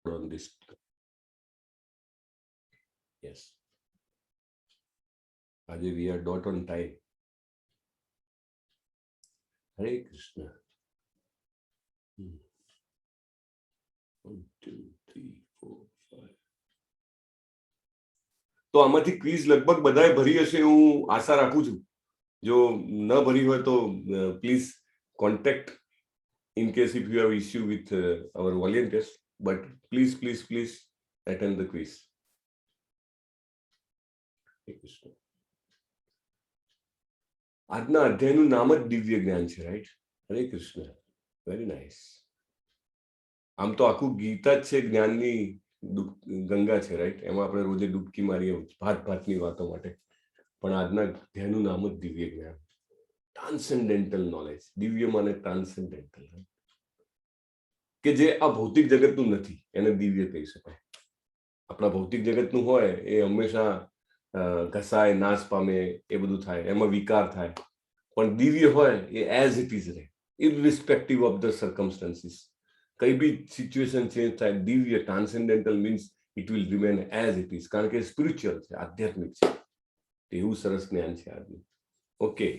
on this. Yes. Ajay, we are not on time. Hare Krishna. 1, 2, 3, 4, 5. તો આમાંથી quiz લગભગ બધાએ ભરી હશે હું આશા રાખું છું. જો ન ભરી હોય તો please contact in case if you have issue with our volunteers, but please attend the quiz. આજના અધ્યાયનું નામ જ દિવ્ય જ્ઞાન છે, રાઈટ? હરે કૃષ્ણ. Very nice. આમ તો આખું ગીતા જ છે જ્ઞાનની ગંગા છે, રાઈટ? એમાં આપણે રોજે ડૂબકી મારીએ ભાતની વાતો માટે, પણ આજના અધ્યાયનું નામ જ દિવ્ય જ્ઞાન. ટ્રાન્સેન્ડેન્ટલ નોલેજ. દિવ્ય માને ટ્રાન્સેન્ડેન્ટલ, કે જે આ ભૌતિક જગતનું નથી એને દિવ્ય કહી શકાય. આપણા ભૌતિક જગતનું હોય એ હંમેશા ઘસાય, નાશ પામે, એ બધું થાય, એમાં વિકાર થાય. પણ દિવ્ય હોય એ એઝ ઇટ ઇઝ રહે, ઇરરિસ્પેક્ટિવ ઓફ ધ સર્કમસ્ટન્સીસ. કઈ બી સિચ્યુએશન ચેન્જ થાય, દિવ્ય transcendental means it will remain as it is, કારણ કે સ્પિરિચ્યુઅલ છે, આધ્યાત્મિક છે. એવું સરસ જ્ઞાન છે આજનું. ઓકે,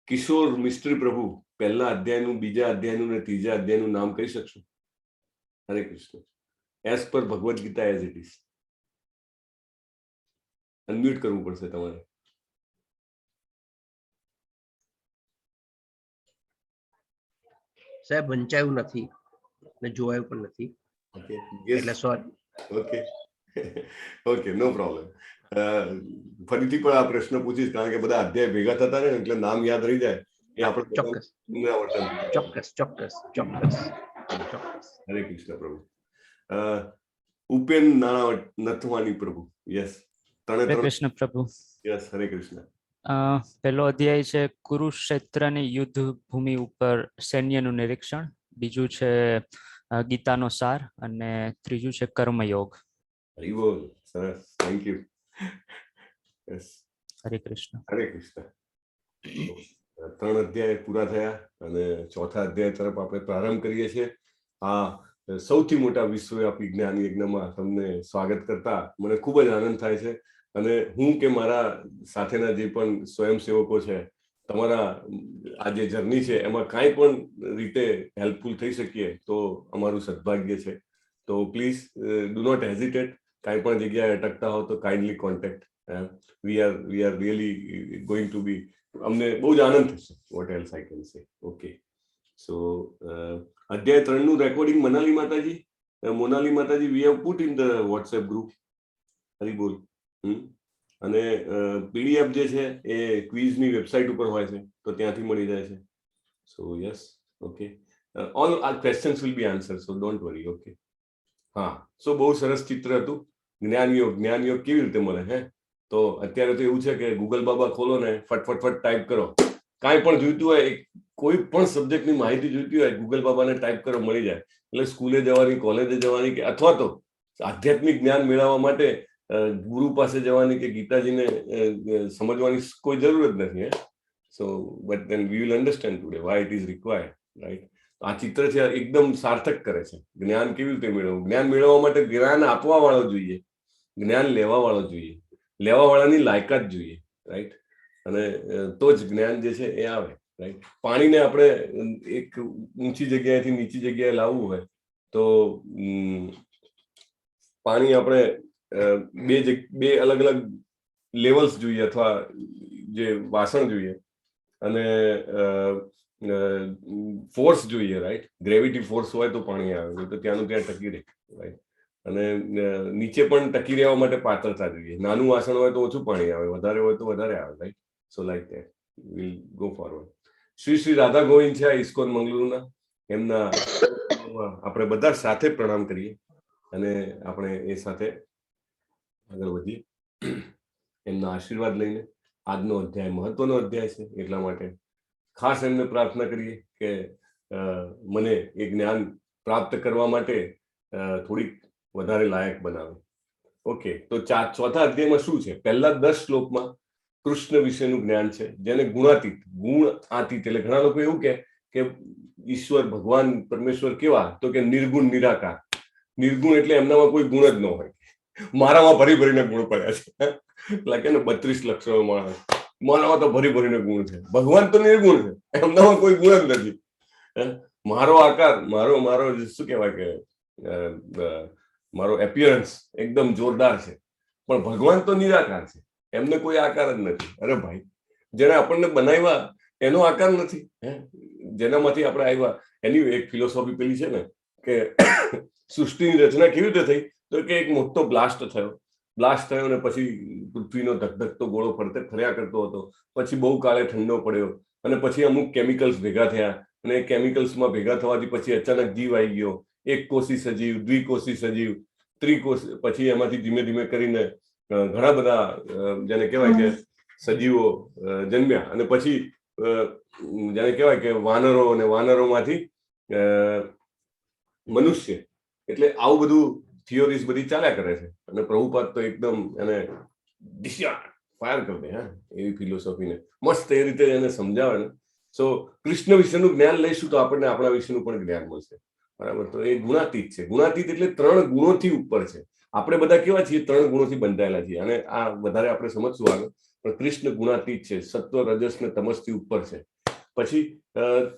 કિશોર મિસ્ત્રી પ્રભુ, પહેલા અધ્યાયનું, બીજા અધ્યાયનું ને ત્રીજા અધ્યાયનું નામ કહી શકશો? હરે Krishna. As per Bhagavad Gita as it is. Unmute કરવું પડશે તમારે. સાહેબ વંચાયું નથી ને જોવાયું પણ નથી, એટલે સોરી. ઓકે ઓકે, નો પ્રોબ્લેમ. ફરીથી પણ આ પ્રશ્ન પૂછીશ, કારણ કે બધા અધ્યાય ભેગા થતા રહે એટલે નામ યાદ રહી જાય. એ આપણે ચોક્કસ ચોક્કસ ચોક્કસ ચોક્કસ ચોક્કસ. હરે કૃષ્ણ પ્રભુ. ઉપેન નાણા નથવાની પ્રભુ. યસ. હરે કૃષ્ણ પ્રભુ. યસ, હરે કૃષ્ણ. પહેલો અધ્યાય છે કુરુક્ષેત્રની યુદ્ધ ભૂમિ ઉપર સૈન્યનું નિરીક્ષણ, બીજું છે ગીતાનો સાર, અને ત્રીજું છે કર્મયોગ. હરિ બોલ. સરસ, થેન્ક યુ. યસ, હરે કૃષ્ણ. હરે કૃષ્ણ. 3 અધ્યાય પૂરા થયા અને 4થા અધ્યાય તરફ આપણે પ્રારંભ કરીએ છીએ. આ સૌથી મોટા વિશ્વવ્યાપી જ્ઞાન યજ્ઞમાં તમને સ્વાગત કરતા મને ખૂબ જ આનંદ થાય છે. અને હું કે મારા સાથેના જે પણ સ્વયંસેવકો છે, તમારા આ જે જર્ની છે એમાં કાંઈ પણ રીતે હેલ્પફુલ થઈ શકીએ તો અમારું સદભાગ્ય છે. તો પ્લીઝ ડુ નોટ હેઝિટેટ. કાંઈ પણ જગ્યાએ અટકતા હો તો kindly contact. We are really going to be, અમને બહુ જ આનંદ થશે. What else I can say. Okay, so અધ્યાય 3નું રેકોર્ડિંગ મોનાલી માતાજી we have put in the WhatsApp group. Hari બોલ. અને પીડીએફ જે છે એ ક્વિઝની વેબસાઇટ ઉપર હોય છે, તો ત્યાંથી મળી જાય છે. So yes, okay, all are questions will be answer, so don't worry. Okay, હા. સો બહુ સરસ ચિત્ર હતું. જ્ઞાનયોગ કેવી રીતે મળે? હે, તો અત્યારે તો એવું છે કે ગૂગલ બાબા ખોલો ને ફટ ટાઈપ કરો, કાંઈ પણ જોઈતું હોય, કોઈ પણ સબ્જેક્ટની માહિતી જોઈતી હોય, ગૂગલ બાબાને ટાઈપ કરો, મળી જાય. એટલે સ્કૂલે જવાની, કોલેજે જવાની, કે અથવા તો આધ્યાત્મિક જ્ઞાન મેળવવા માટે ગુરુ પાસે જવાની કે ગીતાજીને સમજવાની કોઈ જરૂર જ નથી. So but then we will understand today Y it is required, right? આ ચિત્ર છે એકદમ સાર્થક કરે છે. જ્ઞાન કેવી રીતે મેળવવું? જ્ઞાન મેળવવા માટે જ્ઞાન આપવા વાળો જોઈએ, જ્ઞાન લેવા વાળો જોઈએ, લેવા વાળાની લાયકાત જોઈએ, રાઈટ? અને તો જ જ્ઞાન જે છે એ આવે, રાઈટ? પાણીને આપણે એક ઊંચી જગ્યાએથી નીચી જગ્યાએ લાવવું હોય તો પાણી આપણે બે અલગ અલગ લેવલ્સ જોઈએ, અથવા જે વાસણ જોઈએ, અને ફોર્સ જોઈએ, રાઈટ? ગ્રેવિટી ફોર્સ હોય તો પાણી આવે, તો ત્યાંનું ત્યાં ટકી રહે, રાઈટ? અને નીચે પણ ટકી રહેવા માટે પાતળતા જોઈએ. નાનું વાસણ હોય તો ઓછું પાણી આવે, વધારે હોય તો વધારે આવે, right? So like that will go forward. Shri Radha Govind છે ઇસ્કોન મંગલુરુના, એમના આપણે બધા સાથે પ્રણામ કરીએ અને આપણે એ સાથે આગળ વધીએ એમના આશીર્વાદ લઈને. આજનો અધ્યાય મહત્વનો અધ્યાય છે, એટલા માટે ખાસ એમને પ્રાર્થના કરીએ કે મને એ જ્ઞાન પ્રાપ્ત કરવા માટે થોડીક વધારે લાયક બનાવે. ઓકે, તો 4થા અધ્યાયમાં શું છે? પહેલા 10 શ્લોકમાં કૃષ્ણ વિશેનું જ્ઞાન છે, જેને ગુણાતીત, એટલે ઘણા લોકો એવું કે ઈશ્વર ભગવાન પરમેશ્વર કેવા, તો કે નિર્ગુણ નિરાકાર. નિર્ગુણ એટલે એમનામાં કોઈ ગુણ જ ન હોય. મારામાં ભરી ભરીને ગુણ પડ્યા છે, એટલે કે 32 લક્ષણો માણસ, મારામાં તો ભરી ભરીને ગુણ છે. ભગવાન તો નિર્ગુણ છે, એમનામાં કોઈ ગુણ જ નથી. મારો આકાર, મારો શું કહેવાય કે મારો એપિયરન્સ એકદમ જોરદાર છે, પણ ભગવાન તો નિરાકાર છે, એમને કોઈ આકાર જ નથી. અરે ભાઈ, જેને આપણને બનાવ્યા એનો આકાર નથી, જેનામાંથી આપણે આવ્યા એની એક ફિલોસોફી પેલી છે ને કે સૃષ્ટિની રચના કેવી રીતે થઈ, તો કે એક મોટો બ્લાસ્ટ થયો અને પછી પૃથ્વીનો ધકધકતો ગોળો ફર્યા કરતો હતો, પછી બહુ કાળે ઠંડો પડ્યો અને પછી અમુક કેમિકલ્સ ભેગા થયા અને એ કેમિકલ્સમાં ભેગા થવાથી પછી અચાનક જીવ આવી ગયો, એક કોષી સજીવ, દ્વિકોષી સજીવ, ત્રિકોષી, પછી એમાંથી ધીમે ધીમે કરીને ઘણા બધા જેને કહેવાય કે સજીવો જન્મ્યા અને પછી જેને કહેવાય કે વાનરો અને વાનરોમાંથી મનુષ્ય. એટલે આવું બધું થિયોરીઝ બધી ચાલ્યા કરે છે અને પ્રભુપાદ તો એકદમ એને ફાયર કરી દે, એવી ફિલોસોફીને મસ્ત એ રીતે એને સમજાવે ને. સો કૃષ્ણ વિશેનું જ્ઞાન લઈશું તો આપણને આપણા વિશેનું પણ જ્ઞાન મળશે, બરાબર. તો એ ગુણાતીત છે. ગુણાતીત એટલે 3 ગુણોથી ઉપર છે. આપણે બધા કેવા છીએ, 3 ગુણોથી બંધાયેલા છીએ અને આ વધારે આપણે સમજશું આગળ. પણ કૃષ્ણ ગુણાતીત છે, સત્વ, રજસ ને તમસથી ઉપર છે. પછી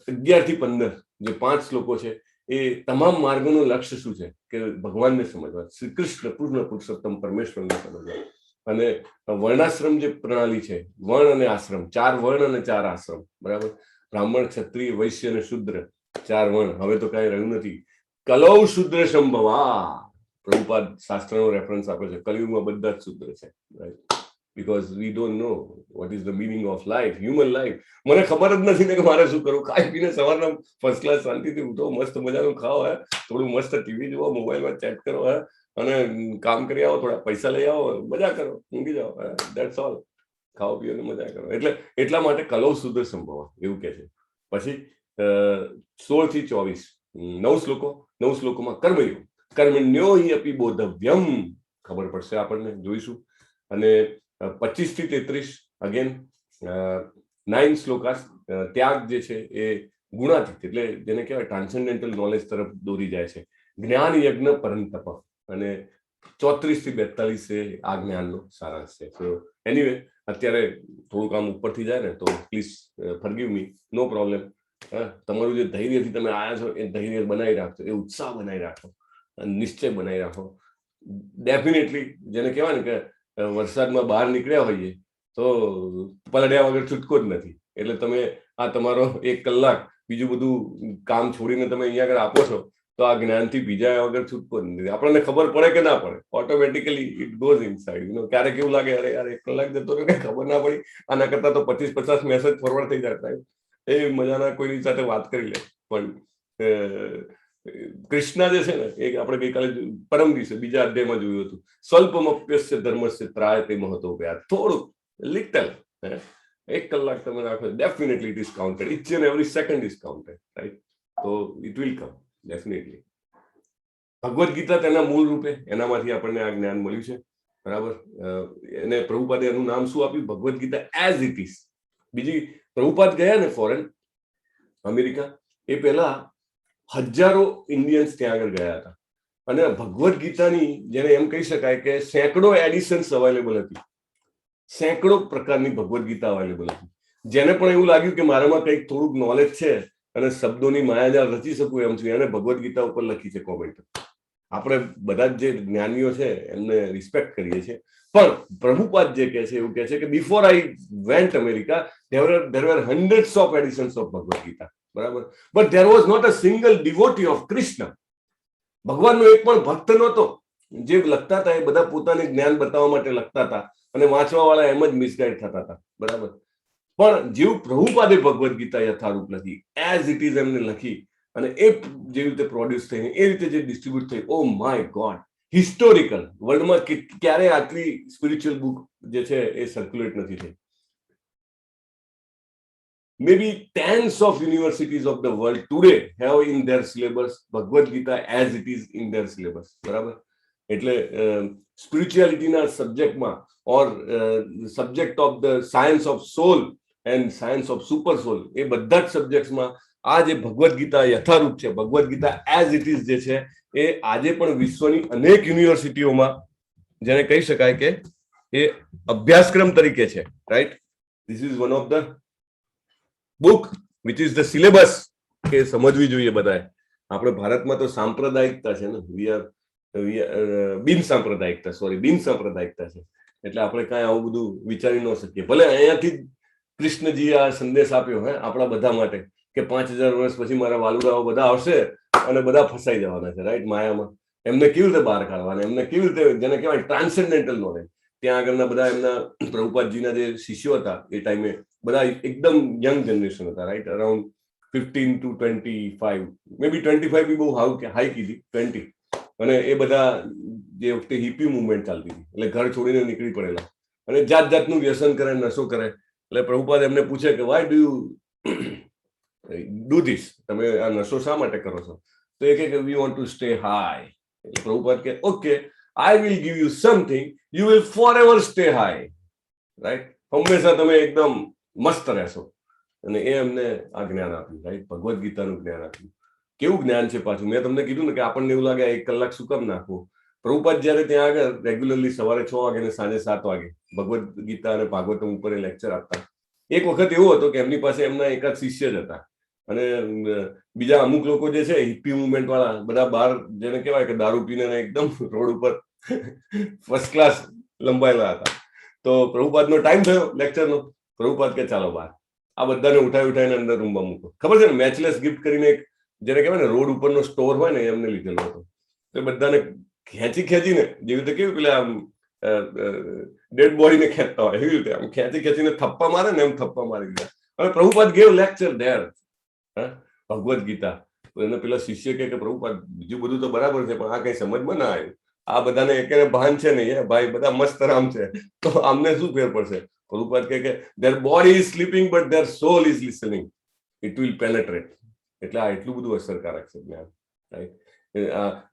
11 થી 15 જે 5 શ્લોકો છે એ તમામ માર્ગોનું લક્ષ્ય શું છે કે ભગવાનને સમજવા, શ્રી કૃષ્ણ પૂર્ણ પુરુષોત્તમ પરમેશ્વરને સમજવા. અને વર્ણાશ્રમ જે પ્રણાલી છે, વર્ણ અને આશ્રમ, 4 વર્ણ અને 4 આશ્રમ, બરાબર. બ્રાહ્મણ, ક્ષત્રિય, વૈશ્ય અને શુદ્ર, 4 વર્ણ. હવે તો કઈ રહ્યું નથી. કલૌ શુદ્ર સંભવા, પ્રભુપાદ શાસ્ત્રનો રેફરન્સ આપે છે. કલયુગમાં બધા જ શુદ્ર છે, right? because we don't know what is the meaning of life, human life. મને ખબર જ નથી ને કે મારે શું કરવું. ખાઈ પીને સવારના ફર્સ્ટ ક્લાસ શાંતિથી ઉઠો, મસ્ત મજાનું ખાઓ, થોડું મસ્ત ટીવી જોવો, મોબાઈલમાં ચેટ કરો, અને કામ કરી આવો, થોડા પૈસા લઈ આવો, મજા કરો, ઊંઘી જાઓ, ધેટ્સ ઓલ. ખાઓ પીઓ ને મજા કરો. એટલે એટલા માટે કલૌ શુદ્ર સંભવ એવું કે છે. પછી 16 થી 24 9 શ્લોકો. 9 શ્લોકોમાં કર્મયોગ, કર્મણ્યો હિ અપી બોધવ્યમ, ખબર પડશે આપણને, જોઈશું. અને 25 થી 33 અગેન 9 શ્લોકાસ. ત્યાગ જે છે એ ગુણાતીત એટલે જેને કહેવાય ટ્રાન્સેન્ડેન્ટલ નોલેજ તરફ દોરી જાય છે. જ્ઞાન યજ્ઞ પરંતપ. અને 34 થી 42 આ જ્ઞાનનો સારાંશ છે. સો એનીવે, અત્યારે થોડું કામ ઉપરથી જાય ને તો please forgive me, no problem. તમારું જે ધૈર્યથી તમે આવ્યા છો એ ધૈર્ય બનાવી રાખો, એ ઉત્સાહ બનાવી રાખો, નિશ્ચય બનાવી રાખો. ડેફિનેટલી જેને કહેવાય ને કે વરસાદમાં બહાર નીકળ્યા હોઈએ તો પલળ્યા વગર છૂટકો જ નથી. એટલે તમે આ તમારો 1 કલાક બીજું બધું કામ છોડીને તમે અહીંયા આગળ આપો છો તો આ જ્ઞાનથી ભીજાયા વગર છૂટકો જ નથી. આપણને ખબર પડે કે ના પડે, ઓટોમેટિકલી ઇટ ગોઝ ઇનસાઇડ. ક્યારેક એવું લાગે અરે યાર 1 કલાક જતો રહ્યો, કઈ ખબર ના પડી. આના કરતા તો 25-50 મેસેજ ફોરવર્ડ થઈ જાય, એ મજાના કોઈની સાથે વાત કરી લે. પણ કૃષ્ણ જે છે ને, એ આપણે ગઈકાલે પરમ દિવસે બીજા અધ્યાયમાં જોયું હતું, સ્વલ્પમપ્યસ્ય ધર્મસ્ય ત્રાયતે મહતો વ્યાધ. થોડુંક લિટલ 1 કલાક તમે રાખો, definitely it is counted. Each and every second is counted, right? તો it will come definitely. Bhagavad Gita તેના મૂળ રૂપે એનામાંથી આપણને આ જ્ઞાન મળ્યું છે, બરાબર. એને પ્રભુપાદે એનું નામ શું આપ્યું? Bhagavad Gita as it is. બીજી પ્રભુપાદ ગયા ને ફોરેન, અમેરિકા, એ પહેલા હજારો ઇન્ડિયન્સ ત્યાં આગળ ગયા હતા અને ભગવદ્ ગીતાની જેને એમ કહી શકાય કે સેંકડો એડિશન્સ અવેલેબલ હતી, સેંકડો પ્રકારની ભગવદ્ ગીતા અવેલેબલ હતી. જેને પણ એવું લાગ્યું કે મારામાં કંઈક થોડુંક નોલેજ છે અને શબ્દોની માયાજાળ રચી શકું એમ છું, એને ભગવદ્ ગીતા ઉપર લખી છે કોમેન્ટ. આપણે બધા જ જે જ્ઞાનીઓ છે એમને રિસ્પેક્ટ કરીએ છીએ, પણ પ્રભુપાદ જે કહે છે એવું કહે છે કે before I went America there were hundreds of editions of Bhagavad Gita, બરાબર. But there was not a single devotee of Krishna. ભગવાનનો એક પણ ભક્ત નહોતો. જે લખતા હતા એ બધા પોતાને જ્ઞાન બતાવવા માટે લખતા હતા અને વાંચવા વાળા એમ જ મિસગાઈડ થતા હતા, બરાબર. પણ જેવું પ્રભુપાદે ભગવદ્ ગીતા યથારૂપ લખી, એઝ ઇટ ઇઝ એમને લખી અને એ જેવી રીતે પ્રોડ્યુસ થઈને એ રીતે જે ડિસ્ટ્રીબ્યુટ થઈ, ઓ માય ગોડ, હિસ્ટોરિકલ. વર્લ્ડમાં ક્યારે આટલી સ્પિરિચ્યુઅલ બુક જે છે એ સર્ક્યુલેટ નથી થઈ. Maybe tens of universities of the world today have in their syllabus Bhagavad Gita as it is in their syllabus, બરાબર. એટલે સ્પિરિચ્યુઆલિટીના સબ્જેક્ટમાં or subject of the science of soul and science of super soul, એ બધા જ સબ્જેક્ટ્સમાં આ જે ભગવદ્ ગીતા યથારૂપ છે, Bhagavad Gita as it is જે છે એ આજે પણ વિશ્વની અનેક યુનિવર્સિટીઓમાં જેને કહી શકાય કે એ અભ્યાસક્રમ તરીકે છે, right. This is one of the book which is the syllabus કે સમજવી જોઈએ બધાએ. આપણે ભારતમાં તો સાંપ્રદાયિકતા છે ને, બિન સાંપ્રદાયિકતા છે, એટલે આપણે કાંઈ આવું બધું વિચારી ન શકીએ. ભલે અહીંયાથી જ કૃષ્ણજીએ આ સંદેશ આપ્યો હે આપણા બધા માટે કે 5000 વર્ષ પછી મારા વાલુડાઓ બધા આવશે અને બધા ફસાઈ જવાના છે, રાઈટ, માયામાં. એમને કેવી રીતે બહાર કાઢવાના, એમને કેવી રીતે, જેને કહેવાય ટ્રાન્સેન્ડેન્ટલ નોલેજ. ત્યાં આગળના બધા એમના પ્રભુપાદજીના જે શિષ્યો હતા એ ટાઈમે બધા એકદમ યંગ જનરેશન હતા, રાઈટ, અરાઉન્ડ 15 to 25, મે બી 25 બી બહુ હાઈ કીધી, 20. અને એ બધા જે વખતે હિપી મુવમેન્ટ ચાલતી હતી એટલે ઘર છોડીને નીકળી પડેલા અને જાત જાતનું વ્યસન કરે, નશો કરે. એટલે પ્રભુપાદ એમને પૂછે કે why do you do this, તમે આ નશો શા માટે કરો છો? તો એ કહે કે we want to stay high. એટલે પ્રભુપાદ કે okay, I will give you something, you will forever stay high, right. હંમેશા તમે એકદમ મસ્ત રહેશો. અને એ અમને આ જ્ઞાન આપ્યું, રાઈટ, ભગવદ્ ગીતાનું જ્ઞાન આપ્યું. કેવું જ્ઞાન છે પાછું, મેં તમને કીધું ને કે આપણને એવું લાગે 1 કલાક શું કામ નાખવું. પ્રભુપાદ જયારે ત્યાં આગળ રેગ્યુલરલી સવારે 6 વાગે ને સાંજે 7 વાગે ભગવદ્ ગીતા અને ભાગવતમ ઉપર લેક્ચર આપતા. એક વખત એવો હતો કે એમની પાસે એમના એકાદ શિષ્ય જ હતા અને બીજા અમુક લોકો જે છે હિપ્પી મુવમેન્ટ વાળા બધા બહાર, જેને કહેવાય કે દારૂ પીને એકદમ રોડ ઉપર ફર્સ્ટ ક્લાસ લંબાયેલા હતા. તો પ્રભુપાદનો ટાઈમ થયો લેક્ચરનો. પ્રભુપાદ કે ચાલો બહાર, આ બધાને ઉઠાવીને અંદર રૂમમાં મૂકો. ખબર છે ને, મેચલેસ ગિફ્ટ કરીને એક જેને કહેવાય ને રોડ ઉપરનો સ્ટોર હોય ને એમને લીધેલો હતો. તો બધાને ખેંચીને, જેવી રીતે કેવું પેલા આમ ડેડ બોડીને ખેંચતા હોય એવી રીતે આમ ખેંચીને થપ્પા મારે ને એમ થપ્પા મારી ગયા. હવે Prabhupada gave lecture there, Bhagavad Gita. તો એને પેલા શિષ્ય કે પ્રભુપાદ બીજું બધું તો બરાબર છે પણ આ કઈ સમજમાં ના આવ્યું. આ બધાને એકેને ભાન છે નહીં, ભાઈ બધા મસ્ત રામ છે, તો આમને શું ફેર પડશે? પ્રભુપાદ કે their body is sleeping but their soul is listening, it will penetrate. એટલે આ એટલું બધું અસરકારક છે જ્ઞાન, રાઈટ.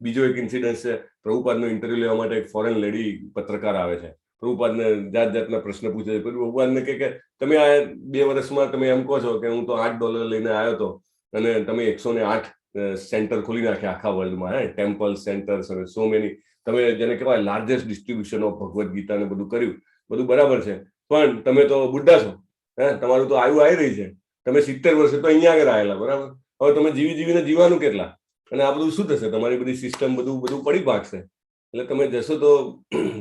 બીજો એક ઇન્સિડન્સ છે, પ્રભુપાદનો ઇન્ટરવ્યુ લેવા માટે એક ફોરેન લેડી પત્રકાર આવે છે. પ્રભુપાદને જાતના પ્રશ્ન પૂછે છે. પ્રભુપાદને કે તમે આ 2 વર્ષમાં તમે એમ કહો છો કે હું તો $8 લઈને આવ્યો હતો અને તમે 108 સેન્ટર ખોલી નાખ્યા આખા વર્લ્ડમાં, ટેમ્પલ સેન્ટર્સ અને સો મેની, તમે જેને કહેવાય લાર્જેસ્ટ ડિસ્ટ્રીબ્યુશન ઓફ ભગવદ્ ગીતાને બધું કર્યું, બધું બરાબર છે, પણ તમે તો બુઢા છો, તમારું તો આયુ આવી રહી છે, તમે 70 વર્ષે તો અહીંયા આગળ આવેલા, બરાબર. હવે તમે જીવીને જીવાનું કેટલા? અને આ બધું શું થશે? તમારી બધી સિસ્ટમ બધું પડી ભાગશે. એટલે તમે જશો તો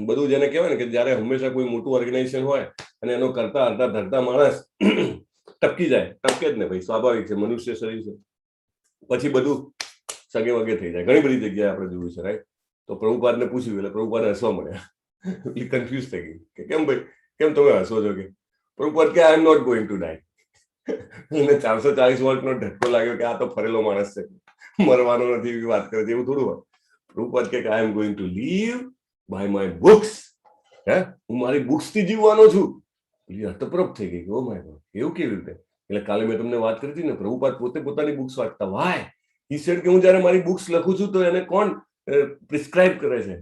બધું, જેને કહેવાય ને કે જયારે હંમેશા કોઈ મોટું ઓર્ગેનાઇઝેશન હોય અને એનો કરતા અડધા ધરતા માણસ ટપકી જાય, ટપકે જ ને ભાઈ, સ્વાભાવિક છે, મનુષ્ય શરીર છે, પછી બધું સગે વગે થઈ જાય. ઘણી બધી જગ્યાએ આપણે જોયું છે, રાઈટ. તો પ્રભુપાદને પૂછ્યું એટલે પ્રભુપાદ હસવા મળ્યા, એ કન્ફ્યુઝ થઈ ગઈ કે કેમ ભાઈ, કેમ તમે હસો છો? કે પ્રભુપાદ કે I am not going to die. એને 440 વોલ્ટનો ધક્કો લાગ્યો કે આ તો ફરેલો માણસ છે, મરવાનો નથી એવી વાત કરે છે, એવું થોડું હોય. પ્રભુપાદ કે I am going to leave by my books. હું મારી બુક્સ થી જીવવાનો છું. એ હતપ્રભ થઈ ગઈ. ઓ માય ગોડ, એવું કેવી રીતે? એટલે કાલે મેં તમને વાત કરી હતી ને, પ્રભુપાદ પોતે પોતાની બુક્સ વાંચતા. વાય? હી સેડ કે હું જયારે મારી બુક્સ લખું છું તો એને કોણ પ્રિસ્ક્રાઇબ કરે છે?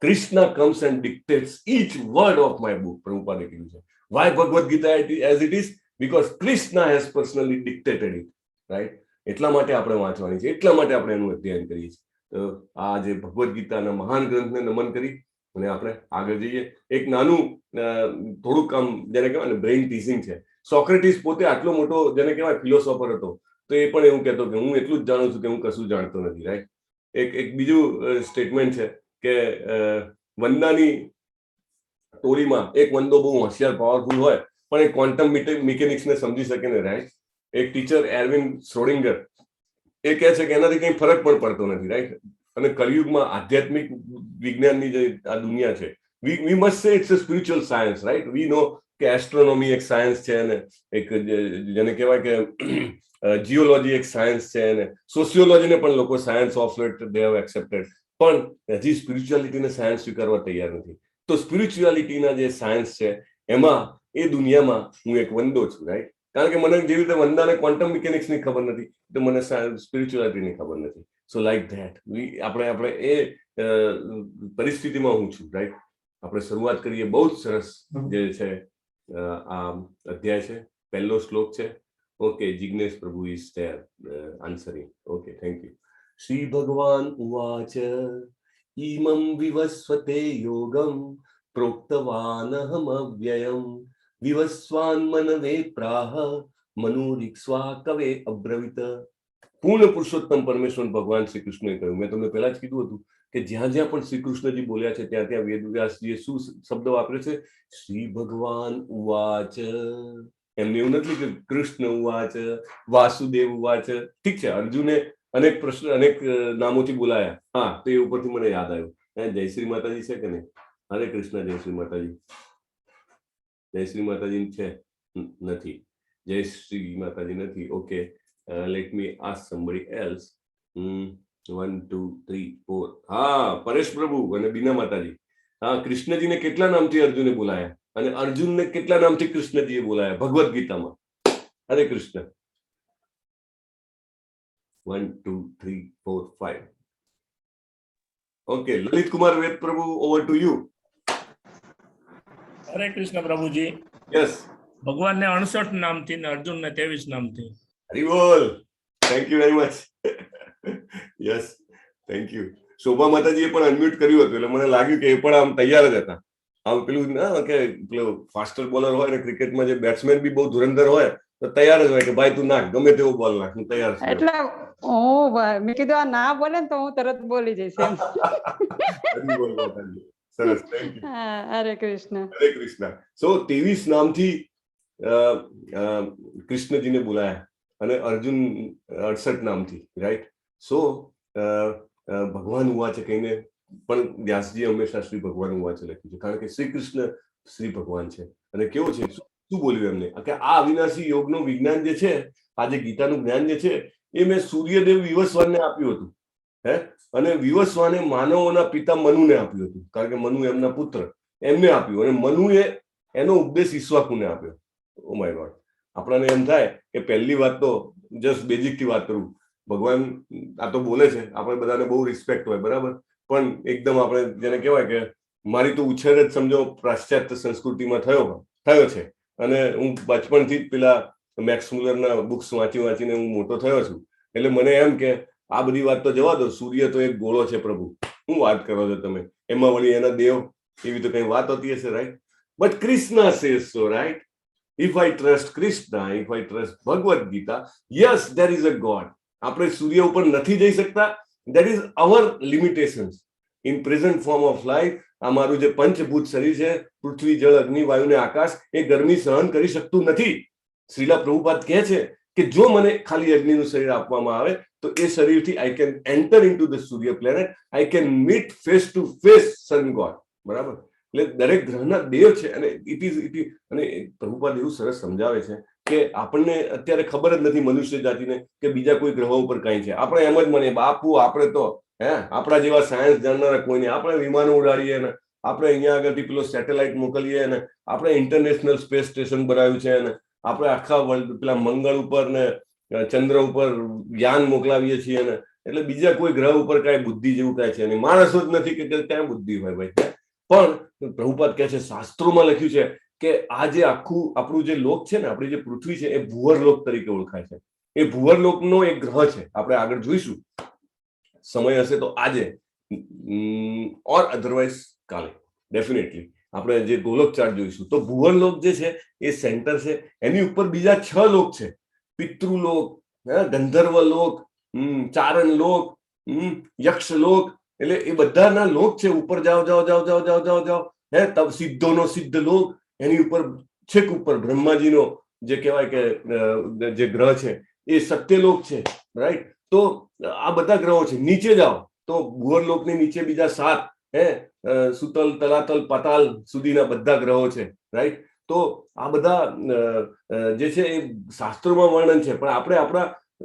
Krishna comes and dictates each word of my book. પ્રભુપાદે કીધું છે. Why Bhagavad Gita as it is? Because Krishna has personally dictated it, right? એટલા માટે આપણે વાંચવાની છે, એટલા માટે આપણે એનું અધ્યયન કરીએ છીએ. તો આ જે ભગવદ્ ગીતાના મહાન ગ્રંથને નમન કરી અને આપણે આગળ જઈએ. એક નાનું થોડુંક કામ જેને કહેવાય ને બ્રેઇન ટીઝિંગ છે. સોક્રેટિસ પોતે આટલો મોટો જેને કહેવાય ફિલોસોફર હતો, તો એ પણ એવું કહેતો કે હું એટલું જ જાણું છું કે હું કશું જાણતો નથી, રાઈટ. એક બીજું સ્ટેટમેન્ટ છે કે વંદાની ટોળીમાં એક વંદો બહુ હોશિયાર પાવરફુલ હોય પણ એ ક્વોન્ટમ મિકેનિક્સને સમજી શકે ને, રાઈટ. એક ટીચર એર્વિન શ્રોડિંગર એ કહે છે કે એનાથી કંઈ ફરક પણ પડતો નથી, રાઈટ. અને કલયુગમાં આધ્યાત્મિક વિજ્ઞાનની જે આ દુનિયા છે, we must say it's a spiritual science, right. We know કે એસ્ટ્રોનોમી એક સાયન્સ છે અને એક જેને કહેવાય કે જીઓલોજી એક સાયન્સ છે અને સોશિયોલોજીને પણ લોકો science of it they have accepted, પણ હજી સ્પિરિચ્યુઆલિટીને સાયન્સ સ્વીકારવા તૈયાર નથી. તો સ્પિરિચ્યુઆલિટીના જે સાયન્સ છે એમાં એ દુનિયામાં હું એક વંદો છું, રાઈટ. કારણ કે મને જેવી રીતે વંદાને ક્વોન્ટમ મિકેનિક્સની ખબર નથી તો મને સ્પિરિચ્યુઆલિટીની ખબર નથી. સો લાઈક ધેટ આપણે એ પરિસ્થિતિમાં હું છું, રાઈટ. આપણે શરૂઆત કરીએ. બહુ જ સરસ જે છે આ અધ્યાય છે. પહેલો શ્લોક છે, Okay, Jignesh Prabhu is there answering. Okay, thank you. Shri Bhagavan Uvacha Imam Vivasvate Yogam Proktavanaham Avyayam Vivasvan Manave Praha Manuriksva Kave Abravita. પૂર્ણ પુરુષોત્તમ પરમેશ્વર ભગવાન શ્રી કૃષ્ણએ કહ્યું. મેં તમને પહેલા જ કીધું હતું કે જ્યાં જ્યાં પણ શ્રી કૃષ્ણજી બોલ્યા છે ત્યાં ત્યાં વેદવ્યાસજીએ શું શબ્દ વાપર્યો છે? શ્રી ભગવાન ઉવાચ. એમને એવું નથી કે કૃષ્ણ ઉવાચ, વાસુદેવ ઉવાચ. ઠીક છે, અર્જુને અનેક પ્રશ્ન અનેક નામોથી બોલાયા. હા, તો એ ઉપરથી મને યાદ આવ્યું. જયશ્રી માતાજી છે કે નહીં? હરે કૃષ્ણ. જયશ્રી માતાજી. જયશ્રી માતાજી છે? નથી. જયશ્રી માતાજી નથી. Okay, let me ask somebody else. 1 2 3 4. હા, પરેશ પ્રભુ અને બીના માતાજી. હા, કૃષ્ણજીને કેટલા નામથી અર્જુને બોલાયા અને અર્જુનને કેટલા નામથી કૃષ્ણજીએ બોલાયા ભગવદ ગીતામાં? હરે કૃષ્ણ. 1 2 3 4 5. ઓકે, લલિત કુમાર વેદ પ્રભુ, ઓવર ટુ યુ. હરે કૃષ્ણ પ્રભુજી. યસ. ભગવાનને 68 નામથી ને અર્જુનને 23 નામથી. હરી બોલ. Thank you very much. Yes, thank you. Shobha માતાજીએ પણ અનમ્યુટ કર્યું હતું એટલે મને લાગ્યું કે એ પણ આમ તૈયાર જ હતા. આમ પેલું ના કે પેલો ફાસ્ટર બોલર હોય ને ક્રિકેટમાં જે બેટ્સમેન બી બહુ ધુરંધર હોય તો તૈયાર જ હોય કે ભાઈ તું નાખ, ગમે તેવો બોલ નાખ, હું તૈયાર છું. એટલે મેં કીધું આ ના બોલે ને તો હું તરત બોલી જઈશ એમ. હરી બોલ માતાજી. સરસ, થેન્ક યુ. હરે કૃષ્ણ. હરે કૃષ્ણ. સો 23 નામથી કૃષ્ણજીને બોલાયા અને અર્જુન 68 નામથી, રાઈટ? સો ભગવાન ઉવાચ કહીને પણ વ્યાસજી હંમેશા શ્રી ભગવાન ઉવાચ લખ્યું છે કારણ કે શ્રી કૃષ્ણ શ્રી ભગવાન છે. અને કેવો છે, શું બોલ્યું એમને કે આ અવિનાશી યોગનું વિજ્ઞાન જે છે, આ જે ગીતાનું જ્ઞાન જે છે એ મેં સૂર્યદેવ વિવસ્વાનને આપ્યું હતું. અને વિવસ્વાને માનવોના પિતા મનુને આપ્યું હતું કારણ કે મનુ એમના પુત્ર, એમને આપ્યું. અને મનુએ એનો ઉપદેશ ઈશ્વાકુને આપ્યો. Oh my God. આપણને એમ થાય કે પહેલી વાત તો જસ્ટ બેઝિક થી વાત કરું, ભગવાન આ તો બોલે છે, આપણે બધાને બહુ રિસ્પેક્ટ હોય, બરાબર, પણ એકદમ આપણે જેને કહેવાય કે મારી તો ઉછેર જ સમજો પાશ્ચાત્ય સંસ્કૃતિમાં થયો છે અને હું બચપણથી જ પેલા મેક્સ મુલરના બુક્સ વાંચીને હું મોટો થયો છું. એટલે મને એમ કે આ બધી વાત તો જવા દો, સૂર્ય તો એક ગોળો છે પ્રભુ, શું વાત કરો છો તમે? એમાં વળી એના દેવ એવી તો કઈ વાત હોતી હશે, right? But Krishna says so, right? If I trust Krishna, if I trust Bhagavad Gita, yes, there is a God. આપણે સૂર્ય ઉપર નથી જઈ શકતા. That is our limitations. In present form of life, આ મારું જે પંચભૂત શરીર છે, પૃથ્વી, જળ, અગ્નિ, વાયુ ને આકાશ, એ ગરમી સહન કરી શકતું નથી. શ્રીલા પ્રભુપાદ કહે છે કે જો મને ખાલી અગ્નિનું શરીર આપવામાં આવે તો એ શરીરથી I can enter into the Surya planet, I can meet face to face sun God. બરાબર? એટલે દરેક ગ્રહના દેવ છે અને ઇટ ઇઝ અને પ્રભુપાદ એવું સરસ સમજાવે છે કે આપણને અત્યારે ખબર જ નથી મનુષ્ય જાતિને કે બીજા કોઈ ગ્રહો ઉપર કઈ છે. આપણે એમ જ મને બાપુ આપણે તો આપણા જેવા સાયન્સ જાણનારા કોઈ નહીં, આપણે વિમાનો ઉડાડીએ ને આપણે અહીંયા આગળથી પેલો સેટેલાઇટ મોકલીએ ને આપણે ઇન્ટરનેશનલ સ્પેસ સ્ટેશન બનાવ્યું છે અને આપણે આખા વર્લ્ડ પેલા મંગળ ઉપર ને ચંદ્ર ઉપર યાન મોકલાવીએ છીએ ને એટલે બીજા કોઈ ગ્રહ ઉપર કઈ બુદ્ધિ જેવું કઈ છે નહીં. માણસો જ નથી કે ક્યાં બુદ્ધિ હોય ભાઈ. પણ પ્રભુપાદ કહે છે, શાસ્ત્રોમાં લખ્યું છે કે આ જે આખું આપણું જે લોક છે ને, આપણી જે પૃથ્વી છે, એ ભૂવર લોક તરીકે ઓળખાય છે. એ ભૂવર લોકનો એક ગ્રહ છે. આપણે આગળ જોઈશું, સમય હશે તો આજે ઓર અધરવાઇઝ કાલે ડેફિનેટલી આપણે જે ગોલોક ચાર્ટ જોઈશું. તો ભૂવર લોક જે છે એ સેન્ટર છે, એની ઉપર બીજા 6 લોક છે. પિતૃલોક, ગંધર્વ લોક, ચારણ લોક, યક્ષ લોક. એટલે એ બધાના લોક છે. ઉપર જાઓ જાઓ જાઓ જાઓ જાઓ જાઓ જાઓ તબ સિદ્ધોનો સિદ્ધ લોક, એની ઉપર છેક ઉપર બ્રહ્માજીનો જે કહેવાય કે જે ગ્રહ છે એ સત્યલોક છે, રાઈટ? તો આ બધા ગ્રહો છે. નીચે જાઓ તો ભૂવર લોકની નીચે બીજા 7 સુતલ, તલાતલ, પાતાલ સુધીના બધા ગ્રહો છે, રાઈટ? તો આ બધા જે છે એ શાસ્ત્રોમાં વર્ણન છે. પણ આપણે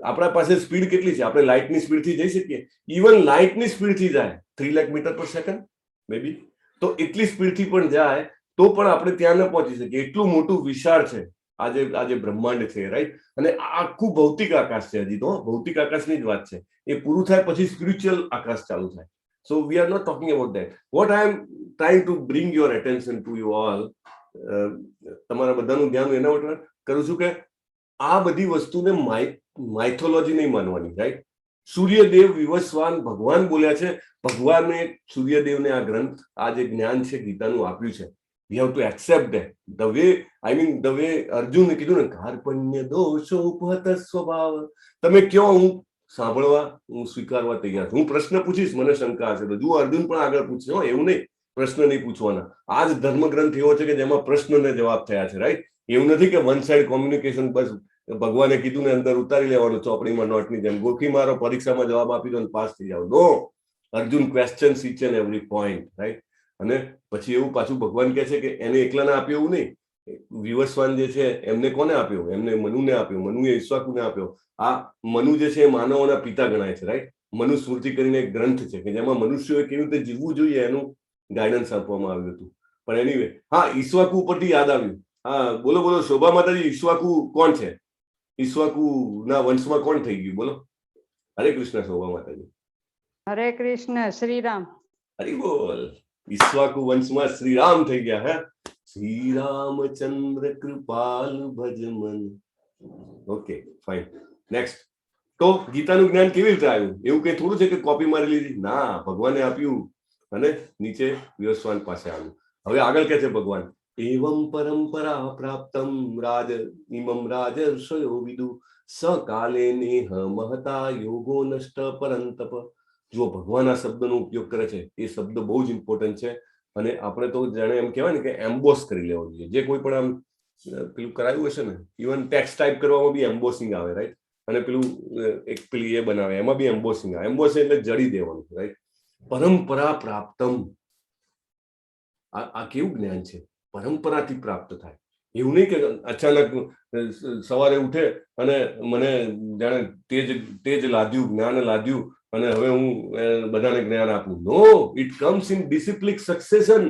આપણા પાસે સ્પીડ કેટલી છે? આપણે લાઇટની સ્પીડથી જઈ શકીએ? ઇવન લાઇટની સ્પીડથી જાય 3 લાખ મીટર પર સેકન્ડ મે બી, તો એટલી સ્પીડથી પણ જાય તો પણ આપણે ત્યાં ન પહોંચી શકીએ. એટલું મોટું વિશાળ છે આજે બ્રહ્માંડ છે, રાઈટ? અને આખું ભૌતિક આકાશ છે. હજી તો ભૌતિક આકાશની જ વાત છે. એ પૂરું થાય પછી સ્પિરિચ્યુઅલ આકાશ ચાલુ થાય. So we are not talking about that. What I am trying to bring your attention to you all, તમારા બધાનું ધ્યાન એના માટે કરું છું કે આ બધી વસ્તુને માઇથોલોજી નહીં માનવાની, રાઈટ? સૂર્યદેવ વિવસ્વાન ભગવાન બોલ્યા છે. ભગવાને સૂર્યદેવને આ ગ્રંથ, આ જે જ્ઞાન છે ગીતાનું આપ્યું છે. We have to accept that. The way અર્જુને કીધું ને, કાર્પણ્ય દોષો ઉપહત સ્વભાવ. તમે કયો, હું સાંભળવા, હું સ્વીકારવા તૈયાર છું. હું પ્રશ્ન પૂછીશ, મને શંકા હશે તો જુઓ અર્જુન પણ આગળ પૂછશે. એવું નહીં, પ્રશ્ન નહીં પૂછવાના. આ જ ધર્મગ્રંથ એવો છે કે જેમાં પ્રશ્નને જવાબ થયા છે, રાઈટ? એવું નથી કે વન સાઇડ કોમ્યુનિકેશન, બસ ભગવાને કીધું ને અંદર ઉતારી લેવાનું ચોપડીમાં નોટની જેમ, ગોખી મારો, પરીક્ષામાં જવાબ આપી દો ને પાસ થઈ જાવ. No, Arjun questions each and every point, right? અને પછી એવું પાછું ભગવાન કહે છે કે એને એકલાને આપ્યું એવું નહીં. વિવસ્વાન જે છે એમને કોને આપ્યો? એમને મનુને આપ્યો. મનુએ ઈશ્વાકુને આપ્યો. આ મનુ જે છે એ માનવોના પિતા ગણાય છે, રાઈટ? મનુ સ્મૃતિ કરીને એક ગ્રંથ છે કે જેમાં મનુષ્યોએ કેવી રીતે જીવવું જોઈએ એનું ગાઈડન્સ આપવામાં આવ્યું હતું. પણ એનીવે, હા, ઈશ્વાકુ ઉપરથી યાદ આવ્યું. હા, બોલો બોલો શોભા માતાજી, ઈશ્વાકુ કોણ છે? ઈશ્વાકુ ના વંશમાં કોણ થઈ ગયું? બોલો. હરે કૃષ્ણ શોભા માતાજી. હરે કૃષ્ણ, શ્રી રામ. હરી બોલ. ઈશ્વાકુ વંશમાં શ્રીરામ થઈ ગયા. હે, શ્રી રામચંદ્ર કૃપાલ ભજમન. Okay, fine. નેક્સ્ટ. તો ગીતાનું જ્ઞાન કેવી રીતે આવ્યું? એવું કઈ થોડું છે કે કોપી મારી લીધી? ના, ભગવાને આપ્યું અને નીચે વિવસ્વાન પાસે આવ્યું. હવે આગળ કે છે ભગવાન, એવમ પરંપરા પ્રાપ્તમ રાજ ઇમમ રાજર્ષયો વિદુ સકાલે નેહ મહતા યોગો નષ્ટ પરંતપ. જો ભગવાન આ શબ્દનો ઉપયોગ કરે છે, એ શબ્દ બહુ જ ઇમ્પોર્ટન્ટ છે. અને આપણે તો જાણે એમ કહેવાય ને કે એમ્બોસ કરી લેવો જોઈએ. જે કોઈ પણ આમ પેલું કરાયું હશે ને, ઇવન ટેક્સ્ટ ટાઈપ કરવામાં બી એમ્બોસિંગ આવે, રાઈટ? અને પેલું એક પેલી એ બનાવે એમાં બી એમ્બોસિંગ આવે. એમ્બોસ એટલે જડી દેવાનું, રાઈટ? પરંપરા પ્રાપ્તમ. આ કેવું જ્ઞાન છે? પરંપરાથી પ્રાપ્ત થાય. એવું નહીં કે અચાનક સવારે ઉઠે અને મને જાણે તેજ લાદ્યું, જ્ઞાન લાદ્યું અને હવે હું બધાને જ્ઞાન આપું. No, it comes in discipline succession,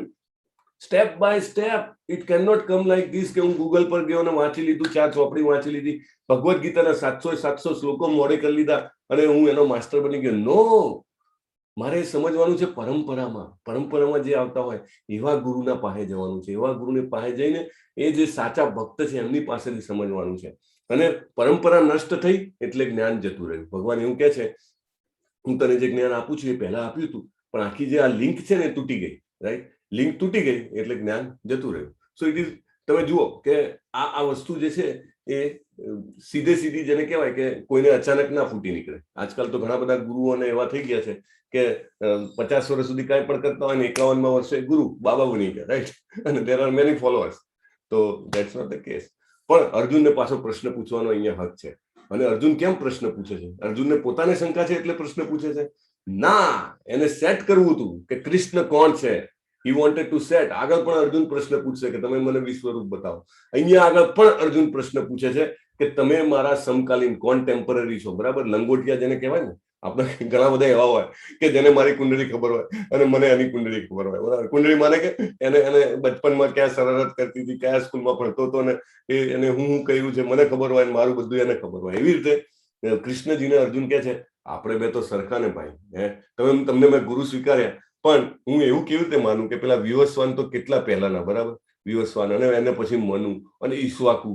step by step. It can not come like this કે હું ગૂગલ પર ગયો અને વાંચી લીધું, 4 ચોપડી વાંચી લીધી, ભગવદ્ ગીતાના 700 શ્લોકો મોડે કરી લીધા અને હું એનો માસ્ટર બની ગયો. નો, મારે સમજવાનું છે પરંપરામાં. પરંપરામાં જે આવતા હોય એવા ગુરુના પાસે જવાનું છે. એવા ગુરુને પાસે જઈને એ જે સાચા ભક્ત છે એમની પાસેથી સમજવાનું છે. અને પરંપરા નષ્ટ થઈ એટલે જ્ઞાન જતું રહ્યું. ભગવાન એવું કહે છે, હું તને જે જ્ઞાન આપું છું એ પહેલા આપ્યું હતું, પણ આખી જે આ લિંક છે ને એ તૂટી ગઈ, રાઈટ? લિંક તૂટી ગઈ એટલે જ્ઞાન જતું રહ્યું. સો ઇટ ઇઝ, તમે જુઓ કે આ વસ્તુ જે છે એ સીધી જેને કહેવાય કે કોઈને અચાનક ના ફૂટી નીકળે. આજકાલ તો ઘણા બધા ગુરુઓને એવા થઈ ગયા છે કે 50 વર્ષ સુધી કાંઈ પણ કરતા હોય ને 51મા વર્ષે ગુરુ બાબા બની ગયા, રાઈટ? અને દેર આર મેની ફોલોઅર્સ. તો ધેટ્સ નોટ ધ કેસ. પણ અર્જુનને પાછો પ્રશ્ન પૂછવાનો અહીંયા હક છે. અને અર્જુન કેમ પ્રશ્ન પૂછે છે? અર્જુનને પોતાને શંકા છે એટલે પ્રશ્ન પૂછે છે? ના, એને સેટ કરવું હતું કે કૃષ્ણ કોણ છે. He wanted to set. આગળ પણ અર્જુન પ્રશ્ન પૂછશે કે તમે મને વિશ્વરૂપ બતાવો. અહીંયા આગળ પણ અર્જુન પ્રશ્ન પૂછે છે કે તમે મારા સમકાલીન કોન્ટેમ્પરરી છો, બરાબર? લંગોટિયા જેને કહેવાય ને, આપણે ઘણા બધા એવા હોય કે જેને મારી કુંડળી ખબર હોય અને મને એની કુંડળી ખબર હોય, બરાબર? કુંડળી માને કે એને બચપનમાં ક્યાં શરારત કરતી હતી, કયા સ્કૂલમાં ભણતો હતો ને એને હું કર્યું છે મને ખબર હોય, મારું બધું એને ખબર હોય. એવી રીતે કૃષ્ણજીને અર્જુન કહે છે, આપણે બે તો સરખા ને ભાઈ. તમને મેં ગુરુ સ્વીકાર્યા, પણ હું એવું કેવી રીતે માનું કે પેલા વિવસ્વાન તો કેટલા પહેલાના, બરાબર? વિવસ્વાન અને એને પછી મનુ અને ઈશ્વાકુ,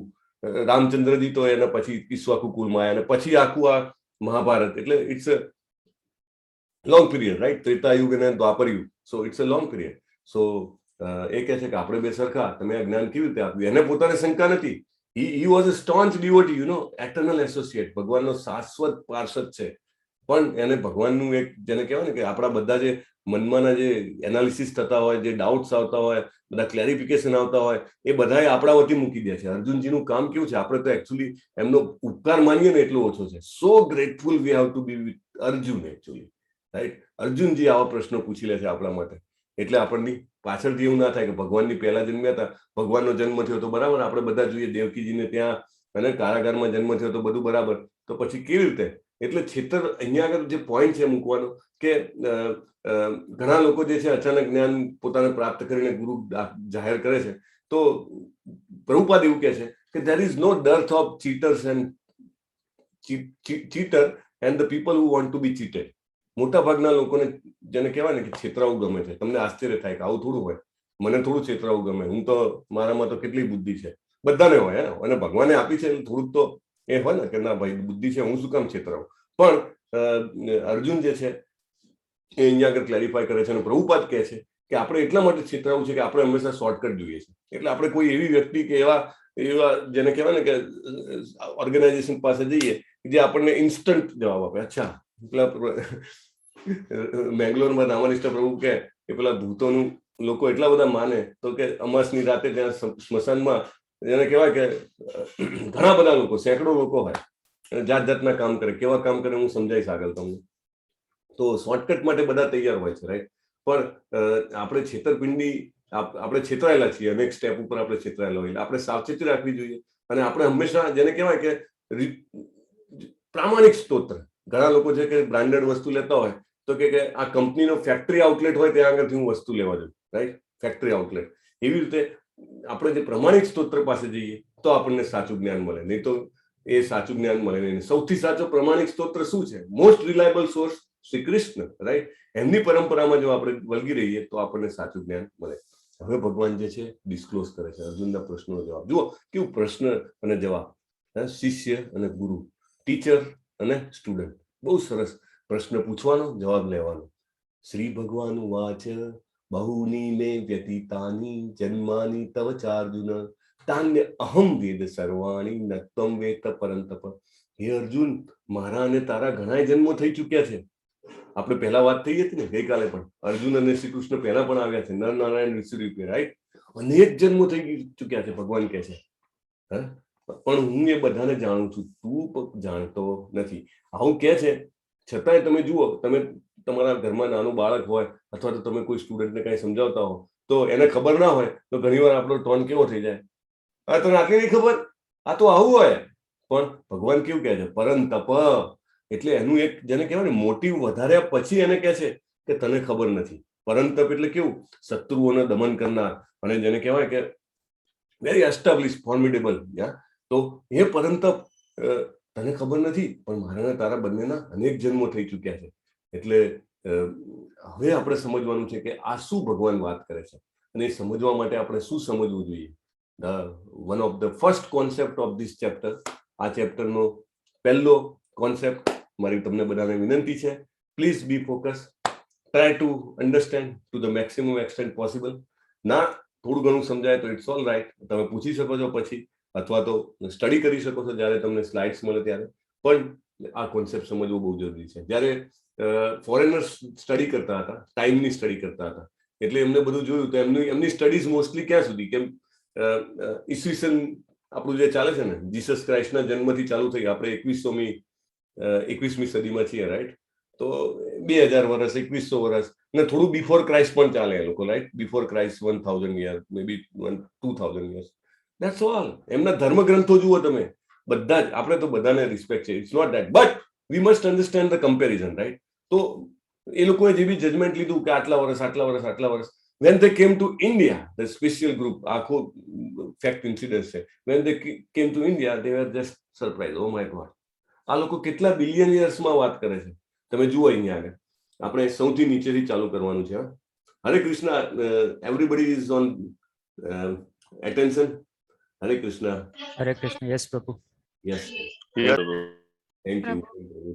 રામચંદ્રજી તો એના પછી ઈશ્વાકુ કુળમાં આવ્યા અને પછી આખું આ મહાભારત. એટલે it's a long period, right? Tretayuga અને Dwaparyuga. So it's a long period. So એ કહે છે કે આપણે બે સરખા, તમે આ જ્ઞાન કેવી રીતે આપ્યું? એને પોતાને શંકા નથી. he was a staunch devotee, you know, eternal associate. ભગવાનનો શાશ્વત પાર્ષદ છે. પણ એને ભગવાનનું એક જેને કહેવાય ને કે આપણા બધા જે મનમાંના જે એનાલિસિસ થતા હોય, જે ડાઉટ્સ આવતા હોય, બધા ક્લેરિફિકેશન આવતા હોય, એ બધાએ આપણા વતી મૂકી દે છે. અર્જુનજીનું કામ કેવું છે? આપણે તો એકચ્યુઅલી એમનો ઉપકાર માનીએ ને એટલો ઓછો છે. So grateful we have to be with Arjun actually, right? અર્જુનજી આવા પ્રશ્નો પૂછી લે છે આપણા માટે. એટલે આપણને પાછળથી એવું ના થાય કે ભગવાનની પહેલા જન્મ્યા હતા, ભગવાનનો જન્મ થયો તો બરાબર, આપણે બધા જોઈએ દેવકીજીને ત્યાં અને કારાગારમાં જન્મ થયો તો બધું બરાબર, તો પછી કેવી રીતે? એટલે છેતર અહીંયા આગળ જે પોઈન્ટ છે મૂકવાનો કે ઘણા લોકો જે છે અચાનક જ્ઞાન પોતાને પ્રાપ્ત કરીને ગુરુ જાહેર કરે છે. તો પ્રભુપાદ એવું કહે છે કે there is no dearth of cheaters and cheater and the people who want to be cheated. મોટા ભાગના લોકોને જેને કહેવાય ને કે છેતરાવું ગમે છે. તમને આશ્ચર્ય થાય કે આવું થોડું હોય, મને થોડું છેતરાવું ગમે, હું તો મારામાં તો કેટલી બુદ્ધિ છે, બધાને હોય. અને ભગવાને આપી છે થોડુંક તો એ હોય ને કે ના ભાઈ બુદ્ધિ છે, હું શું કામ છેતરાવું. પણ અર્જુન જે છે એ અહીંયા આગળ ક્લેરિફાય કરે છે અને પ્રભુપાદ કહે છે કે આપણે એટલા માટે છેતરાવું છે કે આપણે હંમેશા શોર્ટકટ જોઈએ છે. એટલે આપણે કોઈ એવી વ્યક્તિ કે એવા જેને કહેવાય ને કે ઓર્ગેનાઇઝેશન પાસે જઈએ જે આપણને ઇન્સ્ટન્ટ જવાબ આપે. અચ્છા, પેલા બેંગ્લોરમાં રામાનિષ્ઠ પ્રભુ કે પેલા ભૂતોનું લોકો એટલા બધા માને તો કે અમાસની રાતે ત્યાં સ્મશાનમાં જેને કહેવાય કે ઘણા બધા લોકો, સેંકડો લોકો હોય, જાત જાતના કામ કરે. કેવા કામ કરે હું સમજાઈશ આગળ તમને. તો શોર્ટકટ માટે બધા તૈયાર હોય છે, રાઈટ. પણ આપણે છેતરપિંડી, આપણે છેતરાયેલા છીએ, અનેક સ્ટેપ ઉપર આપણે છેતરાયેલા હોય. આપણે સાવચેતી રાખવી જોઈએ અને આપણે હંમેશા જેને કહેવાય કે પ્રામાણિક સ્તોત્ર. ઘણા લોકો છે કે બ્રાન્ડેડ વસ્તુ લેતા હોય તો કે આ કંપનીનો ફેક્ટરી આઉટલેટ હોય ત્યાં આગળથી હું વસ્તુ લેવા જાઉં, રાઈટ, ફેક્ટરી આઉટલેટ. એવી રીતે આપણે જે પ્રમાણિક સ્તોત્ર પાસે જઈએ તો આપણને સાચું જ્ઞાન મળે, નહીં તો એ સાચું જ્ઞાન મળે નહીં. સૌથી સાચો પ્રમાણિક સ્તોત્ર શું છે? Most reliable source Shri Krishna, right. એમની પરંપરામાં જો આપણે વળગી રહીએ તો આપણને સાચું જ્ઞાન મળે. હવે ભગવાન જે છે ડિસ્ક્લોઝ કરે છે અર્જુનના પ્રશ્નનો જવાબ. જુઓ કેવું પ્રશ્ન અને જવાબ, શિષ્ય અને ગુરુ, ટીચર અને સ્ટુડન્ટ. બહુ સરસ પ્રશ્ન પૂછવાનો, જવાબ લેવાનો. શ્રી ભગવાન વાચ બહુની મે વ્યતીતાની જન્માની તવ ચાર્જુન તાન્ય અહમ વેદ સર્વાણી ન ત્વમ વેત પરંતપ. હે અર્જુન, મારા અને તારા ઘણા જન્મો થઈ ચુક્યા છે. આપણે પહેલા વાત થઈ હતી ને ગઈકાલે પણ, અર્જુન અને શ્રી કૃષ્ણ પહેલા પણ આવ્યા છે, નર નારાયણ ઋષિ રૂપે, રાઈટ. અનેક જન્મો થઈ ચુક્યા છે, ભગવાન કહે છે. પણ હું એ બધાને જાણું છું, તું જાણતો નથી. આવું કે છે છતાંય તમે જુઓ, તમે તમારા ઘરમાં નાનું બાળક હોય અથવા તો તમે કોઈ સ્ટુડન્ટને કઈ સમજાવતા હો તો એને ખબર ના હોય તો ઘણીવાર આપણો ટોન કેવો થઈ જાય, હા તને આટલી નહીં ખબર, આ તો આવું હોય. પણ ભગવાન કેવું કહે છે? પરંતપ. એટલે એનું એક જેને કહેવાય ને મોટિવ વધાર્યા પછી એને કહે છે કે તને ખબર નથી. પરંતપ એટલે કેવું? શત્રુઓને દમન કરનાર અને જેને કહેવાય કે વેરી એસ્ટાબ્લિશ, ફોર્મિડેબલ. તો એ પરંતપ તને ખબર નથી, પણ મારા તારા બંનેના અનેક જન્મો થઈ ચુક્યા છે. એટલે હવે આપણે સમજવાનું છે કે આ શું ભગવાન વાત કરે છે અને એ સમજવા માટે આપણે શું સમજવું જોઈએ. One of the first concept of this chapter, આ ચેપ્ટરનો પહેલો કોન્સેપ્ટ મારી તમને બધાને વિનંતી છે, please be focus, try to understand to the maximum extent possible. ના થોડું ઘણું સમજાય તો ઇટ્સ ઓલ રાઈટ, તમે પૂછી શકો છો પછી, અથવા તો સ્ટડી કરી શકો છો જ્યારે તમને સ્લાઇડ્સ મળે ત્યારે. પણ આ કોન્સેપ્ટ સમજવો બહુ જરૂરી છે. જ્યારે ફોરેનર્સ સ્ટડી કરતા હતા, ટાઈમની સ્ટડી કરતા હતા, એટલે એમને બધું જોયું તો એમની સ્ટડીઝ મોસ્ટલી ક્યાં સુધી, કેમ ઈસવીસન આપણું જે ચાલે છે ને, જીસસ ક્રાઇસ્ટના જન્મથી ચાલુ થઈ, આપણે 21મી સદીમાં છીએ, રાઈટ. તો 2000 વર્ષ, 2100 વર્ષ ને થોડું બિફોર ક્રાઇસ્ટ પણ ચાલે એ લોકો, right. Before Christ 1000 year, may be 2000 years. That's all. એમના ધર્મગ્રંથો જુઓ તમે, બધા જ. આપણે તો બધાને રિસ્પેક્ટ છે, it's not that, but we must understand the comparison, right. તો એ લોકોએ જે બી જજમેન્ટ લીધું કે આટલા વર્ષ, when they came to India, the special group, આખો ફેક્ટ ઇન્સિડન્ટ છે, when they came to India, they were just surprised, oh my God, આ લોકો કેટલા બિલિયન યર્સમાં વાત કરે છે. તમે જુઓ અહીંયા આગળ, આપણે સૌથી નીચેથી ચાલુ કરવાનું છે. હરે Krishna, everybody is on attention. Hare Krishna. Hare Krishna. Yes પ્રભુ. યસ,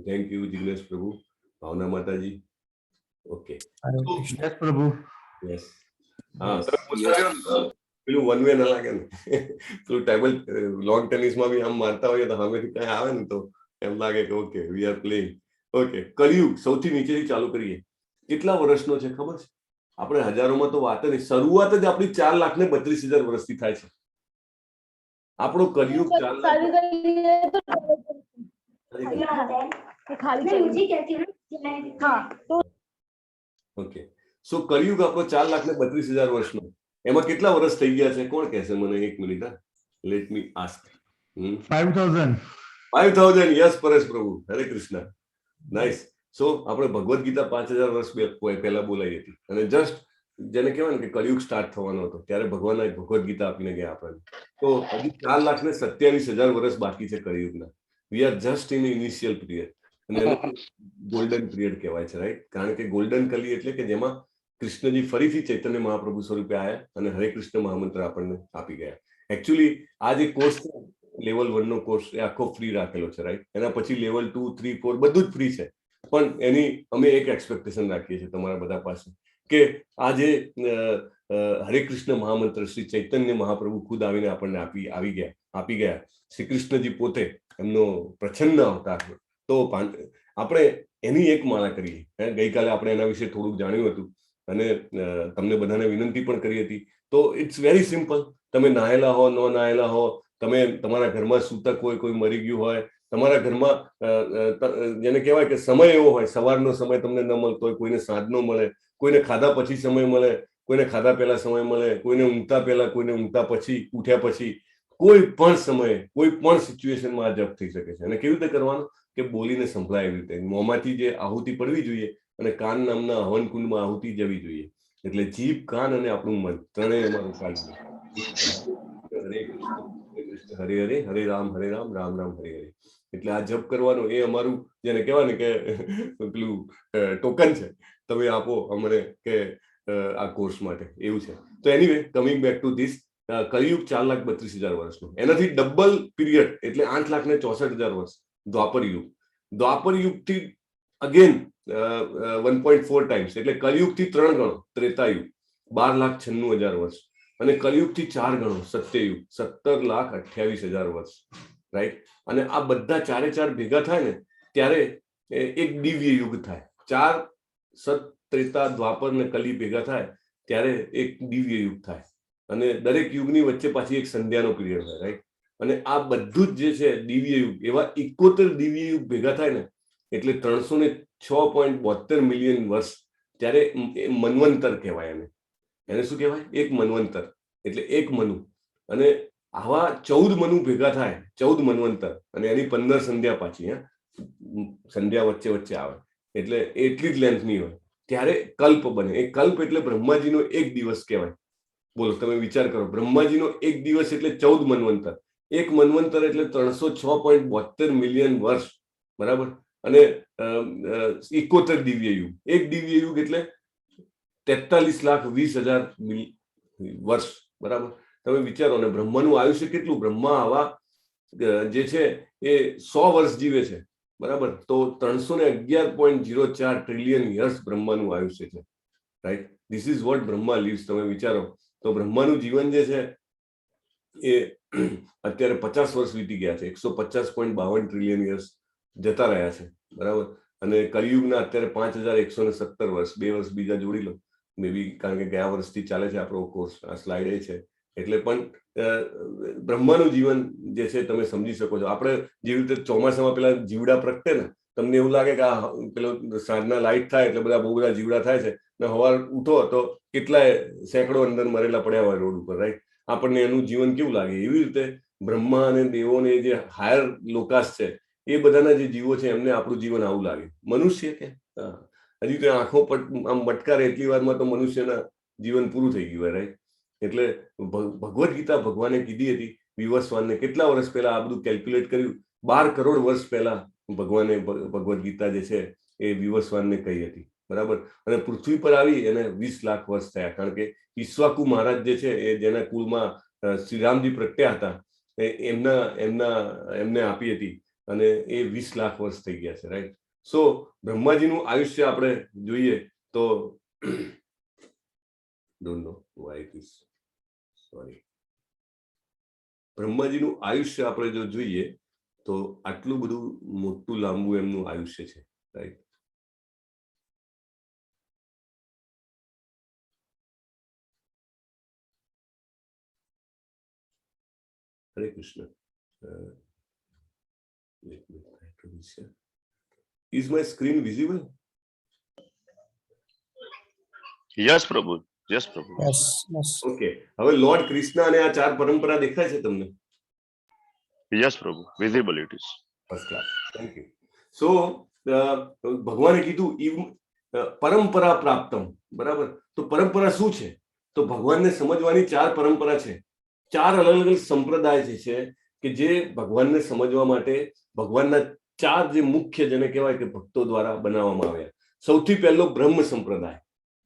થેન્ક યુ જિગ્નેશ પ્રભુ, ભાવના માતાજી. ઓકે, યસ પ્રભુ. યસ. હા, પેલું વન વે ના લાગે ને, પેલું ટેબલ લોન ટેનિસમાં બી આમ મારતા હોઈએ તો સામેથી કઈ આવે ને તો એમ લાગે કે okay we are playing. Okay, Kalyug સૌથી નીચેથી ચાલુ કરીએ. કેટલા વર્ષનો છે ખબર છે? આપણે હજારોમાં તો વાત નહીં, શરૂઆત જ આપણી 4,32,000 વર્ષથી થાય છે. આપણો કલયુગ 4,00,000. ઓકે, સો કલયુગ આપણો 4,32,000 વર્ષનો. એમાં કેટલા વર્ષ થઈ ગયા છે કોણ કહેશે મને? 1 minute, let me ask. 5,000. Yes Paresh પ્રભુ, હરે કૃષ્ણ. નાઇસ. સો આપણે ભગવદ્ ગીતા 5,000 વર્ષ પહેલા બોલાઈ હતી અને જસ્ટ જેને કહેવાય ને કે કલયુગ સ્ટાર્ટ થવાનો હતો ત્યારે ભગવાન ભગવદ્ ગીતા આપીને ગયા આપણને. તો હજી 4,27,000 વર્ષ બાકી છે કલયુગના. We are just in initial period અને ગોલ્ડન પીરિયડ કહેવાય છે, રાઈટ. કારણ કે ગોલ્ડન કલી એટલે કે જેમાં કૃષ્ણજી ફરીથી ચૈતન્ય મહાપ્રભુ સ્વરૂપે આવ્યા અને હરે કૃષ્ણ મહામંત્ર આપણને આપી ગયા. એકચ્યુઅલી આ જે કોર્સ છે લેવલ 1 નો કોર્સ એ આખો ફ્રી રાખેલો છે, રાઈટ? એના પછી લેવલ 2, 3, 4 બધું જ ફ્રી છે. પણ એની અમે એક એક્સપેક્ટેશન રાખીએ છીએ તમારા બધા પાસે કે આ જે હરે કૃષ્ણ મહામંત્ર શ્રી ચૈતન્ય મહાપ્રભુ ખુદ આવીને આપણને આપી ગયા, શ્રી કૃષ્ણજી પોતે એમનો પ્રચ્છન્ન અવતાર, તો આપણે એની એક માળા કરીએ. ગઈકાલે આપણે એના વિશે થોડુંક જાણ્યું હતું અને તમને બધાને વિનંતી પણ કરી હતી. તો ઇટ્સ વેરી સિમ્પલ. તમે નાહેલા હો, ન નાહેલા હો, તમે તમારા ઘરમાં સૂતક હોય, કોઈ મરી ગયું હોય, તમારા ઘરમાં જેને કહેવાય કે સમય એવો હોય, સવારનો સમય તમને ન મળતો હોય, કોઈને સાંજનો મળે, કોઈને ખાધા પછી સમય મળે, કોઈને ખાધા પહેલા સમય મળે, કોઈને ઊંઘતા પહેલા, કોઈને ઊંઘતા પછી, ઉઠ્યા પછી, કોઈ પણ સમયે કોઈ પણ સિચ્યુએશનમાં આ જપ થઈ શકે છે. અને કેવી રીતે કરવાનું કે બોલીને સંભળાય એવી રીતે મોંમાંથી જે આહુતિ પડવી જોઈએ અને કાન નામના હવન કુંડમાં આહુતિ જવી જોઈએ. એટલે જીભ, કાન અને આપણું મન ત્રણેય અમારું કાઢવું. હરે કૃષ્ણ હરે હરે, હરે રામ રામ રામ હરે હરે. એટલે આ જપ કરવાનો એ અમારું જેને કહેવાય ને કે પેલું ટોકન છે, તમે આપો અમને કે આ કોર્સ માટે, એવું છે. તો anyway, coming back to this, Kaliyuga 4,32,000 વર્ષનું, એનાથી ડબલ પીરિયડ એટલે 8,64,000 વર્ષ દ્વાપર યુગ. દ્વાપર યુગથી અગેન 1.4 ટાઈમ્સ એટલે કલિયુગથી 3 ગણો ત્રેતાયુગ 12,96,000 વર્ષ, અને કલિયુગથી 4 ગણો સત્યયુગ 17,28,000 વર્ષ, રાઈટ? અને આ બધા ચારે ચાર ભેગા થાય ને ત્યારે એક દિવ્ય યુગ થાય. 4 સત, ત્રેતા, દ્વાપર ને કલી ભેગા થાય ત્યારે એક દિવ્ય યુગ થાય. અને દરેક યુગની વચ્ચે પાછી એક સંધ્યાનો પીરિયડ હોય, રાઈટ? અને આ બધું જ જે છે દિવ્ય યુગ, એવા 71 દિવ્ય યુગ ભેગા થાય ને એટલે 306.72 મિલિયન વર્ષ, ત્યારે મન્વંતર કહેવાય. એને શું કહેવાય? એક મન્વંતર એટલે એક મનુ. અને આવા 14 મનુ ભેગા થાય, 14 મન્વંતર, અને એની 15 સંધ્યા પાછી, સંધ્યા વચ્ચે વચ્ચે આવે એટલે એટલી જ લેન્થની હોય, ત્યારે કલ્પ બને. એ કલ્પ એટલે બ્રહ્માજીનો એક દિવસ કહેવાય. બોલો, તમે વિચાર કરો, બ્રહ્માજીનો એક દિવસ એટલે 14 મન્વંતર. એક મન્વંતર એટલે 306.72 મિલિયન વર્ષ, બરાબર? અને 71 દિવ્ય યુગ. એક દિવ્ય યુગ એટલે 43,20,000 વર્ષ, બરાબર? તમે વિચારો ને, બ્રહ્માનું આયુષ્ય કેટલું? બ્રહ્મા આવા જે છે એ 100 વર્ષ જીવે છે, બરાબર? તો 311.04 ટ્રિલિયન યર્સ બ્રહ્માનું આયુષ્ય છે, right? This is what Brahma leaves. તમે વિચારો તો બ્રહ્માનું જીવન જે છે એ અત્યારે 50 વર્ષ વીતી ગયા છે, 150.52 ટ્રિલિયન યર્સ જતા રહ્યા છે, બરાબર? અને કલિયુગના અત્યારે 5,117 વર્ષ, 2 વર્ષ બીજા જોડી લો મે બી, કારણ કે ગયા વર્ષથી ચાલે છે આપણો કોર્સ, આ સ્લાઇડ એ છે. એટલે પણ બ્રહ્માનું જીવન જે છે તમે સમજી શકો છો. આપણે જેવી રીતે ચોમાસામાં પેલા જીવડા પ્રગટે ને, તમને એવું લાગે કે આ પેલો સાંજના લાઇટ થાય એટલે બધા બહુ બધા જીવડા થાય છે, ને સવાર ઉઠો તો કેટલાય સેંકડો અંદર મરેલા પડ્યા હોય રોડ ઉપર, રાઈટ? આપણને એનું જીવન કેવું લાગે? એવી રીતે બ્રહ્મા અને દેવોને જે હાયર લોકાસ છે એ બધાના જે જીવો છે એમને આપણું જીવન આવું લાગે. મનુષ્ય કે હજી તો આંખો આમ મટકારે એટલી વારમાં તો મનુષ્યના જીવન પૂરું થઈ ગયું, રાઈટ? એટલે ભગવદ્ ગીતા ભગવાને કીધી હતી વિવસ્વાનને. કેટલા વર્ષ પહેલા આ બધું કેલ્ક્યુલેટ કર્યું? 12 કરોડ વર્ષ પહેલા ભગવાને ભગવદ્ ગીતા જે છે એ વિવસ્વાનને કહી હતી, બરાબર? અને પૃથ્વી પર આવી એને 20 લાખ વર્ષ થયા, કારણ કે ઈશ્વાકુ મહારાજ જે છે એ જેના કુળમાં શ્રીરામજી પ્રગટ્યા હતા, એમને આપી હતી, અને એ 20 લાખ વર્ષ થઈ ગયા છે, રાઈટ? સો બ્રહ્માજીનું આયુષ્ય આપણે જોઈએ તો don't know why it is, sorry, બ્રહ્માજીનું આયુષ્ય આપણે જો જોઈએ તો આટલું બધું મોટું લાંબુ એમનું આયુષ્ય છે, right? Hare Krishna. Is my screen visible? Yes, Prabhu. Yes, Prabhu. Yes, yes. Okay. હવે લોર્ડ કૃષ્ણ અને આ ચાર પરંપરા દેખાય છે તમને? Yes, Prabhu. Visible it is. First class, thank you. So ભગવાને કીધું પરંપરા પ્રાપ્તમ, બરાબર? તો પરંપરા શું છે? તો ભગવાનને સમજવાની 4 પરંપરા છે. 4 અલગ અલગ સંપ્રદાય છે કે જે ભગવાનને સમજવા માટે ભગવાનના 4 જે મુખ્ય જેને કહેવાય કે ભક્તો દ્વારા બનાવવામાં આવ્યા. સૌથી પહેલો બ્રહ્મ સંપ્રદાય.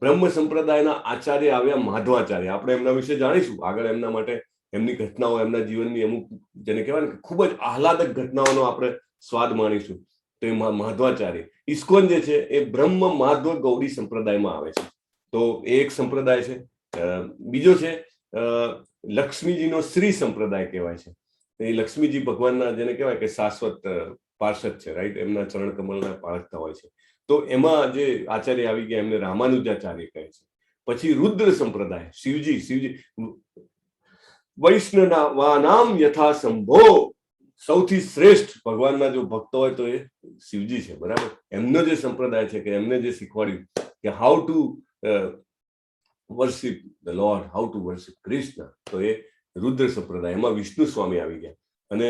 બ્રહ્મ સંપ્રદાયના આચાર્ય આવ્યા માધવાચાર્ય. આપણે એમના વિશે જાણીશું આગળ, એમના માટે એમની ઘટનાઓ, એમના જીવનની અમુક જેને કહેવાય ને કે ખૂબ જ આહલાદક ઘટનાઓનો આપણે સ્વાદ માણીશું. તો એ માધવાચાર્ય ઇસ્કોન જે છે એ બ્રહ્મ માધવ ગૌડી સંપ્રદાયમાં આવે છે. તો એ એક સંપ્રદાય છે. બીજો છે લક્ષ્મીજીનો શ્રી સંપ્રદાય કહેવાય છે. એ લક્ષ્મીજી ભગવાનના જેને કહેવાય કે શાશ્વત પાર્ષદ છે, રાઈટ, એમના ચરણ કમળના પાળકતા હોય છે. તો એમાં જે આચાર્ય આવી ગયા એમને રામાનુજાચાર્ય કહે છે. પછી રુદ્ર સંપ્રદાય, શિવજી વૈષ્ણવાનામ યથા શંભો, સૌથી શ્રેષ્ઠ ભગવાનના જો ભક્તો હોય તો એ શિવજી છે, બરાબર. એમનો જે સંપ્રદાય છે કે એમને જે શીખવાડ્યું કે how to worship the lord, how to worship Krishna, તો એ રુદ્ર સંપ્રદાય. એમાં વિષ્ણુ સ્વામી આવી ગયા. અને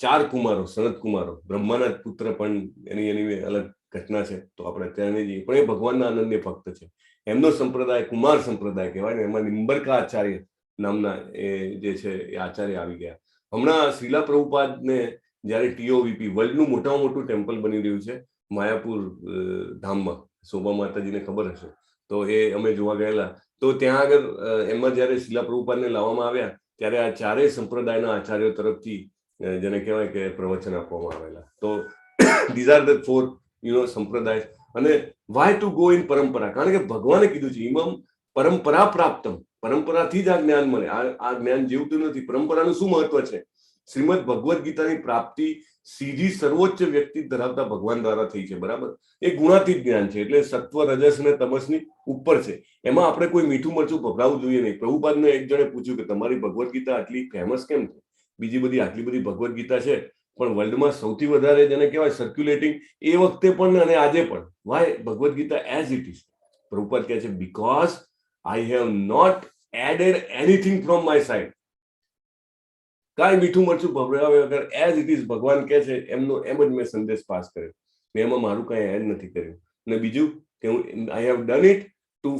4 કુમારો, સનત કુમારો, બ્રહ્માના જ પુત્ર, પણ એની અલગ ઘટના છે, તો આપણે ત્યાં નહીં જઈએ. પણ એ ભગવાનના અનન્ય ભક્ત છે. એમનો સંપ્રદાય કુમાર સંપ્રદાય કહેવાય ને. એમાં નિંબરકા આચાર્ય નામના એ જે છે એ આચાર્ય આવી ગયા. હમણાં શ્રીલા પ્રભુપાદને જયારે TOVP વર્લ્ડનું મોટામાં મોટું ટેમ્પલ બની રહ્યું છે માયાપુર ધામમાં, શોભા માતાજીને ખબર હશે, તો એ અમે જોવા ગયેલા. તો ત્યાં આગળ એમાં જયારે શ્રીલા પ્રભુપાદને લાવવામાં આવ્યા ત્યારે આ 4 સંપ્રદાયના આચાર્યો તરફથી જેને કહેવાય કે પ્રવચન આપવામાં આવેલા. તો these are the 4 સંપ્રદાય. અને વાય ટુ ગો ઇન પરંપરા, કારણ કે ભગવાને કીધું છે ઇમમ પરંપરા પ્રાપ્તમ, પરંપરાથી જ આ જ્ઞાન મળે. આ જ્ઞાન જીવતું નથી. પરંપરાનું શું મહત્વ છે? શ્રીમદ ભગવદ્ ગીતાની પ્રાપ્તિ સીધી સર્વોચ્ચ વ્યક્તિ ધરાવતા ભગવાન દ્વારા થઈ છે, બરાબર. એ ગુણાતીત જ્ઞાન છે, એટલે સત્વ, રજસ અને તમસની ઉપર છે. એમાં આપણે કોઈ મીઠું મરચું ભભરાવું જોઈએ નહીં. પ્રભુપાદને એક જણે પૂછ્યું કે તમારી ભગવદ્ ગીતા આટલી ફેમસ કેમ છે? બીજી બધી આટલી બધી ભગવદ્ ગીતા છે, પણ વર્લ્ડમાં સૌથી વધારે જેને કહેવાય સર્ક્યુલેટિંગ એ વખતે પણ અને આજે પણ, why Bhagavad Gita as it is? Prabhupada કહે છે because I have not added anything from my side. કાંઈ મીઠું મરચું ભભરાવ્યા વગર એઝ ઇટ ઇઝ ભગવાન કહે છે એમ જ મેં સંદેશ પાસ કર્યો. મેં એમાં મારું કાંઈ એડ નથી કર્યું. અને બીજું કે હું I have done it to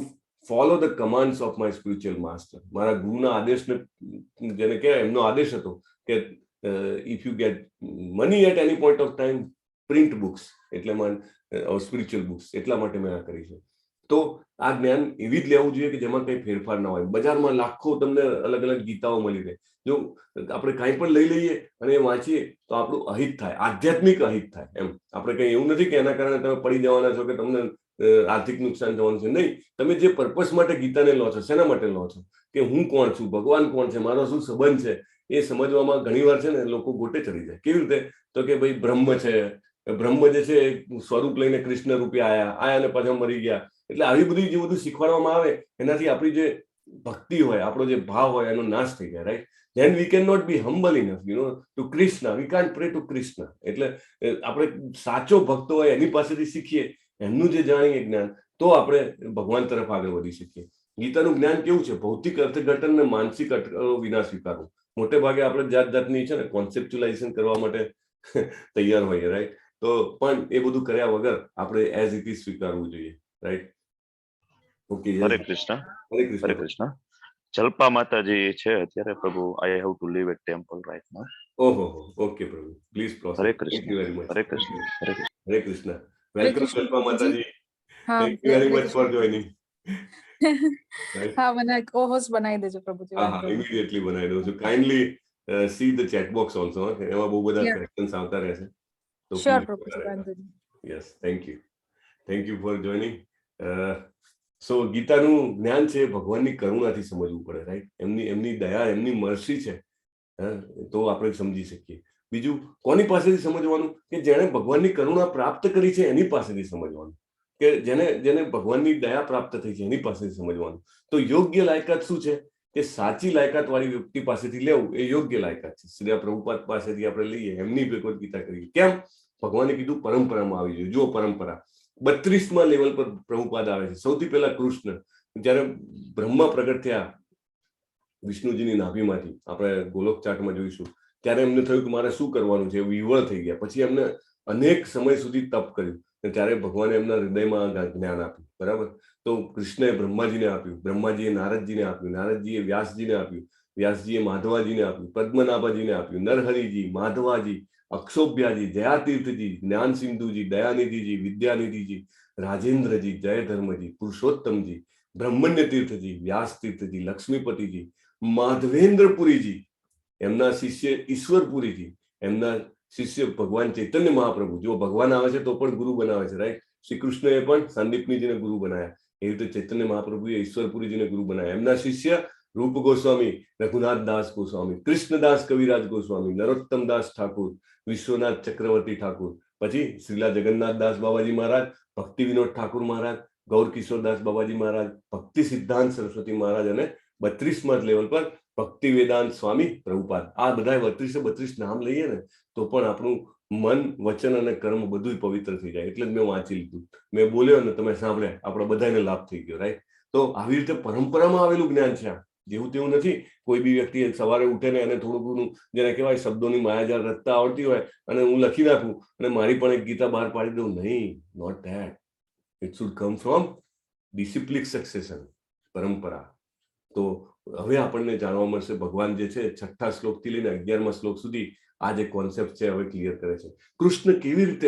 follow the commands of my spiritual master. મારા ગુરુના આદેશને જેને કહેવાય એમનો આદેશ હતો કે if you get money at any point of time, print books, એટલે સ્પિરિચ્યુઅલ બુક્સ, એટલા માટે મેં આ કરી છે. તો આ જ્ઞાન એવી જ લેવું જોઈએ કે જેમાં કંઈ ફેરફાર ના હોય. બજારમાં લાખો તમને અલગ અલગ ગીતાઓ મળી રહે. જો આપણે કાંઈ પણ લઈ લઈએ અને એ વાંચીએ તો આપણું અહિત થાય, આધ્યાત્મિક અહિત થાય. એમ આપણે કંઈ એવું નથી કે એના કારણે તમે પડી જવાના છો કે તમને આર્થિક નુકસાન થવાનું છે. નહીં, તમે જે પર્પસ માટે ગીતાને લો છો, શેના માટે લો છો? કે હું કોણ છું, ભગવાન કોણ છે, મારો શું સંબંધ છે, એ સમજવામાં ઘણી વાર છે ને લોકો ગોટે ચડી જાય. કેવી રીતે? તો કે ભાઈ બ્રહ્મ છે, બ્રહ્મ જે છે સ્વરૂપ લઈને કૃષ્ણ રૂપે આયા અને પાછા મરી ગયા. એટલે આવી બધી જે બધું શીખવાડવામાં આવે એનાથી આપણી જે ભક્તિ હોય, આપણો જે ભાવ હોય એનો નાશ થઈ જાય, right. then we cannot be humble enough to Krishna. We can't pray to Krishna. એટલે આપણે સાચો ભક્તો હોય એની પાસેથી શીખીએ, એમનું જે જાણીએ જ્ઞાન, તો આપણે ભગવાન તરફ આગળ વધી શકીએ. ગીતાનું જ્ઞાન કેવું છે? ભૌતિક અર્થઘટન ને માનસિક અટકળો વિના સ્વીકારવું. મોટે ભાગે આપણે જાત જાતની છે ને કોન્સેપ્ચ્યુલાઇઝેશન કરવા માટે તૈયાર હોઈએ, રાઈટ. તો પણ એ બધું કર્યા વગર આપણે એઝ ઇટ ઇઝ સ્વીકારવું જોઈએ, રાઈટ. ઓકે, હરે કૃષ્ણ. હરે હરે કૃષ્ણ. કૃષ્ણ. જલ્પા માતાજી છે અત્યારે પ્રભુ. I have to leave at temple right now. ઓહો, ઓકે પ્રભુ, please proceed. Hare thank you Krishna. Very much. Hare Krishna. Hare Krishna. Hare Krishna. Welcome Jalpa માતાજી. હા thank you very much for joining. હા, મને કો હોસ્ટ બનાવી દેજો પ્રભુજી. હા, ઇમિડિયેટલી બનાવી દઉં છું. Kindly see the chat box also. એમાં બહુ બધા ક્વેશ્ચન્સ આવતા રહેશે. તો શ્યોર પ્રભુજી, વાંધો નહીં. Yes, thank you for joining. So ગીતાનું જ્ઞાન છે ભગવાનની કરુણાથી સમજવું પડે, રાઈટ. એમની દયા, એમની મર્સી છે, તો આપણે સમજી શકીએ. બીજું કોની પાસેથી સમજવાનું? કે જેણે ભગવાનની કરુણા પ્રાપ્ત કરી છે એની પાસેથી સમજવાનું. કે જેને ભગવાનની દયા પ્રાપ્ત થઈ છે એની પાસેથી સમજવાનું. તો યોગ્ય લાયકાત શું છે? કે સાચી લાયકાત વાળી વ્યક્તિ પાસેથી લેવું એ યોગ્ય લાયકાત છે. શ્રી પ્રભુપાદ પાસેથી આપણે લઈએ, એમની ભગવદ્ ગીતા કરીએ. કેમ? ભગવાને કીધું પરંપરામાં આવી જોઈએ. જુઓ, પરંપરા 32મા લેવલ પર પ્રભુપાદ આવે છે. સૌથી પહેલા કૃષ્ણ જયારે બ્રહ્મા પ્રગટ થયા વિષ્ણુજીની નાભીમાંથી, આપણે ગોલોક ચાટમાં જોઈશું, ત્યારે એમને થયું કે મારે શું કરવાનું છે. વિવળ થઈ ગયા. પછી એમને અનેક સમય સુધી તપ કર્યું. ત્યારે ભગવાને એમના હૃદયમાં જ્ઞાન આપ્યું, બરાબર. તો કૃષ્ણએ બ્રહ્માજીને આપ્યું, બ્રહ્માજીએ નારદજીને આપ્યું, નારદજીએ વ્યાસજીને આપ્યું, વ્યાસજીએ માધવાજીને આપ્યું, પદ્મનાભજીને આપ્યું, નરહરિજી, માધવાજી, અક્ષોભ્યાજી, જયાતીર્થજી, જ્ઞાન સિંધુજી, દયાનિધિજી, વિદ્યાનિધિજી, રાજેન્દ્રજી, જયધર્મજી, પુરુષોત્તમજી, બ્રહ્મણ્ય તીર્થજી, વ્યાસ તીર્થજી, લક્ષ્મીપતિજી, માધવેન્દ્રપુરીજી, એમના શિષ્ય ઈશ્વરપુરીજી, એમના શિષ્ય ભગવાન ચૈતન્ય મહાપ્રભુ. જો ભગવાન આવે છે તો પણ ગુરુ બનાવે છે, રાઈટ? શ્રી કૃષ્ણએ પણ સાંદીપનીજીને ગુરુ બનાવ્યા, એવી રીતે ચૈતન્ય મહાપ્રભુએ ઈશ્વરપુરીજીને ગુરુ બનાવ્યા. એમના શિષ્ય રૂપ ગોસ્વામી, રઘુનાથ દાસ ગોસ્વામી, કૃષ્ણદાસ કવિરાજ ગોસ્વામી, નરોત્તમ દાસ ઠાકુર, વિશ્વનાથ ચક્રવર્તી ઠાકુર, પછી શ્રીલા જગન્નાથ દાસ બાબાજી મહારાજ, ભક્તિ વિનોદ ઠાકુર મહારાજ, ગૌર કિશોરદાસ બાબાજી મહારાજ, ભક્તિ સિદ્ધાંત સરસ્વતી મહારાજ અને 32મા લેવલ પર ભક્તિ વેદાંત સ્વામી પ્રભુપાદ. આ બધા 32 નામ લઈએ ને તો પણ આપણું મન, વચન અને કર્મ બધું પવિત્ર થઈ જાય. એટલે જ મેં વાંચી લીધું, મેં બોલ્યો ને તમે સાંભળ્યા, આપણે બધાને લાભ થઈ ગયો, રાઈટ? તો આવી રીતે પરંપરામાં આવેલું જ્ઞાન છે. આ જેવું તેવું નથી. કોઈ બી વ્યક્તિ સવારે ઉઠે ને અને થોડું ઘણું જેને કહેવાય શબ્દોની માયાજાળ રચતા આવડતી હોય અને હું લખી નાખું અને મારી પણ એક ગીતા બહાર પાડી દઉં, નહીં, not that. It should come from disciplic succession, પરંપરા. તો હવે આપણને જાણવા મળશે ભગવાન જે છે 6થા શ્લોકથી લઈને 11મા શ્લોક સુધી આ જે કોન્સેપ્ટ છે હવે ક્લિયર કરે છે. કૃષ્ણ કેવી રીતે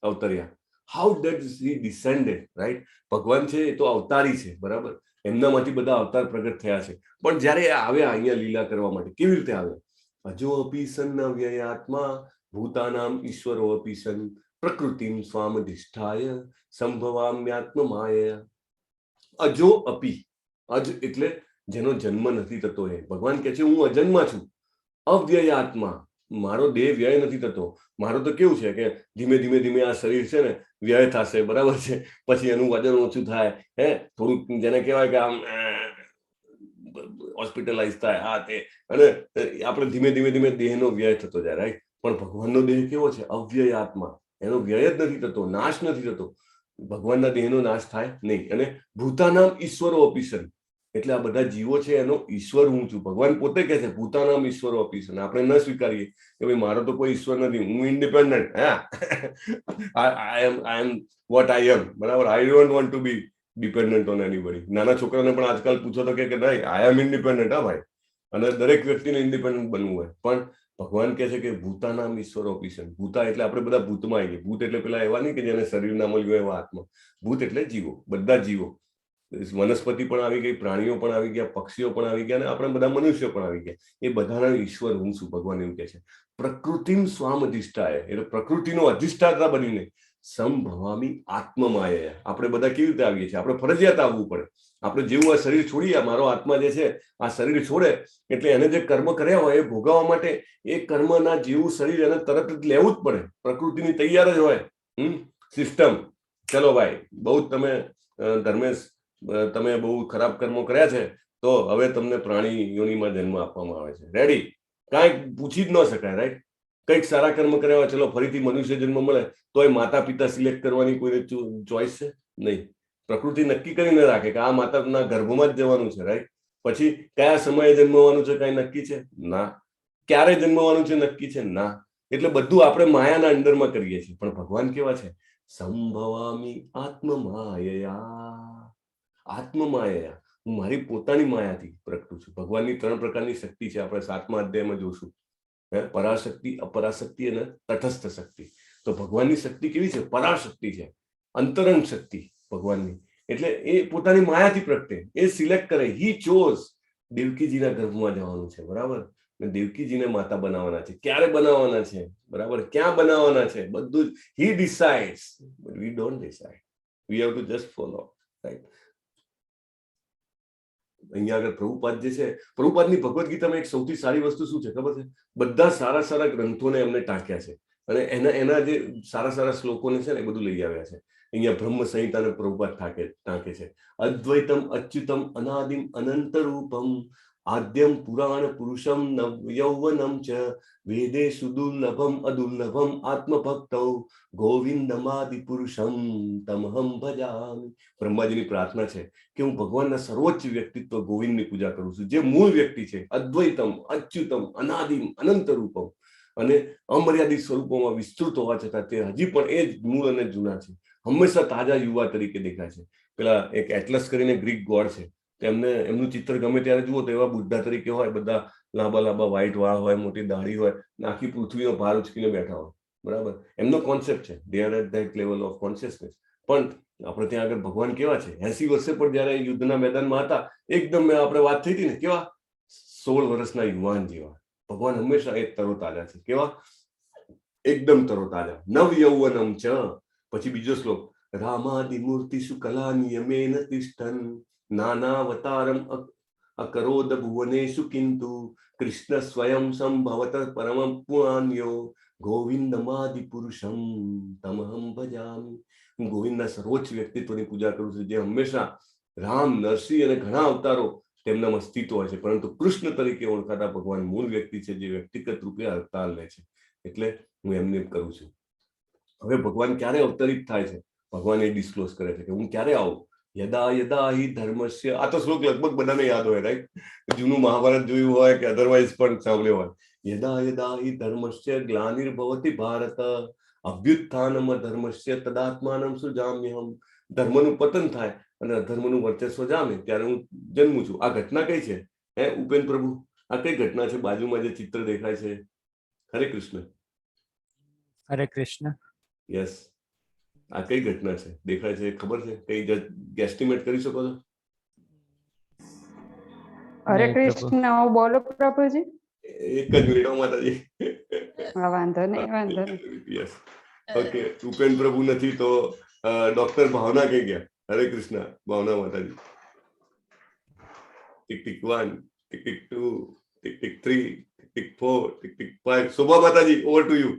અવતર્યા, હાઉ ડેડ હી ડિસેન્ડેડ, રાઈટ? ભગવાન છે એ તો અવતારી છે, બરાબર? એમનામાંથી બધા અવતાર પ્રગટ થયા છે, પણ જયારે આવ્યા અહીંયા લીલા કરવા માટે, કેવી રીતે આવ્યા? અજો અપી સન્ન વ્યયાત્મા ભૂતાનામ ઈશ્વરો અપી સન પ્રકૃતિમ સ્વામધિષ્ઠાય સંભવામ્યાત્મ માયા. અજો અપી, અજ એટલે જેનો જન્મ નથી થતો. એ ભગવાન કહે છે હું અજન્મા છું, અવ્યય આત્મા, મારો દેહ વ્યય નથી થતો. મારો તો કેવું છે કે ધીમે ધીમે ધીમે આ શરીર છે ને વ્યય થશે, બરાબર છે? પછી એનું વજન ઓછું થાય, થોડુંક જેને કહેવાય કે આમ હોસ્પિટલાઇઝ થાય, આ તે, અને આપણે ધીમે ધીમે ધીમે દેહનો વ્યય થતો જાય, રાઈટ? પણ ભગવાનનો દેહ કેવો છે? અવ્યય આત્મા, એનો વ્યય જ નથી થતો, નાશ નથી થતો. ભગવાનના દેહનો નાશ થાય નહીં. અને ભૂતાનામ ઈશ્વરો અપીસન, એટલે આ બધા જીવો છે એનો ઈશ્વર હું છું. ભગવાન પોતે કહે છે ભૂતાનામ ઈશ્વરો અપીસન. આપણે ન સ્વીકારીએ કે ભાઈ મારો તો કોઈ ઈશ્વર નથી, હું independent, I M vote I am, બરાબર? I don't want to be dependent on anybody. નાના છોકરાને પણ આજકાલ પૂછો તો કે નહીં, આઈ એમ ઇન્ડિપેન્ડન્ટ, હા ભાઈ. અને દરેક વ્યક્તિને ઇન્ડિપેન્ડન્ટ બનવું હોય. પણ ભગવાન કહે છે કે ભૂતાનામ ઈશ્વરો અપીસન. ભૂતા એટલે આપણે બધા ભૂતમાં આવીએ. ભૂત એટલે પેલા એવા નહીં કે જેને શરીર ના મળ્યું એવા આત્મા. ભૂત એટલે જીવો, બધા જીવો. વનસ્પતિ પણ આવી ગઈ, પ્રાણીઓ પણ આવી ગયા, પક્ષીઓ પણ આવી ગયા, અને આપણે બધા મનુષ્યો પણ આવી ગયા. એ બધાના ઈશ્વર હું છું, ભગવાન એવું કહે છે. પ્રકૃતિમ સ્વામ અધિષ્ઠાય, એટલે પ્રકૃતિનો અધિષ્ઠાતા બનીને સંભવામી આત્મમાયા. આપણે બધા કેવી રીતે આવીએ છીએ? આપણે ફરજિયાત આવવું પડે. આપણે જેવું આ શરીર છોડીએ, મારો આત્મા જે છે આ શરીર છોડે એટલે એને જે કર્મ કર્યા હોય એ ભોગવવા માટે એ કર્મના જેવું શરીર એને તરત જ લેવું જ પડે. પ્રકૃતિની તૈયાર જ હોય સિસ્ટમ. ચલો ભાઈ, બહુ તમે ધર્મેશ, તમે બહુ ખરાબ કર્મો કર્યા છે તો હવે તમને પ્રાણી યોનિમાં જન્મ આપવામાં આવે છે. રેડી? કાંઈક પૂછી જ ન શકાય, રાઈટ? કંઈક સારા કર્મ કર્યા હોય, ચલો ફરીથી મનુષ્ય જન્મ મળે તો એ માતા પિતા સિલેક્ટ કરવાની કોઈને ચોઈસ છે? નહીં. પ્રકૃતિ નક્કી કરીને રાખે કે આ માતાના ગર્ભમાં જ જવાનું છે, રાઈટ? પછી કયા સમયે જન્મવાનું છે કઈ નક્કી છે? ના. ક્યારે જન્મવાનું છે નક્કી છે? ના. એટલે બધું આપણે માયાના અંદરમાં કરીએ છીએ. પણ ભગવાન કેવા છે? સંભવામી આત્મમાયા. આત્મમાયા, હું મારી પોતાની માયાથી પ્રગટું છું. ભગવાનની 3 પ્રકારની શક્તિ છે, આપણે 7મા અધ્યાયમાં જોશું. પરાશક્તિ, અપરાશક્તિ અને તટસ્થ શક્તિ. તો ભગવાનની શક્તિ કેવી છે? પરાશક્તિ છે, અંતરંગ શક્તિ ભગવાનની. એટલે એ પોતાની માયાથી પ્રગટે, એ સિલેક્ટ કરે. હી ચોઝ દેવકીજીના ગર્ભમાં જવાનું છે, બરાબર? દેવકીજીને માતા બનાવવાના છે. ક્યારે બનાવવાના છે, બરાબર? ક્યાં બનાવવાના છે, બધું જ he decides. But we don't decide, we have to just follow, right? અહીંયા આગળ પ્રભુપાદ જે છે, પ્રભુપાદની ભગવદ્ ગીતામાં એક સૌથી સારી વસ્તુ શું છે ખબર છે? બધા સારા સારા ગ્રંથોને એમને ટાંક્યા છે અને એના જે સારા સારા શ્લોકોને છે ને એ બધું લઈ આવ્યા છે. અહીંયા બ્રહ્મ સંહિતાને પ્રભુપાદ ટાંકે છે. અદ્વૈતમ અચ્યુતમ અનાદિમ અનંત રૂપમ આદ્યમ પુરાણ પુરુષમ યૌવનમ ચ વેદેષુ દુર્લભમ અદુર્લભમ આત્મભક્તૌ ગોવિંદમાદિ પુરુષમ તમહમ ભજામિ. બ્રહ્માજીની પ્રાર્થના છે કે હું ભગવાનના સર્વોચ્ચ વ્યક્તિત્વ ગોવિંદની પૂજા કરું છું, જે મૂળ વ્યક્તિ છે, અદ્વૈતમ અચ્યુતમ અનાદિમ અનંત રૂપમ, અને અમર્યાદિત સ્વરૂપોમાં વિસ્તૃત હોવા છતાં તે હજી પણ એ જ મૂળ અને જૂના છે. હંમેશા તાજા યુવા તરીકે દેખાય છે. પેલા એક એટલસ કરીને ગ્રીક ગોડ છે, એમનું ચિત્ર ગમે ત્યારે જુઓ તો એવા બુદ્ધા તરીકે હોય, બધા લાંબા લાંબા વ્હાઈટ વાળ હોય, મોટી દાઢી હોય, આખી પૃથ્વીનો ભાર ઉચકીને બેઠા હોય, બરાબર? એમનો કોન્સેપ્ટ છે, they are at that level of consciousness. પણ આપણે ત્યાં આગળ ભગવાન કેવા છે? 80 વર્ષે પણ જયારે યુદ્ધના મેદાનમાં હતા, એકદમ આપણે વાત થઈ હતી ને, કેવા 16 વર્ષના યુવાન જેવા. ભગવાન હંમેશા એ તરોતાજા છે. કેવા? એકદમ તરોતાજા. નવ યૌવનમ ચ. પછી બીજો શ્લોક, રામાદિ મૂર્તિષુ કલા નિયમેન તિષ્ઠન નાનાવતારમ અકરોદ ભુવનેષુ કિંતુ કૃષ્ણ સ્વયં સંભવત પરમં પુરાણ્યો ગોવિંદમાદિ પુરુષમ તમહમ ભજામિ. હું ગોવિંદના સર્વોચ્ચ વ્યક્તિત્વની પૂજા કરું છું, જે હંમેશા રામ, નરસિંહ અને ઘણા અવતારો તેમનામાં અસ્તિત્વ હોય છે, પરંતુ કૃષ્ણ તરીકે ઓળખાતા ભગવાન મૂળ વ્યક્તિ છે, જે વ્યક્તિગત રૂપે અવતાર લે છે. એટલે હું એમને કરું છું. હવે ભગવાન ક્યારે અવતરિત થાય છે? ભગવાન એ ડિસ્ક્લોઝ કરે છે કે હું ક્યારે આવું? યદા યદા હિ ધર્મસ્ય. આ તો શ્લોક લગભગ બધાને યાદ હોય, રાઈટ? જૂનું મહાભારત જોયું હોય કે અધરવાઇઝ પણ સાંભળ્યું હોય. યદા યદા હિ ધર્મસ્ય ગ્લાનિર્ભવતિ ભારત અભ્યુત્થાનમ ધર્મસ્ય તદાત્માનમ સુજામ્યહમ. ધર્મનું પતન થાય અને અધર્મનું વર્ચસ્વ જામે ત્યારે હું જન્મું છું. આ ઘટના કઈ છે? ઉપેન પ્રભુ, આ કઈ ઘટના છે? બાજુમાં જે ચિત્ર દેખાય છે. હરે કૃષ્ણ. હરે કૃષ્ણ. યસ, આ કઈ ઘટના છે? દેખાય છે, ખબર છે? કઈ ગેસ્ટિમેટ કરી શકો છો? હરે કૃષ્ણ. બોલો પ્રભુજી. એક જ મિનિટ માતાજી. વાંધો નહીં. Yes, okay. ઉપેન પ્રભુ નથી તો ડોક્ટર ભાવના કઈ ગયા? હરે કૃષ્ણ ભાવના માતાજી. Tick tick 1, tick tick 2, tick tick 3, tick tick 4, tick tick 5. શોભા માતાજી, ઓવર ટુ યુ.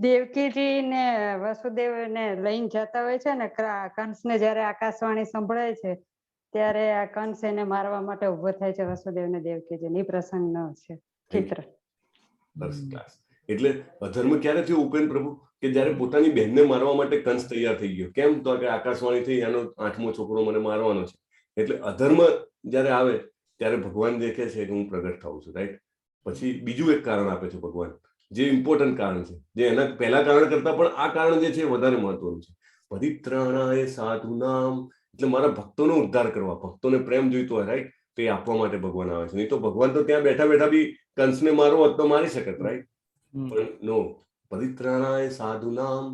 દેવકીજી ને વસુદેવ ને લઈને જતા હોય છે ને, કંસ ને જયારે આકાશવાણી સંભળાય છે ત્યારે આ કંસ એને મારવા માટે ઉભો થાય છે, વસુદેવ ને દેવકીજી. એ પ્રસંગ નો છે ચિત્ર. First class. એટલે અધર્મ ક્યારે થયો ઉપેન પ્રભુ? કે જયારે પોતાની બહેનને મારવા માટે કંસ તૈયાર થઈ ગયો. કેમ? તો કે આકાશવાણી થઈ, એનો 8મો છોકરો મને મારવાનો છે. એટલે અધર્મ જયારે આવે ત્યારે ભગવાન દેખે છે કે હું પ્રગટ થાઉં છું, રાઈટ? પછી બીજું એક કારણ આપે છે ભગવાન, જે ઇમ્પોર્ટન્ટ કારણ છે, જે એના પહેલા કારણ કરતા પણ આ કારણ જે છે વધારે મહત્વનું છે. પરિત્રાણાય સાધુનામ. એટલે મારા ભક્તોનો ઉદ્ધાર કરવા, ભક્તોને પ્રેમ જોઈતો હોય, રાઈટ? તો એ આપવા માટે ભગવાન આવે છે. નહીં તો ભગવાન તો ત્યાં બેઠા બેઠા બી કંસને મારવો હોત તો મારી શકત, રાઈટ? પણ નો. પરિત્રાણાય સાધુનામ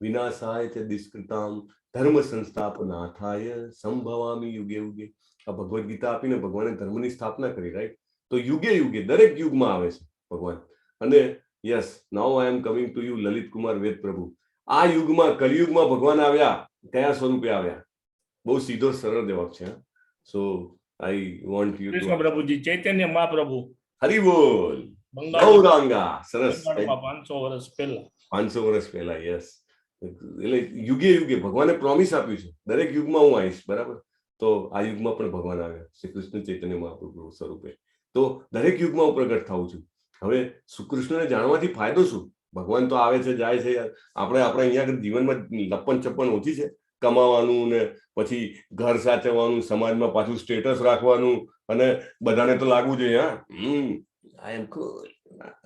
વિનાશાય ચ દુષ્કૃતામ ધર્મ સંસ્થાપનાથાય સંભવામિ યુગે યુગે. આ ભગવદ ગીતા આપીને ભગવાને ધર્મની સ્થાપના કરી, રાઈટ? તો યુગે યુગે દરેક યુગમાં આવે છે ભગવાન. અને yes, now I am coming to you Lalit Kumar Ved Prabhu. આ યુગમાં, કલિયુગમાં ભગવાન આવ્યા. કયા સ્વરૂપે આવ્યા? બહુ સીધો સરળ જવાબ છે. સો આઈ વોન્ટ યુ કૃષ્ણ પ્રભુજી, ચૈતન્ય મહાપ્રભુ. હરિ બોલ. ગૌરાંગા. સરસ. 500 વર્ષ પહેલા. 500 વર્ષ પહેલા. યસ. એટલે યુગે યુગે ભગવાને પ્રોમિસ આપ્યું છે, દરેક યુગમાં હું આવીશ, બરાબર? તો આ યુગમાં પણ ભગવાન આવ્યા શ્રી કૃષ્ણ ચૈતન્ય મહાપ્રભુ સ્વરૂપે. તો દરેક યુગમાં હું પ્રગટ થાઉં છું. હવે કૃષ્ણને જાણવાથી ફાયદો શું? ભગવાન તો આવે છે, જાય છે. આપણે અહીંયા જીવનમાં લપન ચપ્પન ઓછી છે. કમાવાનું ને પછી ઘર સાચવવાનું, સમાજમાં પાછું સ્ટેટસ રાખવાનું, અને બધાને તો લાગવું જોઈએ, આઈ એમ કુલ,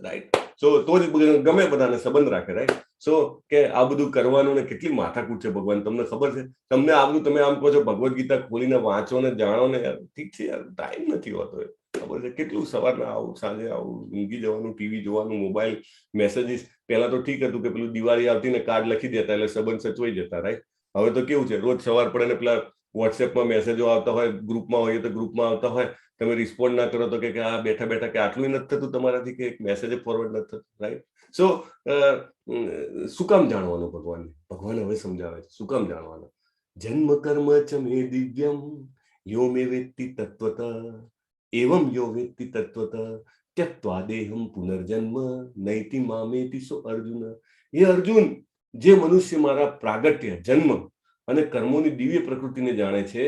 રાઈટ? સો તો જ ગમે બધાને સંબંધ રાખે, રાઈટ? સો કે આ બધું કરવાનું ને કેટલી માથાકૂટ છે ભગવાન, તમને ખબર છે? તમને આ બધું તમે આમ કહો છો ભગવદ ગીતા ખોલીને વાંચો ને જાણો ને, ઠીક છે યાર, ટાઈમ નથી હોતો. ખબર છે કેટલું સવારના આવું, સાંજે આવું, ઊંઘી જવાનું, ટીવી જોવાનું, મોબાઈલ, મેસેજીસ. પહેલા તો ઠીક હતું કે પેલું દિવાળી આવતી ને કાર્ડ લખી દેતા એટલે સંબંધ સચવાઈ જતા, રાઈટ? હવે તો કેવું છે, રોજ સવાર પડે ને પેલા વોટ્સએપમાં મેસેજો આવતા હોય, ગ્રુપમાં હોઈએ તો ગ્રુપમાં આવતા હોય, તમે રિસ્પોન્ડ ના કરો તો કે આ બેઠા બેઠા કે આટલું નથી થતું તમારાથી કે મેસેજ ફોરવર્ડ નથી થતું, રાઈટ? સો શું કામ જાણવાનું ભગવાનને? ભગવાન હવે સમજાવે છે શું કામ જાણવાનું. જન્મ કર્મ ચ મે દિવ્યમ યો મે વેત્તિ તત્વત એવમ યો વેત્તિ તત્વત ત્યક્ત્વા દેહમ પુનર્જન્મ નૈતિ મામેતિ સો અર્જુન. એ અર્જુન, જે મનુષ્ય મારા પ્રાગટ્ય, જન્મ અને કર્મોની દિવ્ય પ્રકૃતિને જાણે છે,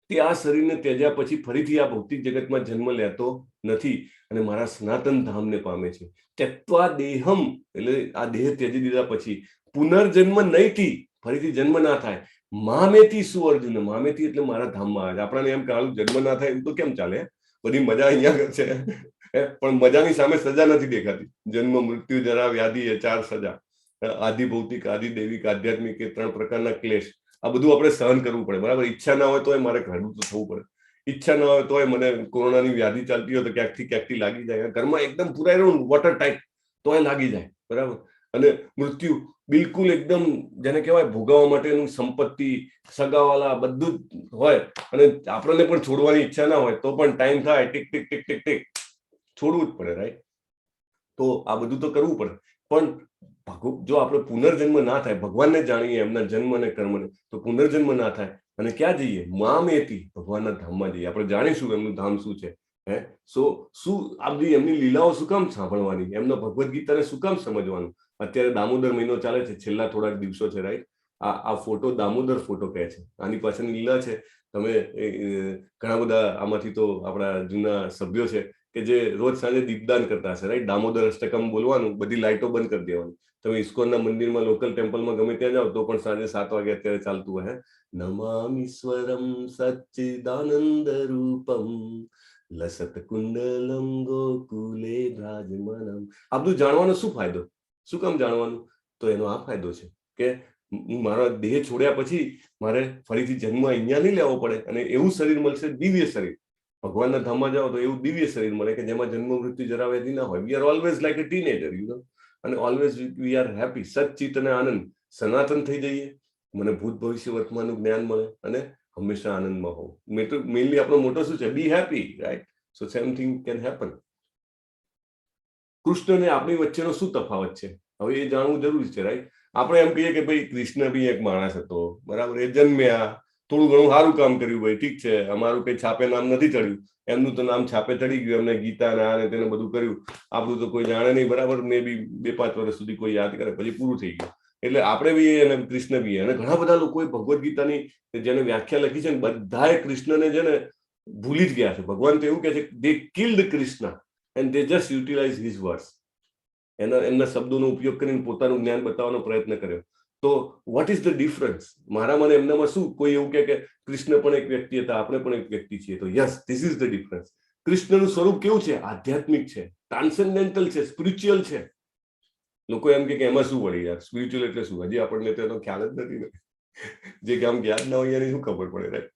તે આ શરીરને ત્યજ્યા પછી ફરીથી આ ભૌતિક જગતમાં જન્મ લેતો નથી અને મારા સનાતન ધામને પામે છે. ત્યક્ત્વા દેહમ એટલે આ દેહ ત્યજી દીધા પછી પુનર્જન્મ નૈતિ, ફરીથી જન્મ ના થાય. મામેથી શું અર્જુન? મામેથી એટલે મારા ધામમાં આવે. આપણને એમ કે જન્મ ના થાય એમ તો કેમ ચાલે? બધી મજા અહીંયા છે, પણ મજાની સામે સજા નથી દેખાતી. જન્મ, મૃત્યુ, જરા, વ્યાધિ એ 4 સજા. આદિ ભૌતિક, આદિ દૈવિક, આધ્યાત્મિક, એ 3 પ્રકારના ક્લેશ. આ બધું આપણે સહન કરવું પડે, બરાબર? ઈચ્છા ના હોય તોય મારે ઘરનું તો થવું પડે. ઈચ્છા ના હોય તોય મને કોરોનાની વ્યાધિ ચાલતી હોય તો ક્યાંકથી લાગી જાય. ઘરમાં એકદમ પુરાયેલું વોટર ટાઈપ તોય લાગી જાય, બરાબર? અને મૃત્યુ બિલકુલ એકદમ જેને કહેવાય ભોગવવા માટેનું સંપત્તિ, સગાવાલા બધું જ હોય અને આપણને પણ છોડવાની ઈચ્છા ના હોય તો પણ ટાઈમ થાય tick tick tick tick tick છોડવું જ પડે, રાઈટ? તો આ બધું તો કરવું પડે. પણ જો આપણે પુનર્જન્મ ના થાય, ભગવાનને જાણીએ એમના જન્મ અને કર્મને, તો પુનર્જન્મ ના થાય અને ક્યાં જઈએ? મામેતી, ભગવાનના ધામમાં જઈએ. આપણે જાણીશું એમનું ધામ શું છે. શું આ બધી એમની લીલાઓ શું કામ સાંભળવાની, એમનો ભગવદ્ ગીતાને શું કામ સમજવાનું? અત્યારે દામોદર મહિનો ચાલે છે, છેલ્લા થોડાક દિવસો છે, રાઈટ? આ ફોટો દામોદર ફોટો કહે છે. આની પાછળની લીલા છે. તમે ઘણા બધા આમાંથી તો આપણા જૂના સભ્યો છે કે જે રોજ સાંજે દીપદાન કરતા હશે, રાઈટ? દામોદર અષ્ટકમ બોલવાનું, બધી લાઇટો બંધ કરી દેવાની. તમે ઇસ્કોનના મંદિરમાં, લોકલ ટેમ્પલમાં ગમે ત્યાં જાઓ તો પણ સાંજે 7 વાગે અત્યારે ચાલતું હોય, નમામીશ્વરમ સચ્ચિદાનંદ રૂપમ લસત કુંડલમ ગોકુલે ભ્રાજમાનમ. આ બધું જાણવાનો શું ફાયદો? શું કામ જાણવાનું? તો એનો આ ફાયદો છે કે મારા દેહ છોડ્યા પછી મારે ફરીથી જન્મ અહીંયા નહીં લેવો પડે અને એવું શરીર મળશે, દિવ્ય શરીર. ભગવાનના ધામમાં જાઓ તો એવું દિવ્ય શરીર મળે કે જેમાં જન્મ મૃત્યુ જરાવ્યાધિ ના હોય. We are always like a teenager, you know, અને ઓલવેઝ વી આર હેપી. સચ્ચિત અને આનંદ, સનાતન થઈ જઈએ. મને ભૂત ભવિષ્ય વર્તમાનનું જ્ઞાન મળે અને હંમેશા આનંદમાં હોવું. મેઇનલી આપણો મોટો શું છે? Be happy, right? So same thing can happen. Krishna ને આપણી વચ્ચેનો શું તફાવત છે હવે એ જાણવું જરૂરી છે, રાઈટ? આપણે એમ કહીએ કે ભાઈ કૃષ્ણ બી એક માણસ હતો, બરાબર? એ જન્મ્યા, થોડું ઘણું સારું કામ કર્યું, ભાઈ ઠીક છે, અમારું કઈ છાપે નામ નથી ચડ્યું, એમનું તો નામ છાપે ચડી ગયું, એમને ગીતા ના અને તેને બધું કર્યું. આપણું તો કોઈ જાણે નહીં, બરાબર? મે બી 2-5 વર્ષ સુધી કોઈ યાદ કરે, પછી પૂરું થઈ ગયું. એટલે આપણે બી અને કૃષ્ણ બી. અને ઘણા બધા લોકોએ ભગવદ્ ગીતાની જેને વ્યાખ્યા લખી છે ને, બધાએ કૃષ્ણને છે ને ભૂલી જ ગયા છે. ભગવાન તો એવું કહે છે, they killed Krishna and they just utilize his words. એમના શબ્દોનો ઉપયોગ કરીને પોતાનું જ્ઞાન બતાવવાનો પ્રયત્ન કર્યો. તો વોટ ઇઝ ધ ડિફરન્સ? મારામાં એમનામાં શું? કોઈ એવું કહે કે કૃષ્ણ પણ એક વ્યક્તિ હતા, આપણે પણ એક વ્યક્તિ છીએ. તો yes, this is the difference. કૃષ્ણનું સ્વરૂપ કેવું છે? આધ્યાત્મિક છે, ટ્રાન્સેન્ડેન્ટલ છે, સ્પિરિચ્યુઅલ છે. લોકો એમ કે એમાં શું વળી યાર, સ્પિરિચ્યુઅલ એટલે શું? હજી આપણને તેનો ખ્યાલ જ નથી ને. જે કામ જ્ઞાન ના હોય એની શું ખબર પડે, રાઈટ?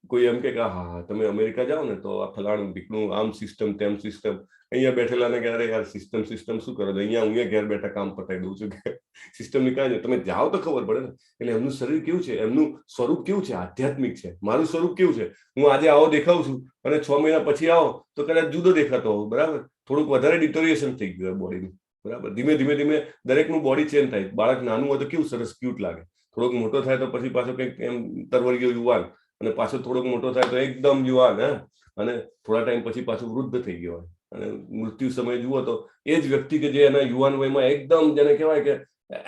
કોઈ એમ કે હા તમે અમેરિકા જાઓ ને તો આ ફલાણું ઢીકણું, આમ સિસ્ટમ તેમ સિસ્ટમ. અહીંયા બેઠેલા ને ક્યારે યાર સિસ્ટમ શું કરો? અહીંયા હું ઘેર બેઠા કામ પતાવી દઉં છું કે સિસ્ટમ ની કાંઈ. તમે જાઓ તો ખબર પડે ને. એટલે એમનું શરીર કેવું છે? એમનું સ્વરૂપ કેવું છે? આધ્યાત્મિક છે. મારું સ્વરૂપ કેવું છે? હું આજે આવો દેખાઉં છું અને 6 મહિના પછી આવો તો કદાચ જુદો દેખાતો હોવ, બરાબર? થોડુંક વધારે ડિટોરિએશન થઈ ગયું બોડીનું, બરાબર? ધીમે ધીમે દરેકનું બોડી ચેન્જ થાય. બાળક નાનું હોય તો કેવું સરસ ક્યુટ લાગે, થોડોક મોટો થાય તો પછી પાછો કંઈક એમ તરવરિયો યુવાન, અને પાછો થોડોક મોટો થાય તો એકદમ યુવાન, અને થોડા ટાઈમ પછી પાછું વૃદ્ધ થઈ ગયો હોય. અને મૃત્યુ સમય જુઓ તો એ જ વ્યક્તિ કે જે એના યુવાન વયમાં એકદમ જેને કહેવાય કે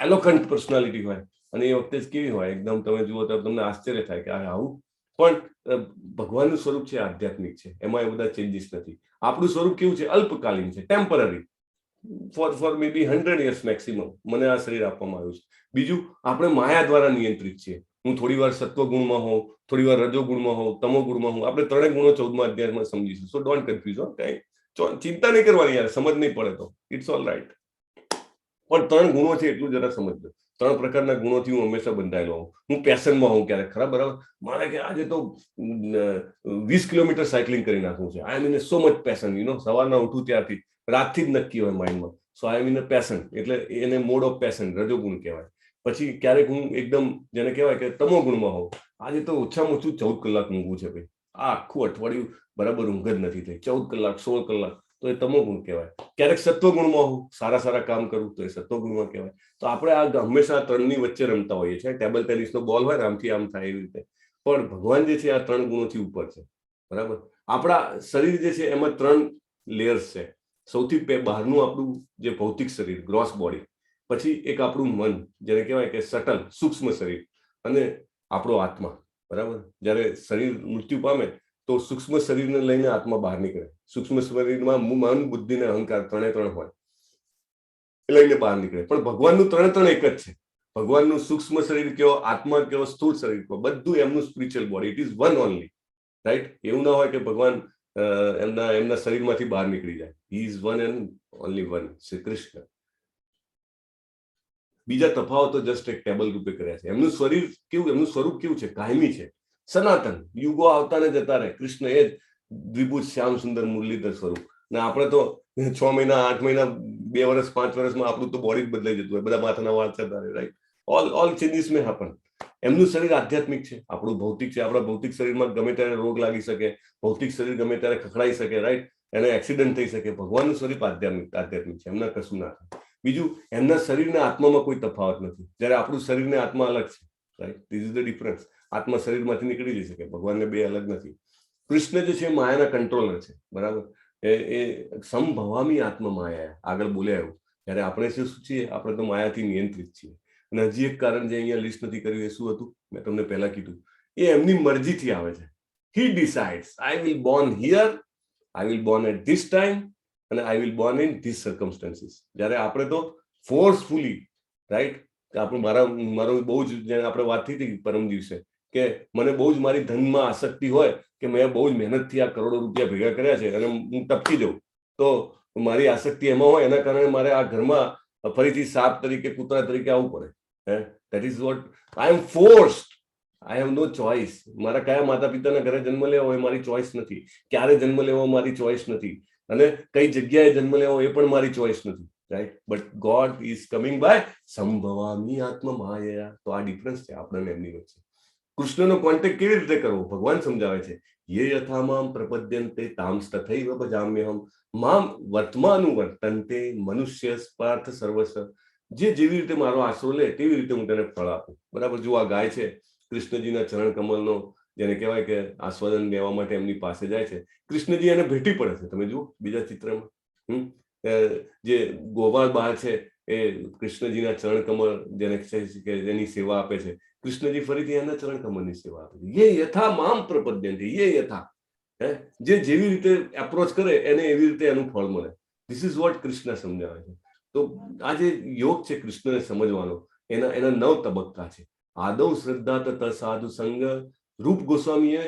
એલોકન્ટ પર્સનાલિટી હોય, અને એ વખતે જ કેવી હોય એકદમ, તમે જુઓ તો તમને આશ્ચર્ય થાય કે આવું. પણ ભગવાનનું સ્વરૂપ છે આધ્યાત્મિક છે, એમાં એ બધા ચેન્જીસ નથી. આપણું સ્વરૂપ કેવું છે? અલ્પકાલીન છે, temporary, for me B 100 years maximum મને આ શરીર આપવામાં આવ્યું છે. બીજું, આપણે માયા દ્વારા નિયંત્રિત છીએ. હું થોડી વાર સત્વ ગુણમાં હોઉં, થોડી વાર રજો ગુણમાં હોઉં, તમો ગુણમાં હોઉં. આપણે 3 ગુણો 14મા અધ્યાયમાં સમજીશું. સો ડોન્ટ કન્ફ્યુઝ. કઈ ચિંતા નહીં કરવાની યાર, સમજ નહીં પડે તો ઇટ્સ ઓલ રાઈટ. પણ 3 ગુણો છે એટલું જરા સમજજો. 3 પ્રકારના ગુણોથી હું હંમેશા બંધાયેલો હોઉં. હું પેશનમાં હોઉં ક્યારેક, ખરા, બરાબર? મારે કે આજે તો 20 કિલોમીટર સાયકલિંગ કરી નાખવું છે. I am in so much passion, you know. સવારના ઉઠું ત્યારથી રાતથી જ નક્કી હોય માઇન્ડમાં. સો આઈ એમ ઇન પેશન, એટલે એને મોડ ઓફ પેશન, રજોગુણ કહેવાય. પછી ક્યારેક હું એકદમ જેને કહેવાય કે તમો ગુણમાં હોઉં. આજે તો ઓછામાં ઓછું 14 કલાક ઊંઘવું છે ભાઈ. આ આખું અઠવાડિયું બરાબર ઊંઘ જ નથી થઈ, 14 કલાક 16 કલાક, તો એ તમો ગુણ કહેવાય. ક્યારેક સત્વ ગુણમાં હોઉં, સારા કામ કરું તો એ સત્વ ગુણમાં કહેવાય. તો આપણે આ હંમેશા આ 3ની વચ્ચે રમતા હોઈએ છીએ. ટેબલ ટેનિસનો બોલ હોય ને, આમથી આમ થાય એવી રીતે. પણ ભગવાન જે છે આ 3 ગુણોથી ઉપર છે, બરાબર? આપણા શરીર જે છે એમાં 3 લેયર્સ છે. સૌથી બહારનું આપણું જે ભૌતિક શરીર, ગ્રોસ બોડી. પછી એક આપણું મન, જેને કહેવાય કે સટલ, સૂક્ષ્મ શરીર, અને આપણો આત્મા, બરાબર? જ્યારે શરીર મૃત્યુ પામે તો સૂક્ષ્મ શરીરને લઈને આત્મા બહાર નીકળે. સૂક્ષ્મ શરીરમાં મન, બુદ્ધિ ને અહંકાર 3 હોય, એ લઈને બહાર નીકળે. પણ ભગવાનનું 3 એક જ છે. ભગવાનનું સૂક્ષ્મ શરીર કયો, આત્મા કયો, સ્થૂળ શરીર કયો, બધું એમનું spiritual body. It is one only, right? એવું ના હોય કે ભગવાન એમના શરીરમાંથી બહાર નીકળી જાય. He is one and only one, Shri Krishna. બીજા તફાવતો જસ્ટ એક ટેબલ રૂપે કર્યા છે. એમનું શરીર કેવું, એમનું સ્વરૂપ કેવું છે? કાયમી છે, સનાતન, યુગો આવતા ને જતા રહે. કૃષ્ણ એ જ દ્વિભુજ શ્યામ સુંદર મુરલીધર સ્વરૂપ. ને આપણે તો 6 મહિના 8 મહિના 2 વર્ષ 5 વર્ષમાં આપણું તો બોડી જ બદલાઈ જતું હોય, બધા માથાના વાળ થતા રહે, રાઈટ? ઓલ ચેન્જીસ મે હેપન. એમનું શરીર આધ્યાત્મિક છે, આપણું ભૌતિક છે. આપણા ભૌતિક શરીરમાં ગમે ત્યારે રોગ લાગી શકે, ભૌતિક શરીર ગમે ત્યારે ખખડાઈ શકે, રાઈટ? એને એક્સિડન્ટ થઈ શકે. ભગવાનનું શરીર આધ્યાત્મિક છે, એમના કશું ના થાય. બીજું, એમના શરીરને આત્મામાં કોઈ તફાવત નથી, જ્યારે આપણું શરીરને આત્મા અલગ છે, right? This is the difference. આત્મા શરીરમાંથી નીકળી જઈ શકે, ભગવાનને બે અલગ નથી. કૃષ્ણ જે છે માયાના કંટ્રોલર છે, બરાબર? એ સંભવામી આત્મા માયા, આગળ બોલ્યા એવું. જ્યારે આપણે શું છીએ, આપણે તો માયાથી નિયંત્રિત છીએ. અને હજી એક કારણ જે અહીંયા લિસ્ટ નથી કર્યું, એ શું હતું? મેં તમને પહેલા કીધું, એ એમની મરજીથી આવે છે. He decides, I will born here, I will born at this time, અને I will born in this circumstances. જ્યારે આપણે તો ફોર્સફુલી, રાઈટ? મારો બહુ જ, આપણે વાત થઈ હતી પરમ દિવસે, કે મને બહુ જ મારી ધનમાં આસક્તિ હોય, કે મેં બહુ જ મહેનતથી આ કરોડો રૂપિયા ભેગા કર્યા છે અને હું ટપકી જાઉં, તો મારી આસક્તિ એમાં હોય, એના કારણે મારે આ ઘરમાં ફરીથી સાપ તરીકે, કૂતરા તરીકે આવવું પડે. That is what I am forced. I have no choice. મારા કયા માતા પિતાના ઘરે જન્મ લેવો એ મારી ચોઈસ નથી, ક્યારે જન્મ લેવો મારી ચોઈસ નથી, અને કઈ જગ્યાએ જન્મ લેવો એ પણ મારી ચોઈસ નથી, right? But God is coming by સંભવામી આત્મા માયા. તો આ ડિફરન્સ છે આપણને એમની વચ્ચે. કૃષ્ણનો કોન્ટેક્ટ કેવી રીતે કરવો ભગવાન સમજાવે છે. યે યથા મામ પ્રપદ્યન્તે તાંસ તથૈવ ભજામ્યહમ મામ વર્તમાનુવર્તન્તે મનુષ્ય પાર્થ સર્વસ્વ. જે જેવી રીતે મારો આશરો લે તેવી રીતે હું તેને ફળ આપું, બરાબર? જો આ ગાય છે, કૃષ્ણજીના ચરણ કમલનો, જેને કહેવાય કે આસ્વાદન લેવા માટે એમની પાસે જાય છે, કૃષ્ણજી એને ભેટી પડે છે. તમે જુઓ બીજા ચિત્રમાં, જે ગોવાળ બા છે એ કૃષ્ણજીના ચરણ કમળ જેને છે કે જેની સેવા આપે છે, કૃષ્ણજી ફરીથી એના ચરણ કમળની સેવા આપે છે. યે યથા મામ પ્રપદ્યન્તે, યે યથા, જે જેવી રીતે એપ્રોચ કરે એને એવી રીતે એનું ફળ મળે. ધીસ ઇઝ વોટ કૃષ્ણ સમજાવે છે. તો આ જે યોગ છે કૃષ્ણને સમજવાનો, એના 9 તબક્કા છે. આદૌ શ્રદ્ધા તથા સાધુ સંગ. રૂપ ગોસ્વામીએ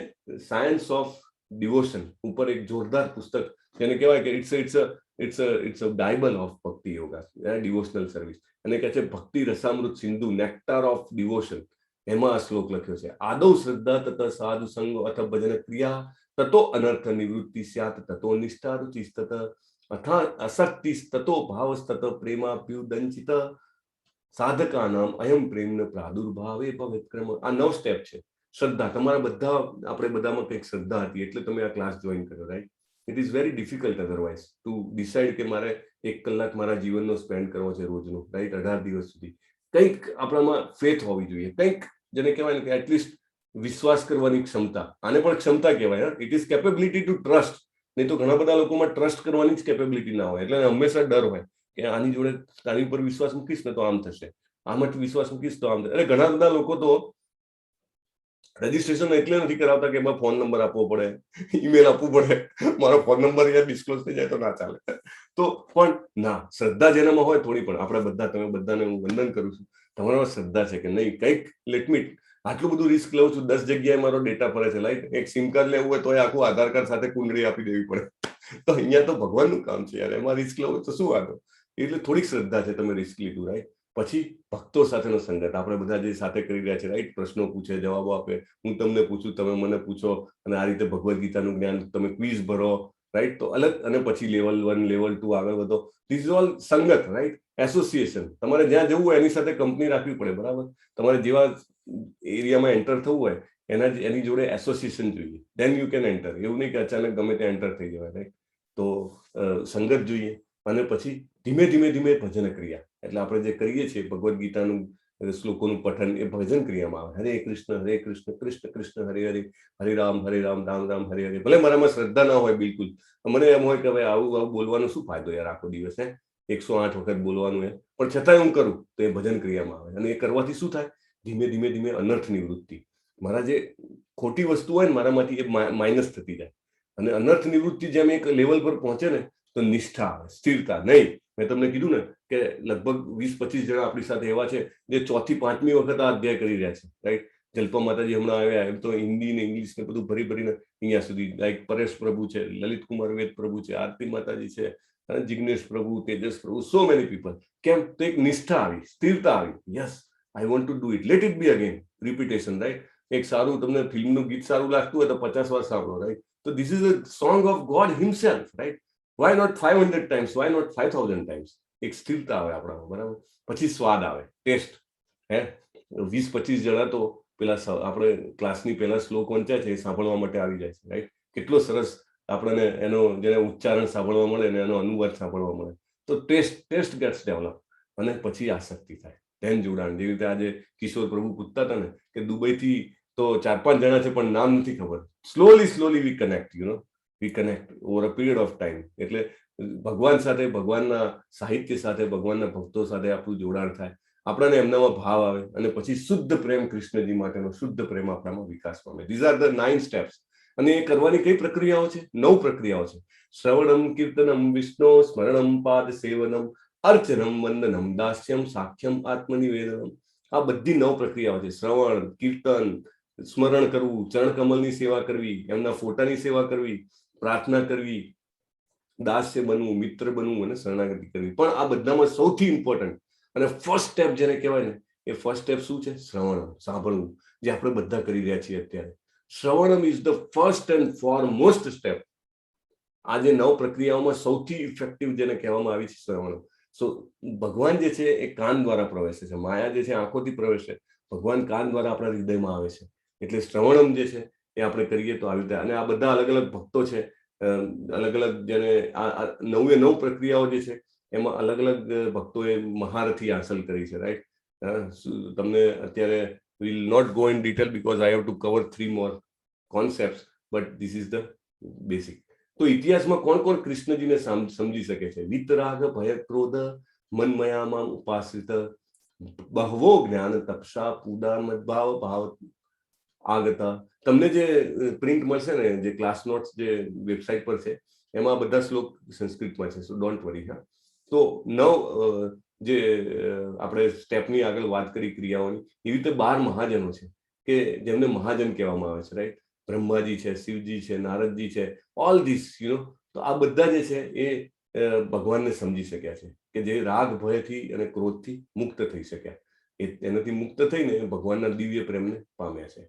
સાયન્સ ઓફ ડિવોશન ઉપર એક જોરદાર પુસ્તક, જેને કહેવાય કે ઇટ્સ અ બાઇબલ ઓફ ભક્તિ યોગા, ડિવોશનલ સર્વિસ, અને કહે છે ભક્તિ રસામૃત સિંધુ, નેક્ટાર ઓફ ડિવોશન. એમાં આ શ્લોક લખ્યો છે. આદૌ શ્રદ્ધા તથા સાધુ સંગ અથ ભજન ક્રિયા તતો અનર્થ નિવૃત્તિ સ્યાત તતો નિષ્ઠા રુચિ તત અથા અશક્તિ તતો ભાવસ્તત પ્રેમાભ્યુદંચિત સાધકાનામ અયમ પ્રેમનો પ્રાદુર્ભાવે પવિત્રમ. આ 9 સ્ટેપ છે. શ્રદ્ધા, તમારા બધા, આપણે બધામાં કંઈક શ્રદ્ધા હતી એટલે તમે આ ક્લાસ જોઈન કર્યો, right? It is very difficult otherwise two decide કે મારે 1 કલાક મારા જીવનનો સ્પેન્ડ કરવો છે રોજનો, રાઈટ? 18 દિવસ સુધી. કંઈક આપણામાં ફેથ હોવી જોઈએ, કંઈક જેને કહેવાય ને કે એટલીસ્ટ વિશ્વાસ કરવાની ક્ષમતા. આને પણ ક્ષમતા કહેવાય. It is capability to trust. નહીં તો ઘણા બધા લોકોમાં ટ્રસ્ટ કરવાની જ કેપેબિલિટી ના હોય, એટલે હંમેશા ડર હોય કે આની જોડે, આની પર વિશ્વાસ મૂકીશ ને તો આમ થશે, આમાંથી વિશ્વાસ મૂકીશ તો આમ થશે. એટલે ઘણા બધા લોકો તો રજીસ્ટ્રેશન એટલે નથી કરાવતા કે એમાં ફોન નંબર આપવો પડે, ઈમેલ આપવું પડે, મારો ફોન નંબર યાર ડિસ્ક્લોઝ થઈ જાય તો ના ચાલે. તો પણ ના, શ્રદ્ધા જેનામાં હોય થોડી પણ, આપણે બધા, તમે બધાને હું વંદન કરું છું, તમારામાં શ્રદ્ધા છે કે નહીં કંઈક લેટમીટ આટલું બધું રિસ્ક લઉં છું, 10 જગ્યાએ મારો ડેટા ફરે છે, લાઈક એક સિમ કાર્ડ લેવું હોય તો આખું આધાર કાર્ડ સાથે કુંડળી આપી દેવી પડે. તો અહીંયા તો ભગવાનનું કામ છે યાર, એમાં રિસ્ક લેવું તો શું વાંધો? એટલે થોડીક શ્રદ્ધા છે, તમે રિસ્ક લીધું, રાઈટ? પછી ભક્તો સાથેનો સંગત, આપણે બધા જે સાથે કરી રહ્યા છે, રાઈટ? પ્રશ્નો પૂછે, જવાબો આપે, હું તમને પૂછું, તમે મને પૂછો, અને આ રીતે ભગવદ્ ગીતાનું જ્ઞાન, તમે ક્વિઝ ભરો, રાઈટ? તો અલગ, અને પછી લેવલ 1 લેવલ 2 આગળ વધો. ધીસ ઇઝ ઓલ સંગત, રાઈટ? એસોસિએશન. તમારે જ્યાં જવું હોય એની સાથે કંપની રાખવી પડે, બરાબર? તમારે જેવા એરિયામાં એન્ટર થવું હોય એની જોડે એસોસિએશન જોઈએ, ધેન યુ કેન એન્ટર. એવું નહીં કે અચાનક ગમે ત્યાં એન્ટર થઈ જવાય, રાઈટ? તો સંગત જોઈએ. અને પછી ધીમે ધીમે ભજન ક્રિયા, એટલે આપણે જે કરીએ છીએ ભગવદ્ ગીતાનું શ્લોકોનું પઠન, એ ભજન ક્રિયામાં આવે. હરે કૃષ્ણ કૃષ્ણ કૃષ્ણ હરે હરે, હરે રામ રામ રામ હરે હરે. ભલે મારામાં શ્રદ્ધા ના હોય બિલકુલ, મને એમ હોય કે ભાઈ આવું બોલવાનો શું ફાયદો યાર, આખો દિવસ 108 વખત બોલવાનું, પણ છતાંય હું કરું તો એ ભજન ક્રિયામાં આવે. અને એ કરવાથી શું થાય? ધીમે ધીમે અનર્થ નિવૃત્તિ, મારા જે ખોટી વસ્તુ હોય ને મારામાંથી એ માઇનસ થતી જાય. અને અનર્થ નિવૃત્તિ જેમ એક લેવલ પર પહોંચે ને તો નિષ્ઠા આવે, સ્થિરતા. નહીં, મેં તમને કીધું ને કે લગભગ 20-25 જણા આપણી સાથે એવા છે જે 4th થી 5મી વખત આ અધ્યાય કરી રહ્યા છે, રાઈટ? જલ્પા માતાજી હમણાં આવ્યા, એમ તો હિન્દી ને ઇંગ્લિશ ને બધું ભરીને અહીંયા સુધી, લાઈક પરેશ પ્રભુ છે, લલિત કુમાર વેદ પ્રભુ છે, આરતી માતાજી છે, જિગ્નેશ પ્રભુ, તેજસ પ્રભુ, સો મેની પીપલ. કેમ? તો એક નિષ્ઠા આવી, સ્થિરતા આવી. Yes, I want to do it, let it be again, repetition, right? એક સારું, તમને ફિલ્મનું ગીત સારું લાગતું હોય તો 50 વાર સાંભળો, રાઈટ? તો this is a song of God himself, right? Why not 500 times, why not 5000 times? એક સ્થિરતા આવે આપણામાં, બરાબર. પછી સ્વાદ આવે, ટેસ્ટ. 20-25 જણા તો પેલા આપણે ક્લાસની પહેલા શ્લોક વંચાય છે એ સાંભળવા માટે આવી જાય છે, રાઈટ. કેટલો સરસ આપણને એનો જેને ઉચ્ચારણ સાંભળવા મળે ને એનો અનુવાદ સાંભળવા મળે. તો ટેસ્ટ ગેટ્સ ડેવલપ, અને પછી આસક્તિ થાય, ધેન જોડાણ. જેવી રીતે આજે કિશોર પ્રભુ પૂછતા હતા ને કે દુબઈથી તો 4-5 જણા છે પણ નામ નથી ખબર. Slowly we connect, we connect over a period of time. એટલે ભગવાન સાથે, ભગવાનના સાહિત્ય સાથે, ભગવાનના ભક્તો સાથે આપણું જોડાણ થાય, આપણને એમનામાં ભાવ આવે, અને પછી શુદ્ધ પ્રેમ, કૃષ્ણજી માટેનો શુદ્ધ પ્રેમ આપણામાં વિકાસ પામે. These are the 9 steps. અને એ કરવાની કઈ પ્રક્રિયાઓ છે? 9 પ્રક્રિયાઓ છે. શ્રવણમ, કીર્તનમ, વિષ્ણુ સ્મરણમ, પાદ સેવનમ, અર્ચનમ, વંદનમ, દાસ્યમ, સાખ્યમ, આત્મનિવેદનમ. આ બધી 9 પ્રક્રિયાઓ છે. શ્રવણ, કીર્તન, સ્મરણ કરવું, ચરણ કમલની સેવા કરવી, એમના ફોટાની સેવા કરવી, પ્રાર્થના કરવી, દાસ્ય બનવું, મિત્ર બનવું અને શરણાગતિ કરવી. પણ આ બધામાં સૌથી ઇમ્પોર્ટન્ટ અને ફર્સ્ટ સ્ટેપ જેને કહેવાય ને, એ ફર્સ્ટ સ્ટેપ શું છે? શ્રવણમ, સાંભળવું, જે આપણે બધા કરી રહ્યા છીએ અત્યારે. શ્રવણમ is the first and foremost step. આ જે 9 પ્રક્રિયાઓમાં સૌથી ઇફેક્ટિવ જેને કહેવામાં આવી છે શ્રવણમ. સો ભગવાન જે છે એ કાન દ્વારા પ્રવેશે છે, માયા જે છે આંખોથી પ્રવેશે, ભગવાન કાન દ્વારા આપણા હૃદયમાં આવે છે. એટલે શ્રવણમ જે છે એ આપણે કરીએ તો આવી રીતે. અને આ બધા અલગ અલગ ભક્તો છે, અલગ અલગ જેને આ 9 પ્રક્રિયાઓ જે છે એમાં અલગ અલગ ભક્તોએ મહારથી હાંસલ કરી છે, રાઈટ. તમને અત્યારે will not go in detail because I have to cover 3 more concept, but this is the basic. તો ઇતિહાસમાં કોણ કોણ કૃષ્ણજીને સમજી શકે છે? વિતરાગ ભય ક્રોધ મનમયામાં ઉપાસિત બહવો જ્ઞાન તપસા પૂદા મદભાવ ભાવ આગતા. તમને જે પ્રિન્ટ મળશે ને, જે ક્લાસ નોટ્સ જે વેબસાઇટ પર છે, એમાં બધા શ્લોક સંસ્કૃતમાં છે, સો ડોન્ટ વરી. હા, તો 9 જે આપણે સ્ટેપની આગળ વાત કરી ક્રિયાઓની, એવી રીતે 12 મહાજનો છે કે જેમને મહાજન કહેવામાં આવે છે, રાઈટ. બ્રહ્માજી છે, શિવજી છે, નારદજી છે, ઓલ ધીસ તો આ બધા જે છે એ ભગવાનને સમજી શક્યા છે, કે જે રાગ ભયથી અને ક્રોધથી મુક્ત થઈ શક્યા. એનાથી મુક્ત થઈને ભગવાનના દિવ્ય પ્રેમને પામ્યા છે.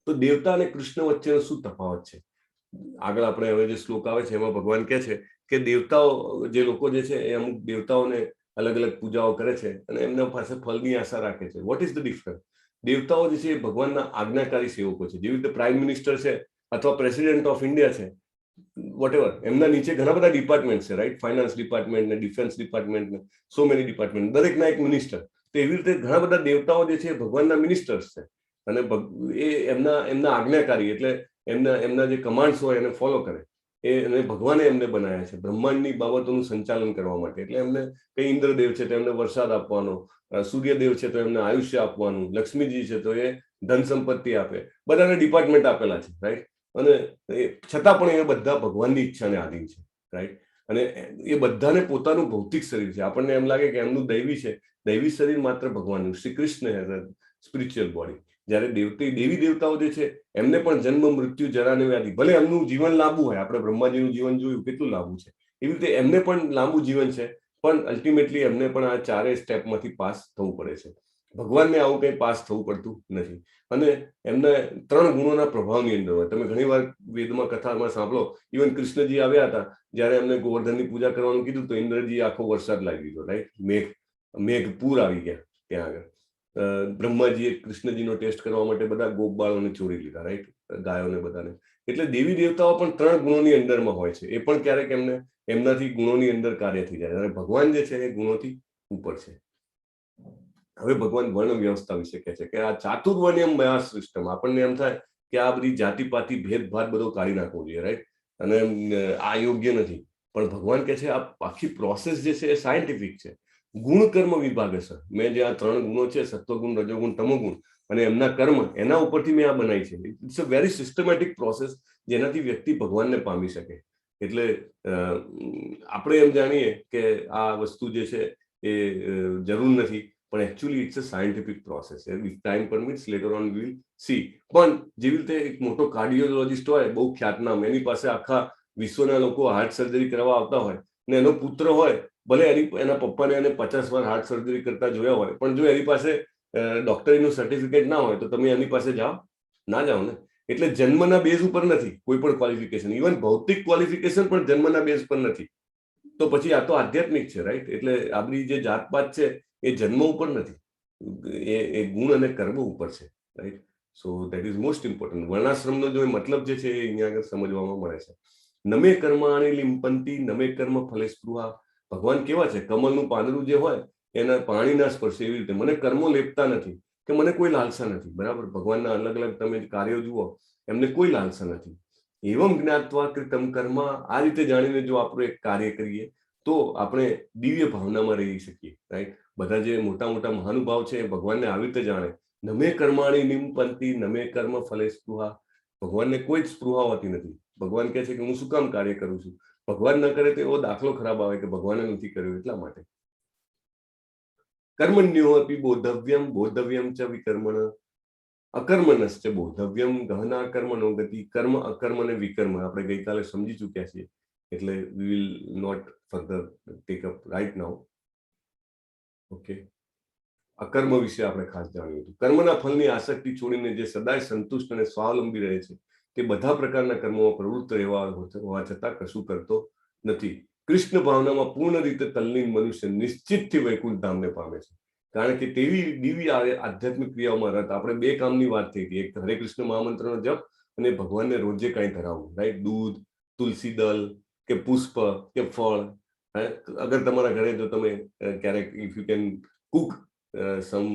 તો દેવતા અને કૃષ્ણ વચ્ચેનો શું તફાવત છે? આગળ આપણે હવે જે શ્લોક આવે છે એમાં ભગવાન કહે છે કે દેવતાઓ, જે લોકો જે છે એ અમુક દેવતાઓને અલગ અલગ પૂજાઓ કરે છે અને એમના પાસે ફળની આશા રાખે છે. What is the difference? દેવતાઓ જે છે એ ભગવાનના આજ્ઞાકારી સેવકો છે. જેવી રીતે પ્રાઇમ મિનિસ્ટર છે અથવા પ્રેસિડેન્ટ ઓફ ઇન્ડિયા છે, વોટેવર, એમના નીચે ઘણા બધા ડિપાર્ટમેન્ટ છે, રાઈટ. ફાઇનાન્સ ડિપાર્ટમેન્ટ ને, ડિફેન્સ ડિપાર્ટમેન્ટ ને, સો મેની ડિપાર્ટમેન્ટ, દરેકના એક મિનિસ્ટર. તો એવી રીતે ઘણા બધા દેવતાઓ જે છે એ ભગવાનના મિનિસ્ટર્સ છે, અને એ એમના આજ્ઞાકારી, એટલે એમના જે કમાન્ડ્સ હોય એને ફોલો કરે. એને ભગવાને એમને બનાવ્યા છે બ્રહ્માંડની બાબતોનું સંચાલન કરવા માટે. એટલે એમને કઈ ઇન્દ્રદેવ છે તો એમને વરસાદ આપવાનો, સૂર્યદેવ છે તો એમને આયુષ્ય આપવાનું, લક્ષ્મીજી છે તો એ ધન સંપત્તિ આપે. બધાને ડિપાર્ટમેન્ટ આપેલા છે, રાઈટ. અને છતાં પણ એ બધા ભગવાનની ઈચ્છાને આધીન છે, રાઈટ. અને એ બધાને પોતાનું ભૌતિક શરીર છે. આપણને એમ લાગે કે એમનું દૈવી છે, દૈવી શરીર માત્ર ભગવાનનું, શ્રી કૃષ્ણ સ્પિરિચ્યુઅલ બોડી. જ્યારે દેવી દેવતાઓ જે છે એમને પણ જન્મ, મૃત્યુ, જરા અને વ્યાધિ, ભલે એમનું જીવન લાંબુ હોય, આપણે બ્રહ્માજીનું જીવન જોયું કેટલું લાંબુ છે, એવી રીતે એમને પણ લાંબુ જીવન છે, પણ અલ્ટિમેટલી એમને પણ આ 4 સ્ટેપમાંથી પાસ થવું પડે છે. ભગવાનને આવું કંઈ પાસ થવું પડતું નથી. અને એમને 3 ગુણોના પ્રભાવની અંદર હોય. તમે ઘણીવાર વેદમાં કથામાં સાંભળો, ઇવન કૃષ્ણજી આવ્યા હતા, જ્યારે એમને ગોવર્ધનની પૂજા કરવાનું કીધું તો ઇન્દ્રજી આખો વરસાદ લાવી દીધો, રાઈટ. મેઘ પૂર આવી ગયા ત્યાં આગળ. બ્રહ્માજીએ કૃષ્ણજીનો ટેસ્ટ કરવા માટે બધા ગોપબાળોને ચોરી લીધા, રાઈટ, ગાયોને બધાને. એટલે દેવી દેવતાઓ પણ 3 ગુણોની અંદરમાં હોય છે. એ પણ ક્યારેક એમનાથી ગુણોની અંદર કાર્ય થઈ જાય. અને ભગવાન જે છે એ ગુણોથી ઉપર છે. હવે ભગવાન વર્ણ વ્યવસ્થા વિશે કહે છે કે આ ચાતુર્વર્ણ્યમ મયા સૃષ્ટમ. આપણને એમ થાય કે આ બધી જાતિપાતિ ભેદભાદ બધો કાઢી નાખવો જોઈએ, રાઈટ, અને આ યોગ્ય નથી. પણ ભગવાન કહે છે આ આખી પ્રોસેસ જે છે એ સાયન્ટિફિક છે. ગુણ કર્મ વિભાગ છે. મેં જે આ 3 ગુણો છે, સત્વગુણ, રજોગુણ, તમોગુણ, અને એમના કર્મ, એના ઉપરથી મેં આ બનાવી છે. It's a very systematic process, જેનાથી વ્યક્તિ ભગવાનને પામી શકે. એટલે આપણે એમ જાણીએ કે આ વસ્તુ જે છે એ જરૂર નથી, પણ actually it's a scientific process. If time permits later on we will see. પણ જેવી રીતે એક મોટો કાર્ડિયોલોજિસ્ટ હોય, બહુ ખ્યાતનામ, એની પાસે આખા વિશ્વના લોકો હાર્ટ સર્જરી કરવા આવતા હોય, ને એનો પુત્ર હોય, ભલે એના પપ્પાને એને 50 વાર હાર્ટ સર્જરી કરતા જોયા હોય, પણ જો એની પાસે ડોક્ટરીનું સર્ટિફિકેટ ના હોય તો તમે એની પાસે જાઓ? ના જાઓ ને. એટલે જન્મના બેઝ ઉપર નથી કોઈ પણ ક્વોલિફિકેશન, ઇવન ભૌતિક ક્વોલિફિકેશન પણ જન્મના બેઝ પર નથી. તો પછી આ તો આધ્યાત્મિક છે, રાઈટ? એટલે આપણી જે જાતપાત છે એ જન્મ ઉપર નથી, એ ગુણ અને કર્મ ઉપર છે, right? So that is most important. વર્ણાશ્રમનો જો મતલબ જે છે એ અહીંયા આગળ સમજવામાં મળે છે. નમે કર્માણિ લિંપંતી નમે કર્મ ફલે સ્પૃહા. ભગવાન કેવા છે? કમળનું પાંદડું જે હોય એના પાણીના સ્પર્શે, એવી રીતે મને કર્મો લેપતા નથી કે મને કોઈ લાલસા નથી. બરાબર? ભગવાનના અલગ અલગ તમે કાર્યો જુઓ, એમને કોઈ લાલસા નથી. એવમ જ્ઞાત્વા કૃતમ કર્મ. આ રીતે જાણીને જો આપણે એક કાર્ય કરીએ તો આપણે દિવ્ય ભાવનામાં રહી શકીએ, રાઈટ? બધા જે મોટા મોટા મહાનુભાવ છે એ ભગવાનને આવી રીતે જાણે. નમે કર્માણિ લિંપંતી નમે કર્મ ફલે સ્પૃહા. ભગવાનને કોઈ જ સ્પૃહા હોતી નથી. ભગવાન કહે છે કે હું શું કામ કાર્ય કરું છું? ભગવાન ન કરે તો એવો દાખલો ખરાબ આવે કે ભગવાને નથી કર્યું એટલા માટે. કર્મણ્યો અપી બોધવ્યમ બોધવ્યમ ચ વિકર્મણ. અકર્મણશ્ચ બોધવ્યમ ગહના કર્મણો ગતિ. કર્મ અકર્મ અને વિકર્મ આપણે ગઈકાલે સમજી ચૂક્યા છીએ, એટલે we will not further take up right now. Okay, અકર્મ વિશે આપણે ખાસ જાણ્યું હતું. કર્મના ફળની આસક્તિ છોડીને જે સદાય સંતુષ્ટ અને સ્વાવલંબી રહે છે તે બધા પ્રકારના કર્મોમાં પ્રવૃત્ત રહેવા હોવા છતાં કશું કરતો નથી. કૃષ્ણ ભાવનામાં પૂર્ણ રીતે તલ્લીન મનુષ્ય નિશ્ચિતથી વૈકુંઠ ધામને પામે છે. કારણ કે તેવી દિવ્ય આધ્યાત્મિક ક્રિયાઓમાં રત. આપણે બે કામની વાત થઈ હતી, એક હરે કૃષ્ણ મહામંત્રનો જપ અને ભગવાનને રોજે કંઈ ધરાવવું, રાઈટ? દૂધ, તુલસી દળ કે પુષ્પ કે ફળ. અગર તમારા ઘરે જો તમે ક્યારેક ઇફ યુ કેન કુક સમ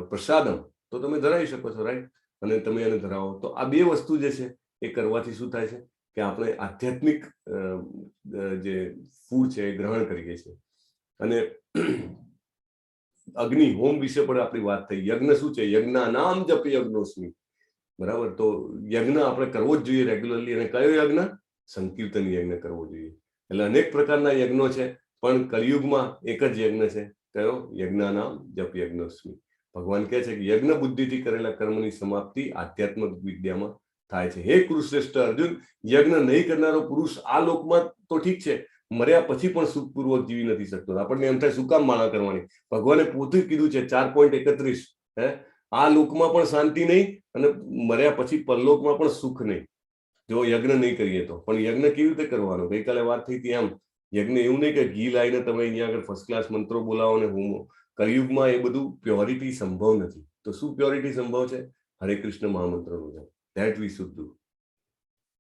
પ્રસાદમ તો તમે ધરાવી શકો છો, રાઈટ? અને તમે એને ધરાવો તો આ બે વસ્તુ જે છે એ કરવાથી શું થાય છે કે આપણે આધ્યાત્મિક જે ફૂડ છે એ ગ્રહણ કરીએ છીએ. અને અગ્નિ હોમ વિશે પણ આપણી વાત થઈ. યજ્ઞ શું છે? યજ્ઞ નામ જપ યજ્ઞોસ્મી. બરાબર? તો યજ્ઞ આપણે કરવો જ જોઈએ રેગ્યુલરલી. અને કયો યજ્ઞ? સંકીર્તન યજ્ઞ કરવો જોઈએ. એટલે અનેક પ્રકારના યજ્ઞો છે, પણ કલિયુગમાં એક જ યજ્ઞ છે. કયો? યજ્ઞાનામ જપ યજ્ઞોસ્મી. ભગવાન કહે છે કે યજ્ઞ બુદ્ધિથી કરેલા કર્મની સમાપ્તિ આધ્યાત્મિક વિદ્યામાં થાય છે. હે કુરુશ્રેષ્ઠ અર્જુન, યજ્ઞ નહીં કરનારો પુરુષ આ લોકમાં તો ઠીક છે, મર્યા પછી પણ સુખપૂર્વક જીવી નથી શકતો. આપણને એમ થાય શું કામ માળા કરવાની? ભગવાને પોતે કીધું છે 4.31, આ લોકમાં પણ શાંતિ નહીં અને મર્યા પછી પરલોકમાં પણ સુખ નહીં જો યજ્ઞ નહીં કરીએ તો. પણ યજ્ઞ કેવી રીતે કરવાનો? ગઈકાલે વાત થઈ હતી એમ. યજ્ઞ એવું નહીં કે ઘી લાવીને તમે અહીંયા આગળ ફર્સ્ટ ક્લાસ મંત્રો બોલાવો ને હોમો. કલયુગમાં એ બધું પ્યોરિટી સંભવ નથી. તો શું પ્યોરિટી સંભવ છે? હરે કૃષ્ણ મહામંત્રનું જપ. That we should do.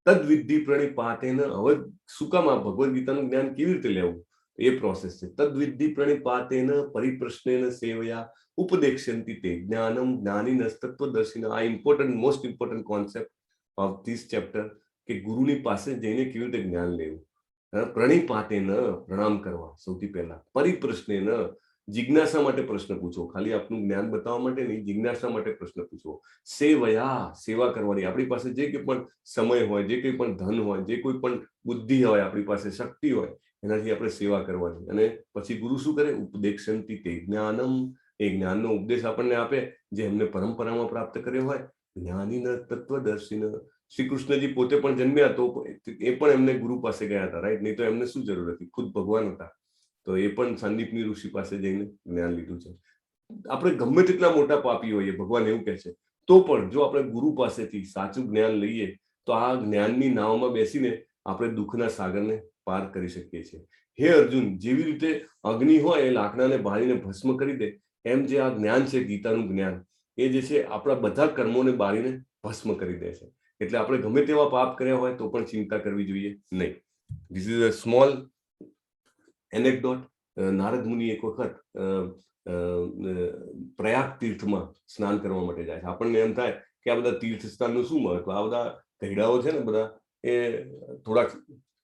તદ વિદ્ધિ પ્રણિપાતેન. હવે શું કામ આ ભગવદ ગીતાનું જ્ઞાન કેવી રીતે લેવું? એ પ્રોસેસ છે. તદ વિદ્ધિ પ્રણિપાતેન પરિપ્રશ્નેન સેવયા ઉપદેક્ષ્યંતિ તે જ્ઞાનમ જ્ઞાનિનઃ તત્વદર્શિનઃ. આ important, most important concept of this chapter કે ગુરુની પાસે જઈને કેવી રીતે જ્ઞાન લેવું. પ્રણિપાતેન પ્રણામ કરવા સૌથી પહેલા. પરિપ્રશ્નેન જિજ્ઞાસા માટે પ્રશ્ન પૂછો. ખાલી આપનું જ્ઞાન બતાવવા માટે નહીં, જિજ્ઞાસા માટે પ્રશ્ન પૂછો. સેવયા સેવા કરવાની. આપણી પાસે જે કંઈ પણ સમય હોય, જે કંઈ પણ ધન હોય, જે કોઈ પણ બુદ્ધિ હોય, આપણી પાસે શક્તિ હોય, એનાથી આપણે સેવા કરવાની. અને પછી ગુરુ શું કરે? ઉપદેક્ષ્યંતિ તે જ્ઞાનમ. એ જ્ઞાનનો ઉપદેશ આપણને આપે જે એમને પરંપરામાં પ્રાપ્ત કર્યો હોય. જ્ઞાનિનઃ તત્વદર્શિનઃ. શ્રી કૃષ્ણજી પોતે પણ જન્મ્યા તો એ પણ એમને ગુરુ પાસે ગયા હતા, રાઈટ? નહીં તો એમને શું જરૂર હતી? ખુદ ભગવાન હતા. તો એ પણ સાંદીપની ઋષિ પાસે જઈને જ્ઞાન લીધું છે. આપણે ગમે તેટલા મોટા પાપી હોઈએ, ભગવાન એવું કહે છે, તો પણ જો આપણે ગુરુ પાસેથી સાચું જ્ઞાન લઈએ તો આ જ્ઞાનની નાવમાં બેસીને આપણે દુઃખના સાગરને પાર કરી શકીએ છીએ. હે અર્જુન, જેવી રીતે અગ્નિ હોય એ લાકડાને બાળીને ભસ્મ કરી દે, એમ જે આ જ્ઞાન છે, ગીતાનું જ્ઞાન, એ જે છે આપણા બધા કર્મોને બાળીને ભસ્મ કરી દે છે. એટલે આપણે ગમે તેવા પાપ કર્યા હોય તો પણ ચિંતા કરવી જોઈએ નહીં. This is a small anecdote. Narad Muni એક વખત પ્રયાગ તીર્થમાં સ્નાન કરવા માટે જાય છે. આપણને એમ થાય કે આ બધા તીર્થ સ્થાનનું શું મહત્વ? આ બધા કહીડાઓ છે ને બધા, એ થોડાક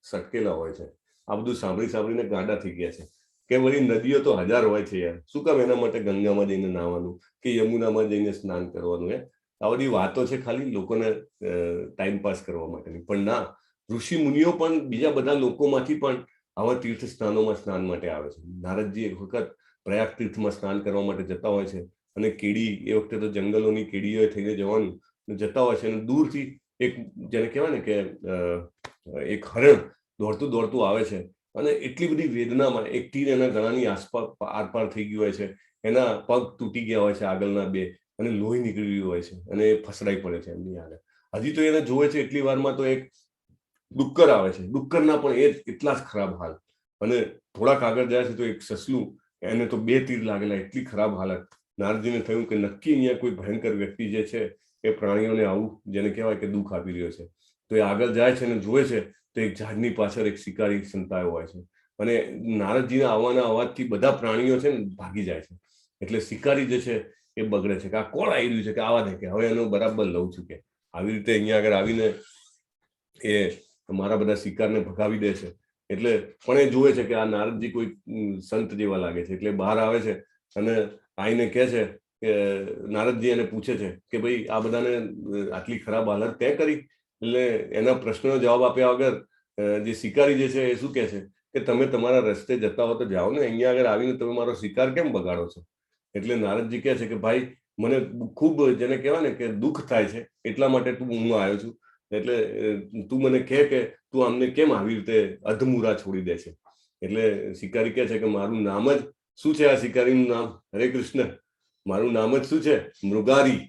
સટકેલા હોય છે. આ બધું સાંભળીને ગાંડા થઈ ગયા છે કે વળી નદીઓ તો 1000 હોય છે યાર, શું કામ એના માટે ગંગામાં જઈને નાહવાનું કે યમુનામાં જઈને સ્નાન કરવાનું? આ બધી વાતો છે ખાલી લોકોને ટાઈમ પાસ કરવા માટેની. પણ ના, ઋષિ મુનિઓ પણ બીજા બધા લોકોમાંથી પણ આવા તીર્થ સ્થાનોમાં સ્નાન માટે આવે છે. નારદજી એક વખત પ્રયાગ તીર્થમાં સ્નાન કરવા માટે જતા હોય છે અને કેડી, એ વખતે તો જંગલોની કેડીઓ થઈને જવાનું જતા હોય છે અને દૂરથી એક, જેને કહેવાય ને કે એક હરણ દોડતું દોડતું આવે છે અને એટલી બધી વેદનામાં એક તીર એના ગળાની આસપાસ આરપાર થઈ ગયું હોય છે, એના પગ તૂટી ગયા હોય છે આગળના બે, અને લોહી નીકળી ગયું હોય છે અને એ ફસડાઈ પડે છે એમની આગળ. હજી તો એને જોવે છે એટલી વારમાં તો એક ડુક્કર આવે છે. ડુક્કરના પણ એ એટલા જ ખરાબ હાલ. અને થોડાક આગળ જાય છે તો એક સસલું, એને તો 2 તીર લાગેલા, એટલી ખરાબ હાલત. નારદજીને થયું કે નક્કી અહીંયા કોઈ ભયંકર વ્યક્તિ જે છે એ પ્રાણીઓને આવું જેને કહેવાય કે દુઃખ આપી રહ્યો છે. તો એ આગળ જાય છે અને જોવે છે તો એક ઝાડની પાછળ એક શિકારી સંતાયો હોય છે. અને નારદજીના આવવાના અવાજથી બધા પ્રાણીઓ છે ને ભાગી જાય છે. એટલે શિકારી જે છે એ બગડે છે કે આ કોણ આવી રહ્યું છે, કે આવા દે, કે હવે એનો બરાબર લઉં છું. કે આવી રીતે અહીંયા આગળ આવીને એ મારા બધા શિકારને ભગાવી દે છે. એટલે પણ એ જોવે છે કે આ નારદજી કોઈ સંત જેવા લાગે છે. એટલે બહાર આવે છે અને આઈને કહે છે કે નારદજી એને પૂછે છે કે ભાઈ આ બધાને આટલી ખરાબ હાલત તે કરી? એટલે એના પ્રશ્નનો જવાબ આપ્યા વગર જે શિકારી જે છે એ શું કહે છે કે તમે તમારા રસ્તે જતા હો તો જાઓ ને, અહીંયા આગળ આવીને તમે મારો શિકાર કેમ બગાડો છો? એટલે નારદજી કહે છે કે ભાઈ મને ખૂબ જેને કહેવાય ને કે દુઃખ થાય છે, એટલા માટે હું આવ્યો છું. એટલે તું મને કહે કે તું અમને કેમ આવી રીતે અધમુરા છોડી દે છે? એટલે શિકારી કહે છે કે મારું નામ જ શું છે? આ શિકારીનું નામ હરે કૃષ્ણ, મારું નામ જ શું છે? મૃગારી.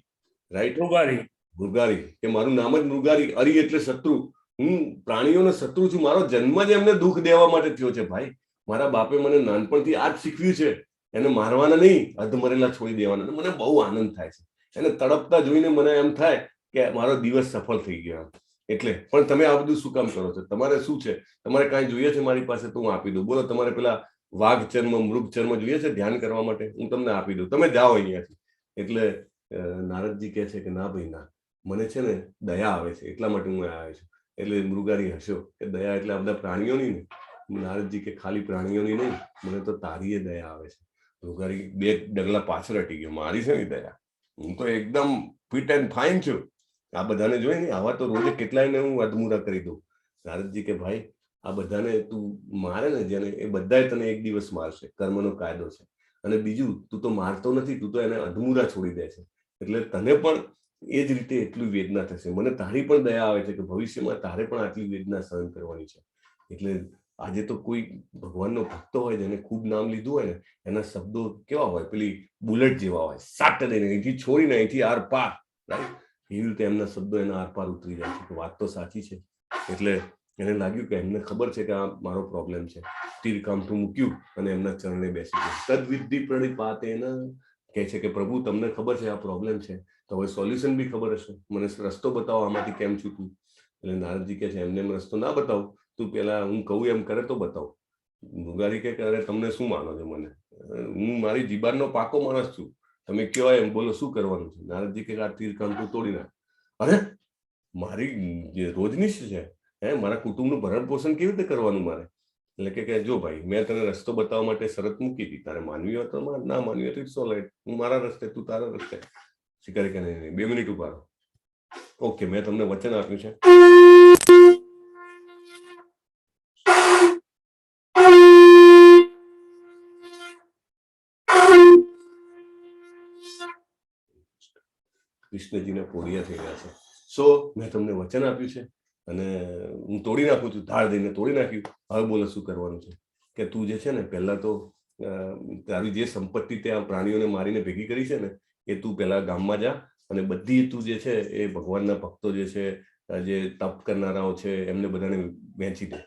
રાઈટ, મૃગારી. કે મારું નામ જ મૃગારી. અરી એટલે શત્રુ. હું પ્રાણીઓનો શત્રુ છું. મારો જન્મ જ એમને દુઃખ દેવા માટે થયો છે. ભાઈ, મારા બાપે મને નાનપણથી આ જ શીખવ્યું છે, એને મારવાના નહીં, અધમરેલા છોડી દેવાના. મને બહુ આનંદ થાય છે એને તડપતા જોઈને. મને એમ થાય કે મારો દિવસ સફળ થઈ ગયો. એટલે પણ તમે આ બધું શું કામ કરો છો? તમારે શું છે? તમારે કાંઈ જોઈએ છે મારી પાસે તો હું આપી દઉં. બોલો, તમારે પેલા વાઘ ચર્મ, મૃગ ચર્મ જોઈએ છે ધ્યાન કરવા માટે? હું તમને આપી દઉં, તમે જાઓ અહીંયાથી. એટલે નારદજી કહે છે કે ના ભાઈ ના, મને છે ને દયા આવે છે, એટલા માટે હું આવ્યો છું. એટલે મૃગારી હસ્યો કે દયા એટલે આ બધા પ્રાણીઓની ને? નારદજી કે ખાલી પ્રાણીઓની નહીં, મને તો તારી દયા આવે છે. મૃગારી 2 ડગલા પાછળ હટી ગયો. મારી છે ને દયા, હું તો એકદમ ફિટ એન્ડ ફાઇન છું. આ બધાને જોઈ ને આવા તો રોજ કેટલાયને હું અધમુરા કરી દઉં. નારદજી કે ભાઈ આ બધાને તું મારે ને જેને, એ બધાય તને એક દિવસ મારશે, કર્મનો કાયદો છે. અને બીજું, તું તો મારતો નથી, તું તો એને અધમુરા છોડી દે છે. એટલે તને પણ એ જ રીતે એટલી વેદના થશે. મને તારી પણ દયા આવે છે કે ભવિષ્યમાં તારે પણ આટલી વેદના સહન કરવાની છે. એટલે આજે તો કોઈ ભગવાનનો ભક્ત હોય જેને ખૂબ નામ લીધું હોય ને, એના શબ્દો કેવા હોય? પેલી બુલેટ જેવા હોય, સાટ દઈને અહીંથી છોડીને અહીંથી આર પાર. રાઈટ, એવી રીતે એમના શબ્દો એના આર પાર ઉતરી જાય છે કે વાત તો સાચી છે. એટલે એને લાગ્યું કે એમને ખબર છે કે આ મારો પ્રોબ્લેમ છે. તીર કામઠું મૂક્યું અને એમના ચરણે બેસી ગયું. તદ્વિધિ પ્રણિપાતેન, કહે છે કે પ્રભુ તમને ખબર છે આ પ્રોબ્લેમ છે, તો હવે સોલ્યુશન બી ખબર હશે, મને રસ્તો બતાવો આમાંથી કેમ છૂટું. એટલે નારદજી કહે છે એમને એમ રસ્તો ના બતાવું, તું પેલા હું કહું એમ કરે તો બતાવો. મૃગારી કહે કે અરે તમને શું માનો છો મને? હું મારી જીબાનનો પાકો માણસ છું, તમે કયો એમ બોલો, શું કરવાનું છે? નારદજી કે આ તીર કામઠું તોડી નાખ. અરે મારી જે રોજની છે, મારા કુટુંબનું ભરણ પોષણ કેવી રીતે કરવાનું મારે? એટલે કે જો ભાઈ, મેં તને રસ્તો બતાવવા માટે શરત મૂકી હતી, તારે માનવી હોય તો ના માનવી હોય તો ઇટ્સ ઓલ રાઈટ, હું મારા રસ્તે, તું તારા રસ્તે. શિકારી કે નહીં, 2 મિનિટ ઉભા રહો. ઓકે, મેં તમને વચન આપ્યું છે. કૃષ્ણજીને પોડિયા થઈ ગયા છે. સો મેં તમને વચન આપ્યું છે અને હું તોડી નાખું છું. ધાર દઈને તોડી નાખ્યું. હવે બોલો શું કરવાનું છે? કે તું જે છે ને, પહેલા તો તારી જે સંપત્તિ ત્યાં પ્રાણીઓને મારીને ભેગી કરી છે ને, એ તું પહેલા ગામમાં જા અને બધી તું જે છે એ ભગવાનના ભક્તો જે છે, જે તપ કરનારાઓ છે, એમને બધાને વહેંચી દે.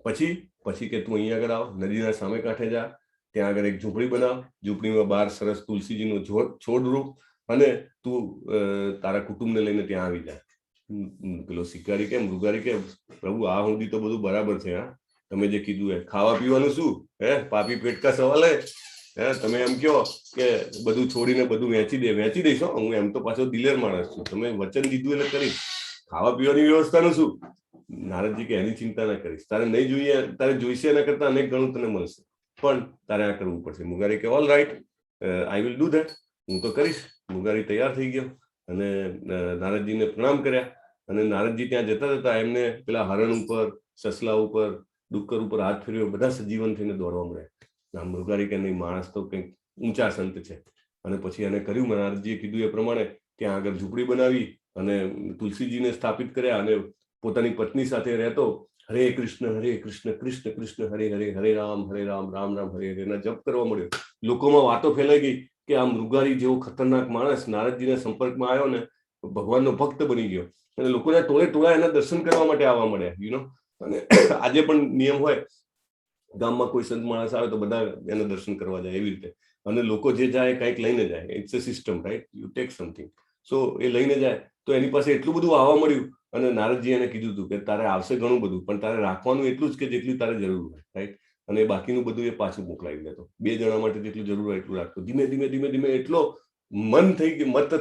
પછી કે તું અહીંયા આગળ આવ, નદીના સામે કાંઠે જા, ત્યાં આગળ એક ઝૂંપડી બનાવ, ઝૂંપડીમાં બહાર સરસ તુલસીજીનો છોડ રૂપ અને તું તારા કુટુંબને લઈને ત્યાં આવી જાય. પેલો શિકારી કે મૃગારી કે પ્રભુ આ સુધી તો બધું બરાબર છે, હા તમે જે કીધું એ ખાવા પીવાનું શું, પાપી પેટ કા સવાલ હે, તમે એમ કહો કે બધું છોડીને બધું વેચી દઈશ. હું એમ તો પાછો દિલેર માણસ છું, તમે વચન દીધું એટલે કરીશ. ખાવા પીવાની વ્યવસ્થાનું શું? નારદજી કે એની ચિંતા ના કરીશ, તારે નહીં જોઈએ, તારે જોઈશે એના કરતા અનેક ગણું તને મળશે, પણ તારે આ કરવું પડશે. મુગારી કે all right, I will do that, હું તો કરીશ. મુગારી તૈયાર થઈ ગયો અને નારદજીને પ્રણામ કર્યા. અને નારદજી ત્યાં જતા જતા એમને પેલા હરણ ઉપર, સસલા ઉપર, ડુક્કર ઉપર હાથ ફેર્યો. બધા સજીવન થઈને દોડવા મળ્યા. મૃગારી કે નહીં, માણસ તો કંઈક ઊંચા સંત છે. અને પછી એને કર્યું નારદજીએ કીધું એ પ્રમાણે. ત્યાં આગળ ઝૂંપડી બનાવી અને તુલસીજીને સ્થાપિત કર્યા અને પોતાની પત્ની સાથે રહેતો હરે કૃષ્ણ કૃષ્ણ કૃષ્ણ હરે હરે, હરે રામ રામ રામ હરે હરે ના જપ કરવા મળ્યો. લોકોમાં વાતો ફેલાઈ ગઈ કે આ મૃગારી જેવો ખતરનાક માણસ નારદજીના સંપર્કમાં આવ્યો ને ભગવાનનો ભક્ત બની ગયો અને લોકોના ટોળે ટોળા એના દર્શન કરવા માટે આવવા મળ્યા અને આજે પણ નિયમ હોય, ગામમાં કોઈ સંત માણસ આવે તો બધા એના દર્શન કરવા જાય એવી રીતે, અને લોકો જે જાય કંઈક લઈને જાય. It's a system, right? You take something. So એ લઈને જાય તો એની પાસે એટલું બધું આવવા મળ્યું અને નારદજી એને કીધું હતું કે તારે આવશે ઘણું બધું, પણ તારે રાખવાનું એટલું જ કે જેટલી તારે જરૂર હોય, રાઈટ? અને બાકીનું બધું એ પાછું મોકલાવી દેતો. 2 જણા માટે જેટલું જરૂર હોય એટલું રાખતો. ધીમે ધીમે ધીમે ધીમે એટલો મત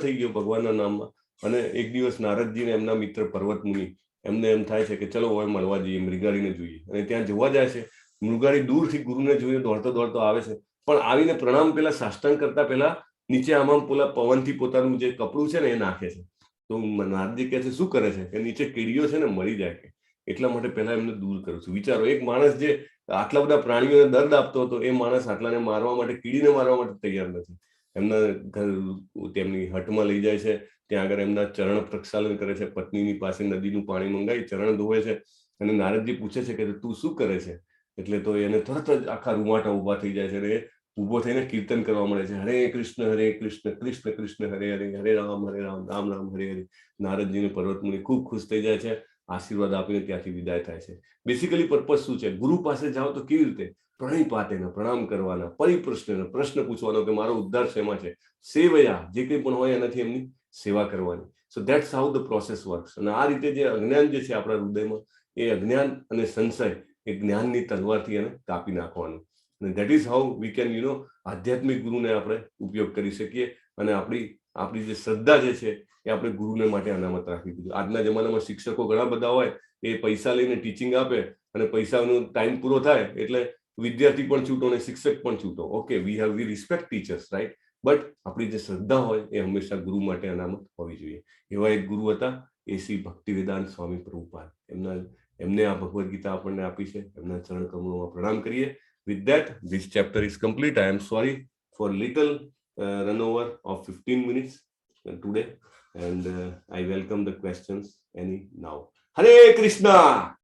થઈ ગયો ભગવાનના નામમાં. અને એક દિવસ નારદજીને એમના મિત્ર પર્વત મુનિ એમને એમ થાય છે કે ચલો હવે મળવા જઈએ, મૃગાળીને જોઈએ. અને ત્યાં જોવા જાય છે. મૃગાળી દૂરથી ગુરુને જોઈને દોડતો દોડતો આવે છે, પણ આવીને પ્રણામ પેલા સાષ્ટાંગ કરતા પહેલા નીચે આમાં પેલા પવનથી પોતાનું જે કપડું છે ને એ નાખે છે. તો નારદજી કહે છે શું કરે છે? કે નીચે કીડીઓ છે ને મરી જાય કે એટલા માટે પહેલા એમને દૂર કરું છું. વિચારો, એક માણસ જે આટલા બધા પ્રાણીઓને દર્દ આપતો હતો એ માણસ આટલાને મારવા માટે, કીડીને મારવા માટે તૈયાર નથી. એમના તેમની હટમાં લઈ જાય છે, ત્યાં આગળ એમના ચરણ પ્રક્ષાલન કરે છે, પત્નીની પાસે નદીનું પાણી મંગાવી ચરણ ધોવે છે. અને નારદજી પૂછે છે કે તું શું કરે છે? એટલે તો એને તરત જ આખા રૂવાટા ઉભા થઈ જાય છે અને ઉભો થઈને કીર્તન કરવા મળે છે, હરે કૃષ્ણ કૃષ્ણ કૃષ્ણ હરે હરે, હરે રામ રામ રામ હરે હરે. નારદજીને પર્વતમુનિ ખૂબ ખુશ થઈ જાય છે, આશીર્વાદ આપીને ત્યાંથી વિદાય થાય છે. બેસિકલી પર્પઝ શું છે? ગુરુ પાસે જાઓ તો કેવી રીતે? પ્રણિપાતેના, પ્રણામ કરવાના, પરિપ્રશ્નના, પ્રશ્ન પૂછવાનો કે મારો ઉદ્ધાર શેમાં છે, સેવયા, જે કંઈ પણ હોય એનાથી એમની સેવા કરવાની. સો that's how the process works. અને આ રીતે જે અજ્ઞાન જે છે આપણા હૃદયમાં, એ અજ્ઞાન અને સંશય એ જ્ઞાનની તલવારથી એને કાપી નાખવાનું. અને that is how we can આધ્યાત્મિક ગુરુને આપણે ઉપયોગ કરી શકીએ અને આપણી જે શ્રદ્ધા જે છે એ આપણે ગુરુને માટે અનામત રાખવી જોઈએ. આજના જમાનામાં શિક્ષકો ઘણા બધા હોય, એ પૈસા લઈને ટીચિંગ આપે અને પૈસાનો ટાઈમ પૂરો થાય એટલે વિદ્યાર્થી પણ છૂટો અને શિક્ષક પણ છૂટો. Okay, we respect teachers, right? But આપણી જે શ્રદ્ધા હોય એ હંમેશા ગુરુ માટે અનામત હોવી જોઈએ. એવા એક ગુરુ હતા એ શ્રી ભક્તિવેદાંત સ્વામી પ્રભુપાદ. એમને આ ભગવદ્ ગીતા આપણને આપી છે. એમના ચરણ કમળોમાં પ્રણામ કરીએ. With that, this chapter is complete. I am sorry for little run over of 15 minutes today, and I welcome the questions any now. Hare Krishna.